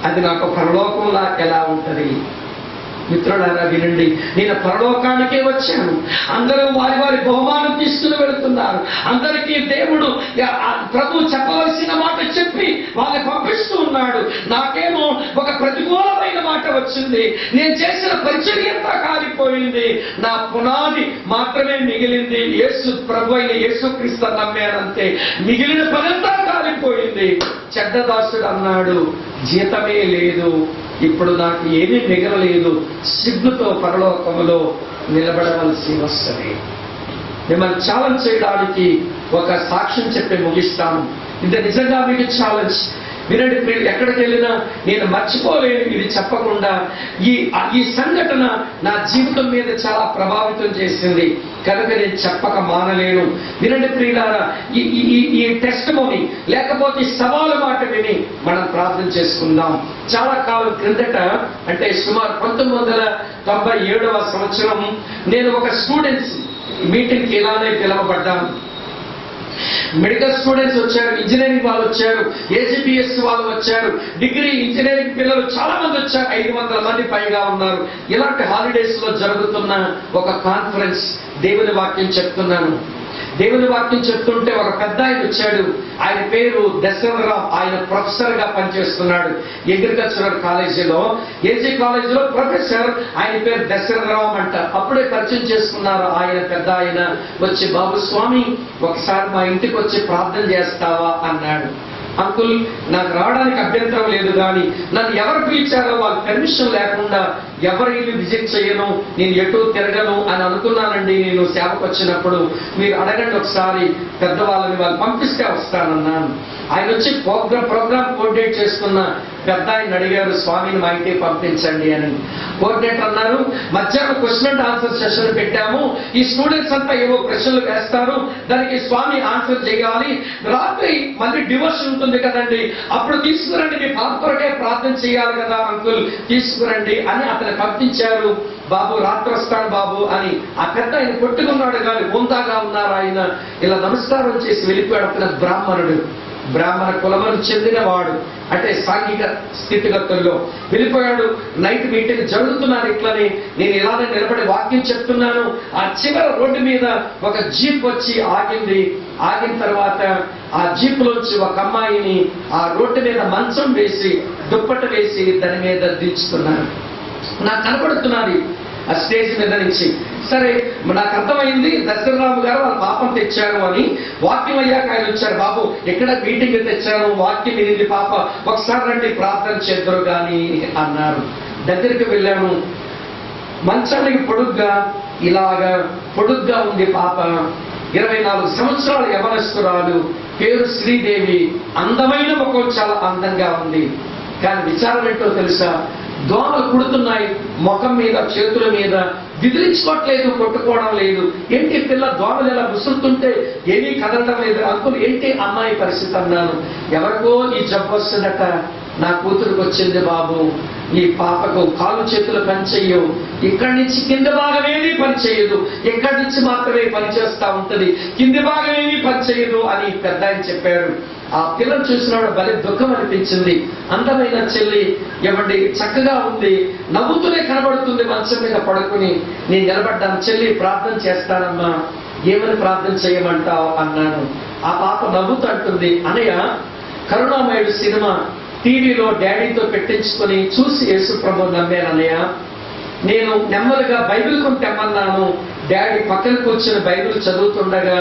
అది నాకు పరలోకంలా ఎలా ఉంటుంది? మిత్రులారా వినండి, నేను పరలోకానికే వచ్చాను. అందరూ వారి బహుమానం తీసుకుని వెళుతున్నారు. అందరికీ దేవుడు ప్రభు చెప్పవలసిన మాట చెప్పి వాళ్ళని పంపిస్తూ ఉన్నాడు. నాకేమో ఒక ప్రతికూలమైన మాట వచ్చింది. నేను చేసిన పరిచర్య అంతా కాలిపోయింది. నా పునాది మాత్రమే మిగిలింది. ప్రభు అయిన యేసుక్రీస్తు నమ్మానంతే, మిగిలిన పనంతా కాలిపోయింది. చెడ్డదాసుడు అన్నాడు, జీతమే లేదు, ఇప్పుడు నాకు ఏమీ మిగలలేదు, సిగ్గుతో పరలోకములో నిలబడవలసి వస్తుంది. మిమ్మల్ని ఛాలెంజ్ చేయడానికి ఒక సాక్ష్యం చెప్పి ముగిస్తాను. ఇది నిజంగా మీకు ఛాలెంజ్. వినండి మీరు ఎక్కడికి వెళ్ళినా నేను మర్చిపోలేను ఇది చెప్పకుండా. ఈ సంఘటన నా జీవితం మీద చాలా ప్రభావితం చేసింది కనుక నేను చెప్పక మానలేను. వినండి ప్రియులారా, ఈ టెస్టిమోనీ లేకపోతే సవాలు మాట విని మనం ప్రార్థన చేసుకుందాం. చాలా కాలం క్రిందట అంటే సుమారు 1997వ సంవత్సరం నేను ఒక స్టూడెంట్స్ మీటింగ్కి ఇలానే పిలవబడ్డాను. మెడికల్ స్టూడెంట్స్ వచ్చారు, ఇంజనీరింగ్ వాళ్ళు వచ్చారు, ఏజీపీఎస్ వాళ్ళు వచ్చారు, డిగ్రీ ఇంజనీరింగ్ పిల్లలు చాలా మంది వచ్చారు. 500 మంది పైగా ఉన్నారు. ఇలాంటి హాలిడేస్ లో జరుగుతున్న ఒక కాన్ఫరెన్స్ దేవుని వాక్యం చెప్తున్నాను. దేవుని వాక్యం చెప్తుంటే ఒక పెద్ద ఆయన వచ్చాడు. ఆయన పేరు దశరథరావు. ఆయన ప్రొఫెసర్ గా పనిచేస్తున్నాడు అగ్రికల్చరల్ కాలేజీలో, ఏజీ కాలేజీలో ప్రొఫెసర్. ఆయన పేరు దశరథరావు అంట. అప్పుడే పరిచయం చేసుకున్నారు. ఆయన పెద్ద ఆయన వచ్చి, బాబు స్వామి ఒకసారి మా ఇంటికి వచ్చి ప్రార్థన చేస్తావా అన్నాడు. అంకుల్ నాకు రావడానికి అభ్యంతరం లేదు, కానీ నన్ను ఎవరు పిలిచారో వాళ్ళ పర్మిషన్ లేకుండా ఎవరి ఇల్లు విజిట్ చేయను, నేను ఎటు తిరగను అని అనుకున్నానండి. నేను సేవకు వచ్చినప్పుడు మీరు అడగండి ఒకసారి పెద్దవాళ్ళని, వాళ్ళు పంపిస్తే వస్తానన్నాను. ఆయన వచ్చి ప్రోగ్రామ్ కోఆర్డినేట్ చేస్తున్న పెద్ద ఆయన అడిగారు, స్వామిని మా ఇంటికి పంపించండి అని. కోఆర్డినేటర్ అన్నారు, మధ్యాహ్నం క్వశ్చన్ అండ్ ఆన్సర్ సెషన్ పెట్టాము, ఈ స్టూడెంట్స్ అంతా ఏవో ప్రశ్నలు వేస్తారు, దానికి స్వామి ఆన్సర్ చేయాలి, రాత్రి మళ్ళీ డివోషన్ ఉంటుంది కదండి, అప్పుడు తీసుకురండి, మీ పాప కొరకే ప్రార్థన చేయాలి కదా అంకుల్, తీసుకురండి అని అతను పంపించారు. బాబు రాత్రి వస్తాను బాబు అని ఆ పెద్ద ఆయన కొట్టుకున్నాడు, కానీ ముందాగా ఉన్నారు. ఆయన ఇలా నమస్కారం చేసి వెళ్ళిపోయాడు. అతను బ్రాహ్మణ కులమును చెందినవాడు, అంటే సాంఘిక స్థితిగతుల్లో వెళ్ళిపోయాడు. Night meeting జరుగుతున్నారు. ఇట్లని నేను ఇలానే నిలబడి వాక్యం చెప్తున్నాను. ఆ చివరి రోడ్డు మీద ఒక జీప్ వచ్చి ఆగింది. ఆగిన తర్వాత ఆ జీప్ లోంచి ఒక అమ్మాయిని ఆ రోడ్డు మీద మంచం వేసి దుప్పట వేసి దాని మీద దించుతున్నారు. నాకు కనపడుతున్నది ఆ స్టేజ్ మీద నుంచి. సరే నాకు అర్థమైంది దశరథరావు గారు వాళ్ళ పాపం తెచ్చారు అని. వాక్యం అయ్యాక ఆయన వచ్చారు, బాబు ఎక్కడ మీటింగ్ తెచ్చాను, వాక్యం వినింది పాప, ఒకసారి రండి ప్రార్థన చేద్దరు కానీ అన్నారు. దగ్గరికి వెళ్ళాను. మంచానికి పొడుగ్గా ఉంది పాప. 24 సంవత్సరాల యవనస్తురాలు, పేరు శ్రీదేవి. అందమైన ముఖం, చాలా అందంగా ఉంది. కానీ విచారం ఏంటో తెలుసా, దోమలు కుడుతున్నాయి ముఖం మీద, చేతుల మీద. విదిలించుకోవట్లేదు, కొట్టుకోవడం లేదు. ఏంటి పిల్ల దోమలు ఎలా ముసురుతుంటే ఏమీ కదలడం లేదు. అంకుల్ ఏంటి అమ్మాయి పరిస్థితి అన్నాను. ఎవరికో ఈ జబ్బు వస్తుందట, నా కూతురికి వచ్చింది బాబు. ఈ పాపకు కాలు చేతులు పనిచేయవు, ఇక్కడి నుంచి కింది భాగం ఏమీ పనిచేయదు, ఇక్కడి నుంచి మాత్రమే పనిచేస్తా ఉంటది, కింది భాగం ఏమీ పనిచేయదు అని పెద్ద ఆయన చెప్పారు. ఆ పిల్లలు చూసినప్పుడు భలే దుఃఖం అనిపించింది. అందమైన చెల్లి ఏమండి చక్కగా ఉంది, నవ్వుతూనే కనబడుతుంది మంచం మీద పడుకుని. నేను నిలబడ్డాను. చెల్లి ప్రార్థన చేస్తానమ్మా, ఏమని ప్రార్థన చేయమంటావు అన్నాను. ఆ పాప నవ్వుతూ అంటుంది, అనయ్య కరుణామయుడు సినిమా టీవీలో డాడీతో పెట్టించుకొని చూసి యేసు ప్రభు నమ్మాను అన్నయ్య. నేను నెమ్మదిగా బైబిల్ కొని తెమ్మన్నాను. డాడీ పక్కన కూర్చొని బైబిల్ చదువుతుండగా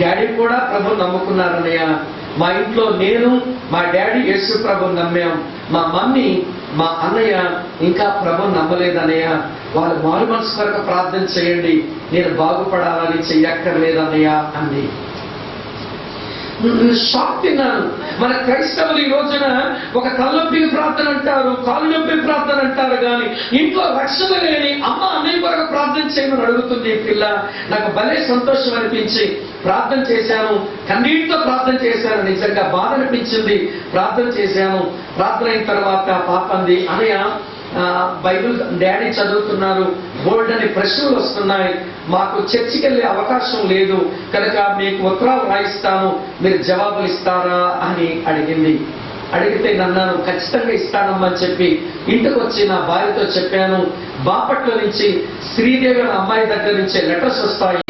డాడీ కూడా ప్రభు నమ్ముకున్నారన్నయ్య. మా ఇంట్లో నేను మా డాడీ యేసు ప్రభు నమ్మాం, మా మమ్మీ మా అన్నయ్య ఇంకా ప్రభు నమ్మలేదన్నయ్య. వాళ్ళు మారు మనసు వరకు ప్రార్థన చేయండి, నేను బాగుపడాలని చెయ్యక్కర్లేదన్నయ్య అంది. షాక్ తిన్నాను. మన క్రైస్తవులు ఈ రోజున ఒక తలనొప్పి ప్రార్థన అంటారు, కాలు నొప్పి ప్రార్థన అంటారు, కానీ ఇంట్లో రక్షణ లేని అమ్మ అన్నయ్య కొరకు ప్రార్థన చేయమని అడుగుతుంది ఈ పిల్ల. నాకు భలే సంతోషం అనిపించి ప్రార్థన చేశాను, కన్నీటితో ప్రార్థన చేశాను. నిజంగా బాధ అనిపించింది. ప్రార్థన చేశాను. ప్రార్థన అయిన తర్వాత పాప అంది, అనయ్య బైబిల్ డాడీ చదువుతున్నారు, బోల్డ్ అని ప్రశ్నలు వస్తున్నాయి, మాకు చర్చికి వెళ్ళే అవకాశం లేదు కనుక మీకు ఉత్తరాలు రాయిస్తాను, మీరు జవాబులు ఇస్తారా అని అడిగింది. అడిగితే నన్నాను ఖచ్చితంగా ఇస్తానమ్మని చెప్పి ఇంటికి వచ్చి నా భార్యతో చెప్పాను. బాపట్ల నుంచి శ్రీదేవి అమ్మాయి దగ్గర నుంచి లెటర్స్ వస్తాయి,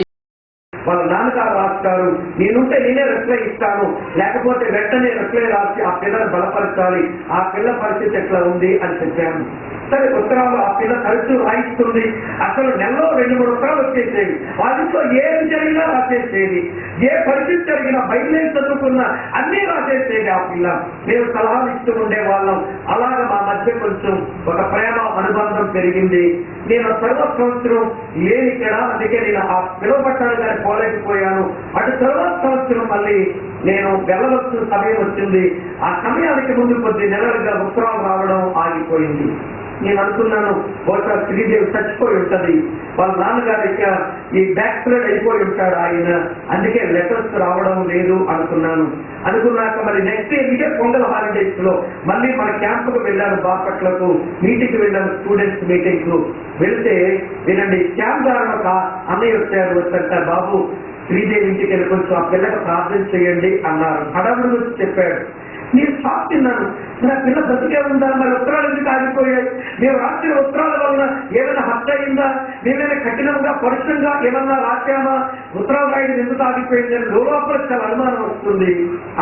వాళ్ళ నాన్నగారు రాస్తారు, నేనుంటే నేనే రిప్లై ఇస్తాను, లేకపోతే వెంటనే రిప్లై రాసి ఆ పిల్లని బలపరచాలి, ఆ పిల్ల పరిస్థితి ఎట్లా ఉంది అని చెప్పాను. సరే ఉత్తరాలు ఆ పిల్ల తరచూ రాయిస్తుంది. అసలు నెలలో 2-3 ఉత్తరాలు వచ్చేసేవి. వాటితో ఏది జరిగినా రాసేసేది, ఏ పరిస్థితి జరిగినా బయలుదేరి చదువుకున్నా అన్నీ రాసేసేది ఆ పిల్ల. మేము సలహాలు ఇస్తూ ఉండేవాళ్ళం. అలాగ మా మధ్య కొంచెం ఒక ప్రేమ అనుబంధం పెరిగింది. నేను తర్వాత సంవత్సరం లేని ఇక్కడ, అందుకే నేను ఆ పిలువపట్టాను కానీ పోలేకపోయాను. అటు తర్వాత సంవత్సరం మళ్ళీ నేను వెళ్ళవలసిన సమయం వచ్చింది. ఆ సమయానికి ముందు కొద్ది నెలలుగా ఉత్తరాలు రావడం ఆగిపోయింది. నేను అనుకున్నాను బహుశా శ్రీదేవి చచ్చిపోయి ఉంటది, వాళ్ళ నాన్నగారు ఇక ఈ బ్యాక్ స్ప్రెడ్ అయిపోయి ఉంటాడు ఆయన, అందుకే లెటర్స్ రావడం లేదు అనుకున్నాక మరి నెక్స్ట్ ఇదే పొంగల్ హాలిడేస్ లో మళ్ళీ మన క్యాంపుకు వెళ్ళాను, బాపట్లకు మీటింగ్ వెళ్ళాను, స్టూడెంట్స్ మీటింగ్ కు వెళ్తే వినండి, క్యాంప్ ద్వారా ఒక అన్నయ్య వచ్చారు, బాబు శ్రీదేవి ఇంటికి వెళ్ళి కొంచెం ఆ పిల్లకి ప్రార్థన చేయండి అన్నారు. హడావుడి గురించి చెప్పాడు. నేను షాక్ తిన్నాను, నా పిల్ల బతికే ఉందా, మరి ఉత్తరాలు ఎందుకు ఆగిపోయాయి, మేము రాసిన ఉత్తరాల వలన ఏమైనా హత్య అయిందా, మేమైనా కఠినంగా పరుషంగా ఏమన్నా రాశామా, ఉత్తరాలు రాయడం ఎందుకు ఆగిపోయింది అని లోపల చాలా అనుమానం వస్తుంది.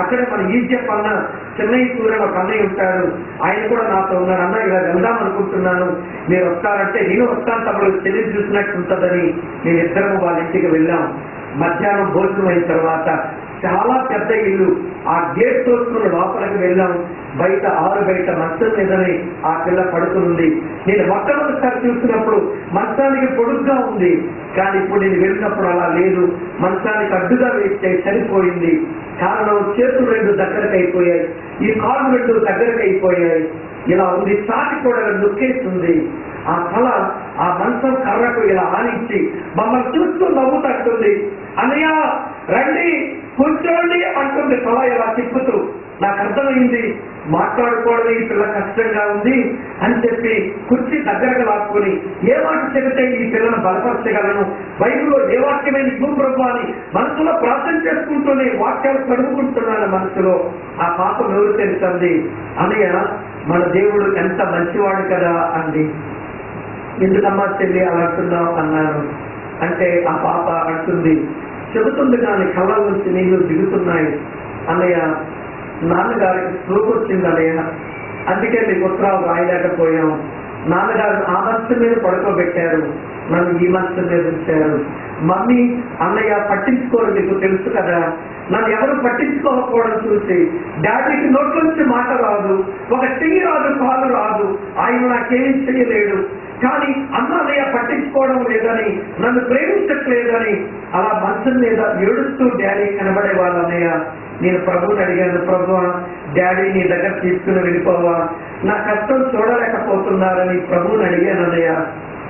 అక్కడే మన ఈజిప్ట్ అన్న చెన్నై సూర్య ఒక అన్నయ్య ఉంటాడు, ఆయన కూడా నాతో ఉన్నాడు. అన్న ఇలా వెళ్దాం అనుకుంటున్నాను, మీరు వస్తారంటే నేను వస్తాను, తమ్ముడు చెల్లి చూసినట్టు ఉంటుందని నేను ఇద్దరము వాళ్ళ ఇంటికి వెళ్ళాం. మధ్యాహ్నం భోజనం అయిన తర్వాత చాలా పెద్ద ఇల్లు, ఆ గేట్ తోసుకుని లోపలికి వెళ్ళాం. బయట ఆరు బయట మంచం మీదనే ఆ పిల్ల పడుతుంది. నేను మొట్టమొదటిసారి చూసినప్పుడు మంచానికి పొడుగ్గా ఉంది, కానీ ఇప్పుడు నేను వెళ్ళినప్పుడు అలా లేదు, మంచానికి అడ్డుగా వేస్తే సరిపోయింది. కారణం చేతులు రెండు దగ్గరకు అయిపోయాయి, ఈ కాళ్ళు రెండు దగ్గరకు అయిపోయాయి, ఇలా ఉంది. ఛాతి కూడా నొక్కేస్తుంది. ఆ తల ఆ మంచం కర్రకు ఇలా ఆనించి మమ్మల్ని చూస్తూ నవ్వుతట్టుంది. అన్నయ్య రండి కూర్చోండి అంటుంది, తల ఇలా తిప్పుతూ. నాకు అర్థమైంది మాట్లాడుకోవడం ఈ పిల్ల కష్టంగా ఉంది అని చెప్పి కుర్చీ దగ్గరకు లాక్కుని ఏ మాట చెబితే ఈ పిల్లను బలపరచగలను, బైబిల్లో ఏ వాక్యమైన ప్రభు అని మనసులో ప్రార్థన చేసుకుంటూనే వాక్యాలు చదువుకుంటున్నాను మనసులో. ఆ పాప నోరు తెలుస్తుంది, అన్నయ్య మన దేవుడు ఎంత మంచివాడు కదా అంది. ఎందుకమ్మా చెల్లి అలా అంటున్నావు అన్నాను. అంటే ఆ పాప అంటుంది, చెబుతుంది కానీ కళ్ళ నుంచి నీళ్లు దిగుతున్నాయి, అన్నయ్య నాన్నగారికి స్ట్రోక్ వచ్చింది అన్నయ్య, అందుకే నీకు ఉత్తరాలు రాయలేకపోయాం. నాన్నగారు ఆ మంచం మీద పడుకోబెట్టారు, నన్ను ఈ మంచం మీద ఉంచారు. మమ్మీ అన్నయ్య పట్టించుకోరు, నీకు తెలుసు కదా, నన్ను ఎవరు పట్టించుకోకపోవడం చూసి డాడీకి నోట్లోంచి మాట రాదు, ఒక చెయ్యి రాదు, కాలు రాదు, ఆయన నాకేం చెయ్యలేడు. కానీ అన్నయ్య పట్టించుకోవడం లేదని, నన్ను ప్రేమించట్లేదని అలా మంచం మీద ఏడుస్తూ డాడీ కనబడేవాళ్ళు. అన్నయ్య నేను ప్రభువుని అడిగాను, ప్రభు డాడీ నీ దగ్గర తీసుకుని వెళ్ళిపోవా, నా కష్టం చూడలేకపోతున్నారని ప్రభువుని అడిగాను అన్నయ్య.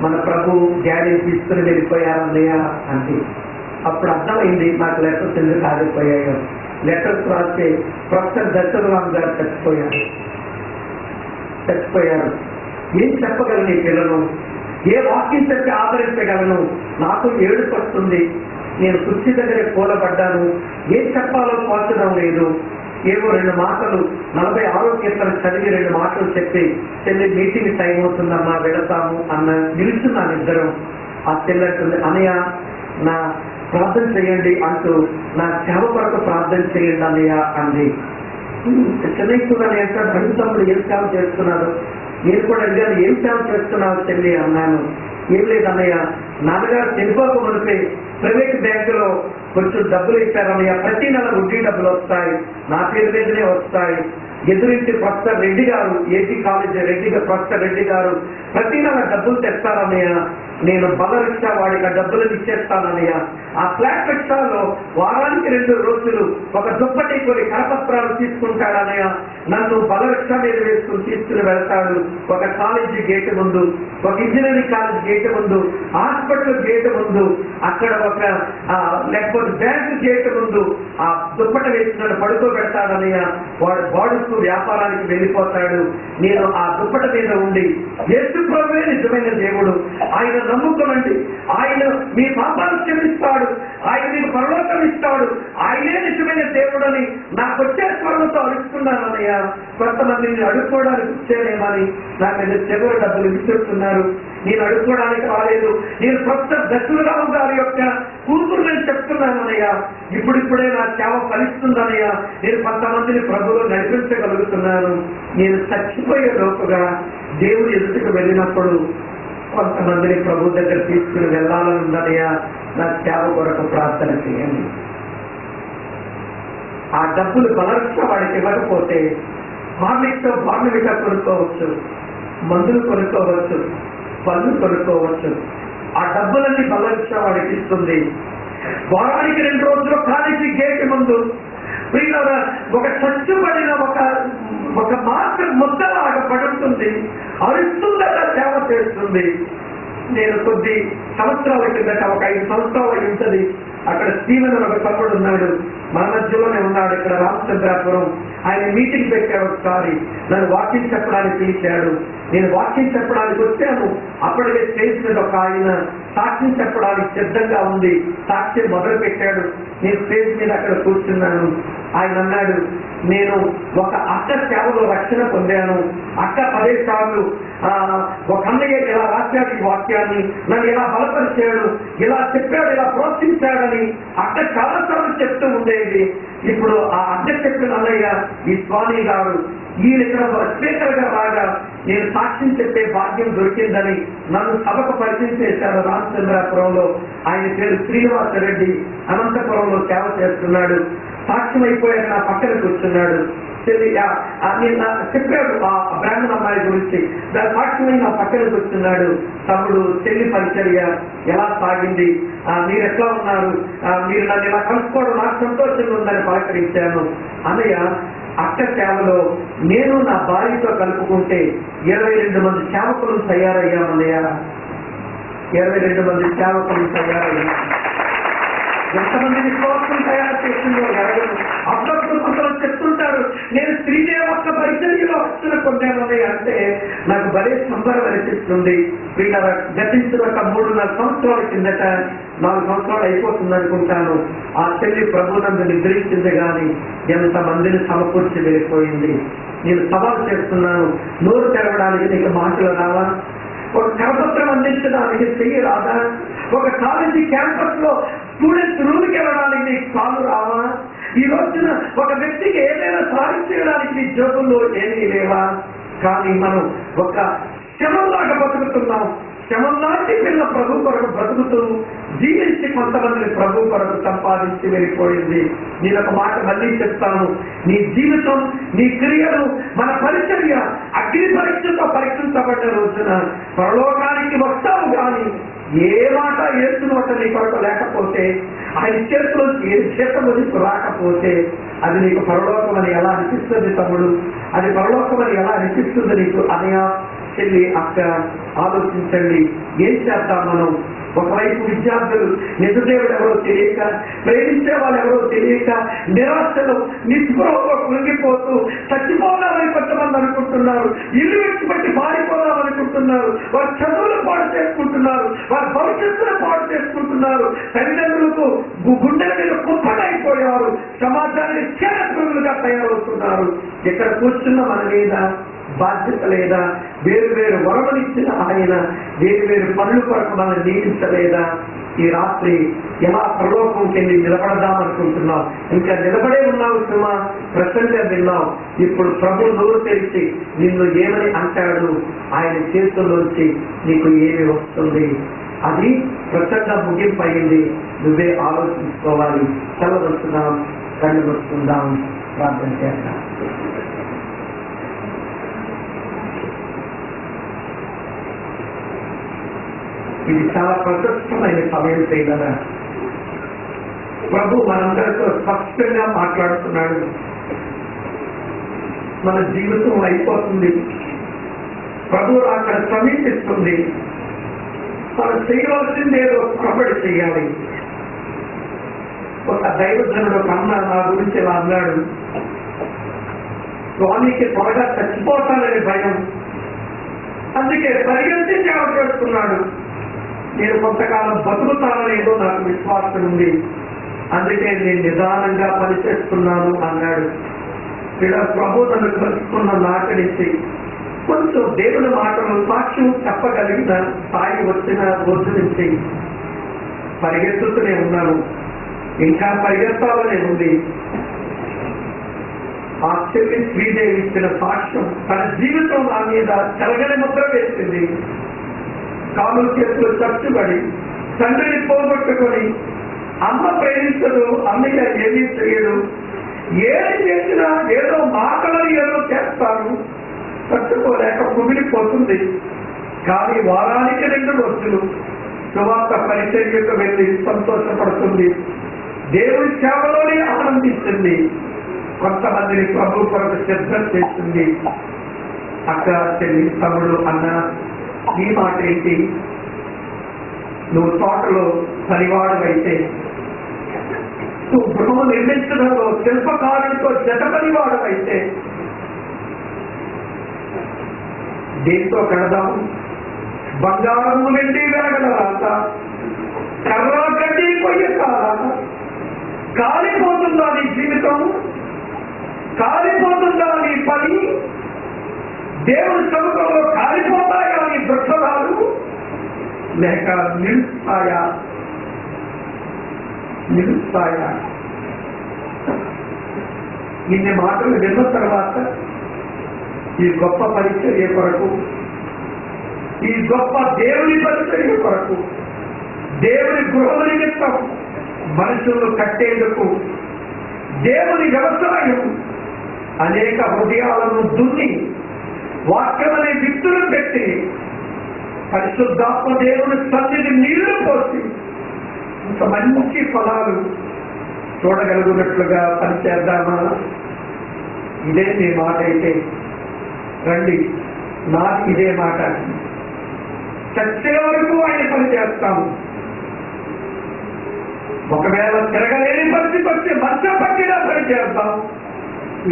మన ప్రభు డాడీ తీసుకుని వెళ్ళిపోయారన్నయ్య అంటే అప్పుడు అర్థమైంది నాకు లెటర్స్ ఎందుకు ఆగిపోయాయో. లెటర్స్ రాస్తే ప్రొఫెసర్ దశరథరామ్ గారు చచ్చిపోయారు. ఏం చెప్పగలను ఈ పిల్లలు, ఏ వాక్యం చెప్పి ఆదరించగలను, నాకు ఏడుపు వస్తుంది. నేను కుర్చీ దగ్గరే కూలబడ్డాను, ఏం చెప్పాలో తోచడం లేదు. ఏవో 2 మాటలు 46వ కీర్తన చదివి 2 మాటలు చెప్పి చెల్లి మీటింగ్ టైం అవుతుందమ్మా వెళతాము అన్న నిలుచున్నాను. ఇద్దరం ఆ చెల్లంటుంది, అన్నయ్య నా ప్రార్థన చేయండి అంటూ నా సేవ కొరకు ప్రార్థన చేయండి అన్నయ్య అంది. చెన్నైస్తున్నాను అంటాడు, రెండు తమ్ముడు ఏం సేవ చేస్తున్నారు, నేను కూడా అడిగాను ఏం సేవ చేస్తున్నావు చెల్లి అన్నాను. ఏం లేదన్నయ్య, నాన్నగారు చనిపోక మునిపే ప్రైవేట్ బ్యాంకులో కొంచెం డబ్బులు ఇచ్చారన్నయ్య, ప్రతి నెల వడ్డీ డబ్బులు వస్తాయి, నా పేరు మీదనే వస్తాయి. ఎదురింటి ప్రొఫెసర్ రెడ్డి గారు, ఏపీ కాలేజ్ ప్రొఫెసర్ రెడ్డి గారు ప్రతి నెల డబ్బులు తెస్తారన్నయ్య, నేను బల రిక్షా వాడికి ఆ డబ్బులను ఇచ్చేస్తానన్నయ్య. ఆ ఫ్లాట్ రిక్షాలో వారానికి 2 రోజులు ఒక దుప్పటి కొన్ని కరపత్రాలు తీసుకుంటాడన్నయ్య, నన్ను బల రిక్షా మీద వేసుకుని తీసుకుని వెళ్తాడు. ఒక కాలేజీ గేట్ ముందు, ఒక ఇంజనీరింగ్ కాలేజ్ గేట్ ముందు, హాస్పిటల్ గేట్ ముందు, అక్కడ ఒక లేకపోతే బ్యాంకు గేట్ ముందు ఆ దుప్పట వేసుకుని పడుకోబెడతాడన్నయ్య. వాడు బాడుకు వ్యాపారానికి వెళ్ళిపోతాడు. నేను ఆ దుప్పట మీద ఉండి యేసు ప్రభువే నిజమైన దేవుడు, ఆయన నమ్ముకోనండి, ఆయన మీ పాపాలు క్షమిస్తాడు, ఆయన మీకు పరలోకం ఇస్తాడు, ఆయనే నిజమైన దేవుడు అని నాకు వచ్చే స్వరంతో అడుగుతున్నాను అన్నయ్య. కొంతమందిని అడుక్కోవడానికి వచ్చానేమని నాకు చెవుల డబ్బులు ఇస్తున్నారు, నేను అడుక్కోవడానికి రాలేదు. నేను ప్రొఫెసర్ దశరథరావు గారి యొక్క కూతురు నేను చెప్తున్నాను అన్నయ్య, ఇప్పుడిప్పుడే నా సేవ ఫలిస్తుందన్నయ్య, నేను కొంతమందిని ప్రభువులో నడిపించగలుగుతున్నాను. నేను చచ్చిపోయే లోపుగా దేవుడు ఎదుటికి వెళ్ళినప్పుడు కొంతమందిని ప్రభు దగ్గర తీసుకుని వెళ్ళాలని ఉందన్నయ్య, నా సేవ కొరకు ప్రార్థన చేయండి. ఆ డబ్బులు బలరక్ష వాడికి ఇవ్వకపోతే హార్లిక్స్ బార్నవిటా కొనుక్కోవచ్చు, మందులు కొనుక్కోవచ్చు, పళ్ళు కొనుక్కోవచ్చు. ఆ డబ్బులన్నీ బలరిక్ష వాడికి ఇస్తుంది. వారానికి 2 రోజులు కాలేజీ గేట్ ముందు ప్రియులారా ఒక చచ్చుబడిన ఒక మాత్ర ముద్దలాగా పడుతుంది, అరుస్తుందట, సేవ చేస్తుంది. నేను కొద్ది సంవత్సరాల కిందట, ఒక 5 సంవత్సరాలు ఉంటుంది, అక్కడ స్టీవెన్ ఒక తమ్ముడు ఉన్నాడు, మన మధ్యలోనే ఉన్నాడు, ఇక్కడ రామచంద్రాపురం. ఆయన మీటింగ్ పెట్టాడు. ఒకసారి నన్ను వాకింగ్ చెప్పడానికి పిలిచాడు. నేను వాకింగ్ చెప్పడానికి వచ్చాను. అప్పటికే స్టేజ్ మీద ఒక ఆయన సాక్ష్యం చెప్పడానికి సిద్ధంగా ఉంది. సాక్ష్యం మొదలు పెట్టాడు. నేను స్టేజ్ మీద అక్కడ కూర్చున్నాను. ఆయన అన్నాడు, నేను ఒక అక్క సేవలో రక్షణ పొందాను. అక్క 10 సార్లు ఒక అన్నయ్య ఇలా రాశాడు ఈ వాక్యాన్ని, నన్ను ఇలా బలపరిచాడు, ఇలా చెప్పాడు, ఇలా ప్రోత్సహించాడని అక్క చాలాసార్లు చెప్తూ ఉండేది. ఇప్పుడు ఆ అక్క చెప్పిన అన్నయ్య ఈ స్వామి గారు, ఈయన ఇక్కడ స్పీకర్ గా రాగా నేను సాక్ష్యం చెప్పే భాగ్యం దొరికిందని నన్ను సభకు పరిచయం చేశారు. రామచంద్రాపురంలో ఆయన పేరు శ్రీనివాసరెడ్డి, అనంతపురంలో సేవ చేస్తున్నాడు. సాక్ష్యం అయిపోయాక నా పక్కన కూర్చున్నాడు. చెప్పాడు ఆ బ్రాహ్మణ అమ్మాయి గురించి, దాని సాక్ష్యమై నా పక్కన కూర్చున్నాడు. తమ్ముడు చెల్లి పరిచర్య ఎలా సాగింది, మీరు ఎట్లా ఉన్నారు, మీరు నన్ను ఇలా కలుసుకోవడం నాకు సంతోషంగా ఉందని పలకరించాను. అన్నయ్య అక్క సేవలో నేను నా భార్యతో కలుపుకుంటే 22 మంది సేవకులను తయారయ్యామన్నయ్య. 22 మంది సేవకులను తయారయ్యా. ఎంతమంది విశ్వాసం తయారు చేసిందో ఎరగదు. అప్పుడప్పుడు కొంతమంది చెప్తుంటారు, నేను శ్రీదేవి ఒక్క పరిచర్యలో రక్షణ పొందామని అంటే నాకు భలే సంబరం అనిపిస్తుంది. వీళ్ళ గతించిన ఒక 3-4 సంవత్సరాల కిందట, 4 సంవత్సరాలు అయిపోతుంది అనుకుంటాను, ఆ చెల్లి ప్రభునందు నిద్రించింది కానీ ఎంతమందిని సమకూర్చి వెళ్ళిపోయింది. నేను సవాలు చేస్తున్నాను, నోరు తెరవడానికి నీకు మాటలు రావా? ఒక కరపత్రం అందించడానికి చెయ్యి రాదా? ఒక కాలేజీ క్యాంపస్ లో స్టూడెంట్స్ రూమ్కి వెళ్ళడానికి నీకు కాలు రావా? ఈ రోజున ఒక వ్యక్తికి ఏదైనా సాధించడానికి నీ జోబుల్లో ఏమీ లేవా? కానీ మనం ఒక శ్రమంలాగా బతుకుతున్నాం. శ్రమంలాంటి పిల్ల ప్రభు కొరకు బ్రతుకుతూ జీవించి కొంతమందిని ప్రభు కొరకు సంపాదించి వెళ్ళిపోయింది. నేను ఒక మాట మళ్ళీ చెప్తాను, నీ జీవితం, నీ క్రియలు, మన పరిచర్య అగ్ని పరీక్షతో పరీక్షించబడ్డ రోజున పరలోకానికి వస్తావు. కానీ ఏ మాట ఏస్తున్నట నీ కొరకు లేకపోతే, ఆయన చేతిలో ఏ చేతము నీకు రాకపోతే అది నీకు పరలోకం అని ఎలా అనిపిస్తుంది తమ్ముడు? అది పరలోకం అని ఎలా అనిపిస్తుంది నీకు? అనయా, చెల్లి, అక్క, ఆలోచించండి. ఏం చేద్దాం మనం? ఒకవైపు విద్యార్థులు నిజదేవుడు ఎవరో తెలియక, ప్రేమించే వాళ్ళు ఎవరో తెలియక, నిరాశలు నిస్పృహలో కృంగిపోతూ చచ్చిపోదామని కొంతమంది అనుకుంటున్నారు, ఇల్లు విడిచిపెట్టి మారిపోదామనుకుంటున్నారు, వారి చదువులు పాడు చేసుకుంటున్నారు, వారి భవిష్యత్తును పాడు చేసుకుంటున్నారు, తల్లిదండ్రులకు గుండెల మీద కుప్పటైపోయారు, సమాజానికి చేరపురుగులుగా తయారవుతున్నారు. ఇక్కడ కూర్చున్న మన మీద బాధ్యత లేదా? వేరు వేరు వరమనిచ్చిన ఆయన వేరు వేరు పనులు కొరకు మనం నియమించలేదా? ఈ రాత్రి ఎలా పరలోకంకి వెళ్ళి నిలబడదామనుకుంటున్నావు? ఇంకా నిలబడే ఉన్నావు సుమా, ప్రసంగా విన్నావు. ఇప్పుడు ప్రభు నోరు తెరిచి నిన్ను ఏమని అంటాడు? ఆయన చేతుల్లోంచి నీకు ఏమి వస్తుంది? అది ప్రసంగ ముగింపు అయింది. నువ్వే ఆలోచించుకోవాలి. సెలవుస్తున్నాం, కళ్ళు వస్తుందాం, ప్రార్థన చేద్దాం. ఇది చాలా ప్రశస్తమైన సమయం చేయగల ప్రభు మనందరితో స్పష్టంగా మాట్లాడుతున్నాడు. మన జీవితం అయిపోతుంది, ప్రభు అక్కడ సమీపిస్తుంది. మనం చేయవలసింది ఏదో కబడి చేయాలి. ఒక దైవజనుడు ఒక అన్న నా గురించి ఇలా అన్నాడు, స్వామికి త్వరగా చచ్చిపోతానని భయం, అందుకే పరిగెత్తి సేవ చేస్తున్నాడు. నేను కొంతకాలం బతుకుతాననేదో నాకు విశ్వాసం ఉంది, అందుకే నేను నిదానంగా పనిచేస్తున్నాను అన్నాడు. ఇలా ప్రభు నన్ను కలుసుకున్న నాటి కొంచెం దేవుని మాటలు సాక్ష్యం చెప్పగలిగిన స్థాయి వచ్చిన రోజు నుంచి పరిగెత్తుతూనే ఉన్నాను. ఇంకా పరిగెత్తాలనే ఉంది. ఆ చెల్లి శ్రీదేవి ఇచ్చిన సాక్ష్యం తన జీవితం నా మీద చెరగని ముద్ర వేసింది. కాలు చేతులు చచ్చుబడి తండ్రిని పోగొట్టుకొని, అమ్మ ప్రేమించదు, అమ్మగా ఏమీ చేయడు, ఏది చేసినా ఏదో మాటలు ఏదో చేస్తాను, తట్టుకోలేక కుమిలిపోతుంది. కానీ వారానికి 2 రోజులు సువార్త పరిచర్యకు వెళ్ళి సంతోషపడుతుంది, దేవుని సేవలోనే ఆనందిస్తుంది, కొంతమందిని ప్రభు కొరకు సిద్ధం చేస్తుంది. అక్క, చెల్లి, తమ్ముడు, అన్న, నీ మాట ఏంటి? నువ్వు తోటలో పనివాడవైతే, నువ్వు గృహం నిర్మించడంలో శిల్పకారుడితో జత పనివాడవైతే దేంతో కడదాం? బంగారము వెండి వెలగలరాత, కర్ర గడ్డి కొయ్య కాలాల. కాలిపోతుందా నీ జీవితం? కాలిపోతుందా నీ పని? దేవుని సముఖంలో కాలిపోతాయా నీ వృక్షాలు? లేక నిలుస్తాయా? ఇన్ని మాటలు విన్న తర్వాత ఈ గొప్ప పరిచర్య కొరకు, ఈ గొప్ప దేవుని పరిచర్య కొరకు, దేవుని గృహ నిమిత్తం మనుషులను కట్టేందుకు దేవుని వ్యవసాయం అనేక హృదయాలను దున్ని వాక్యమనే విత్తులు పెట్టి పరిశుద్ధాత్మ దేవుని సన్నిధి నీళ్లు పోసి ఇంత మంచి ఫలాలు చూడగలుగునట్లుగా పనిచేద్దామా? ఇదే మీ మాట అయితే రండి, నాకు ఇదే మాట. చచ్చే వరకు ఆయన పని చేస్తాము. ఒకవేళ తిరగలేని పరిస్థితి వస్తే మంచం పట్టినా పని చేద్దాం.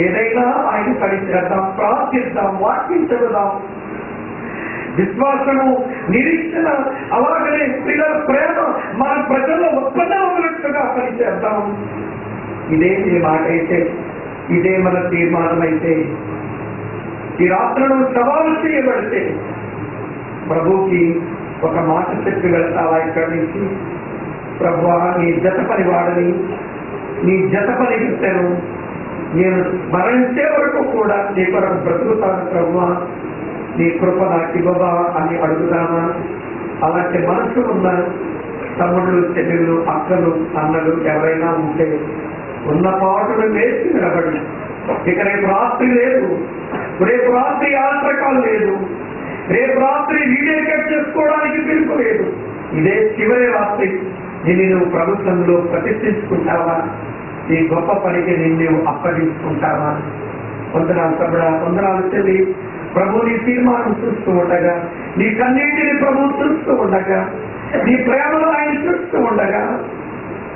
ఏదైనా ఆయన పని చేద్దాం, ప్రార్థిద్దాం, వాక్యం చెబుదాం. విశ్వాసము, నిరీక్షణ, అలాగనే పిల్లల ప్రేమ మన ప్రజల్లో ఉత్పన్నమవునట్లుగా పనిచేద్దాం. ఇదే మీ మాట అయితే, ఇదే మన తీర్మానం అయితే, ఈ రాత్రులు సవాలు చేయబడితే ప్రభుకి ఒక మాట చెప్పి వెళ్తావా ఇక్కడి నుంచి? ప్రభువా, నీ జత పని వాడని, నీ జత పని పెట్టాను, నేను మరణించే వరకు కూడా నీ కొరకు బ్రతుకుతాను ప్రభువా, నీ కృప నాకు ఇవ్వవా అని అడుగుదామా? అలాంటి మనసు ఉన్న తమ్ముళ్ళు, చెల్లెళ్ళు, అక్కలు, అన్నలు ఎవరైనా ఉంటే ఉన్న పాటలు వేసి నిలబడి, ఇక రేపు రాత్రి లేదు, రేపు రాత్రి ఆంత్రకాలు లేదు, రేపు రాత్రి వీడియో కట్ చేసుకోవడానికి పిలుపు లేదు, ఇదే చివరి రాత్రి నిన్ను నువ్వు ప్రభుత్వంలో ప్రతిష్ఠించుకుంటావా? ఈ గొప్ప పనికి నిన్ను అప్పగించుకుంటావా? వందనాలు తమ్ముడా, వందనాలు చెల్లి. ప్రభు నీ తీర్మానం చూస్తూ ఉండగా, నీ కన్నీటిని ప్రభు చూస్తూ ఉండగా, నీ ప్రేమలో ఆయన చూస్తూ ఉండగా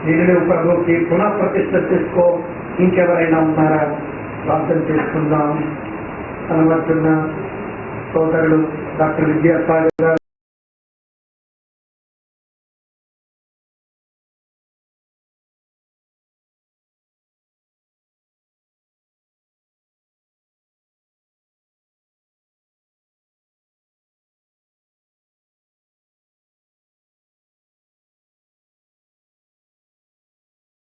నిన్ను నువ్వు ప్రభుకి పునః ప్రతిష్ఠ చేసుకో. ఇంకెవరైనా ఉన్నారా? ప్రార్థన చేసుకుందాం. కనబడుతున్న సోదరులు డాక్టర్ విద్యాసాగర్ గారు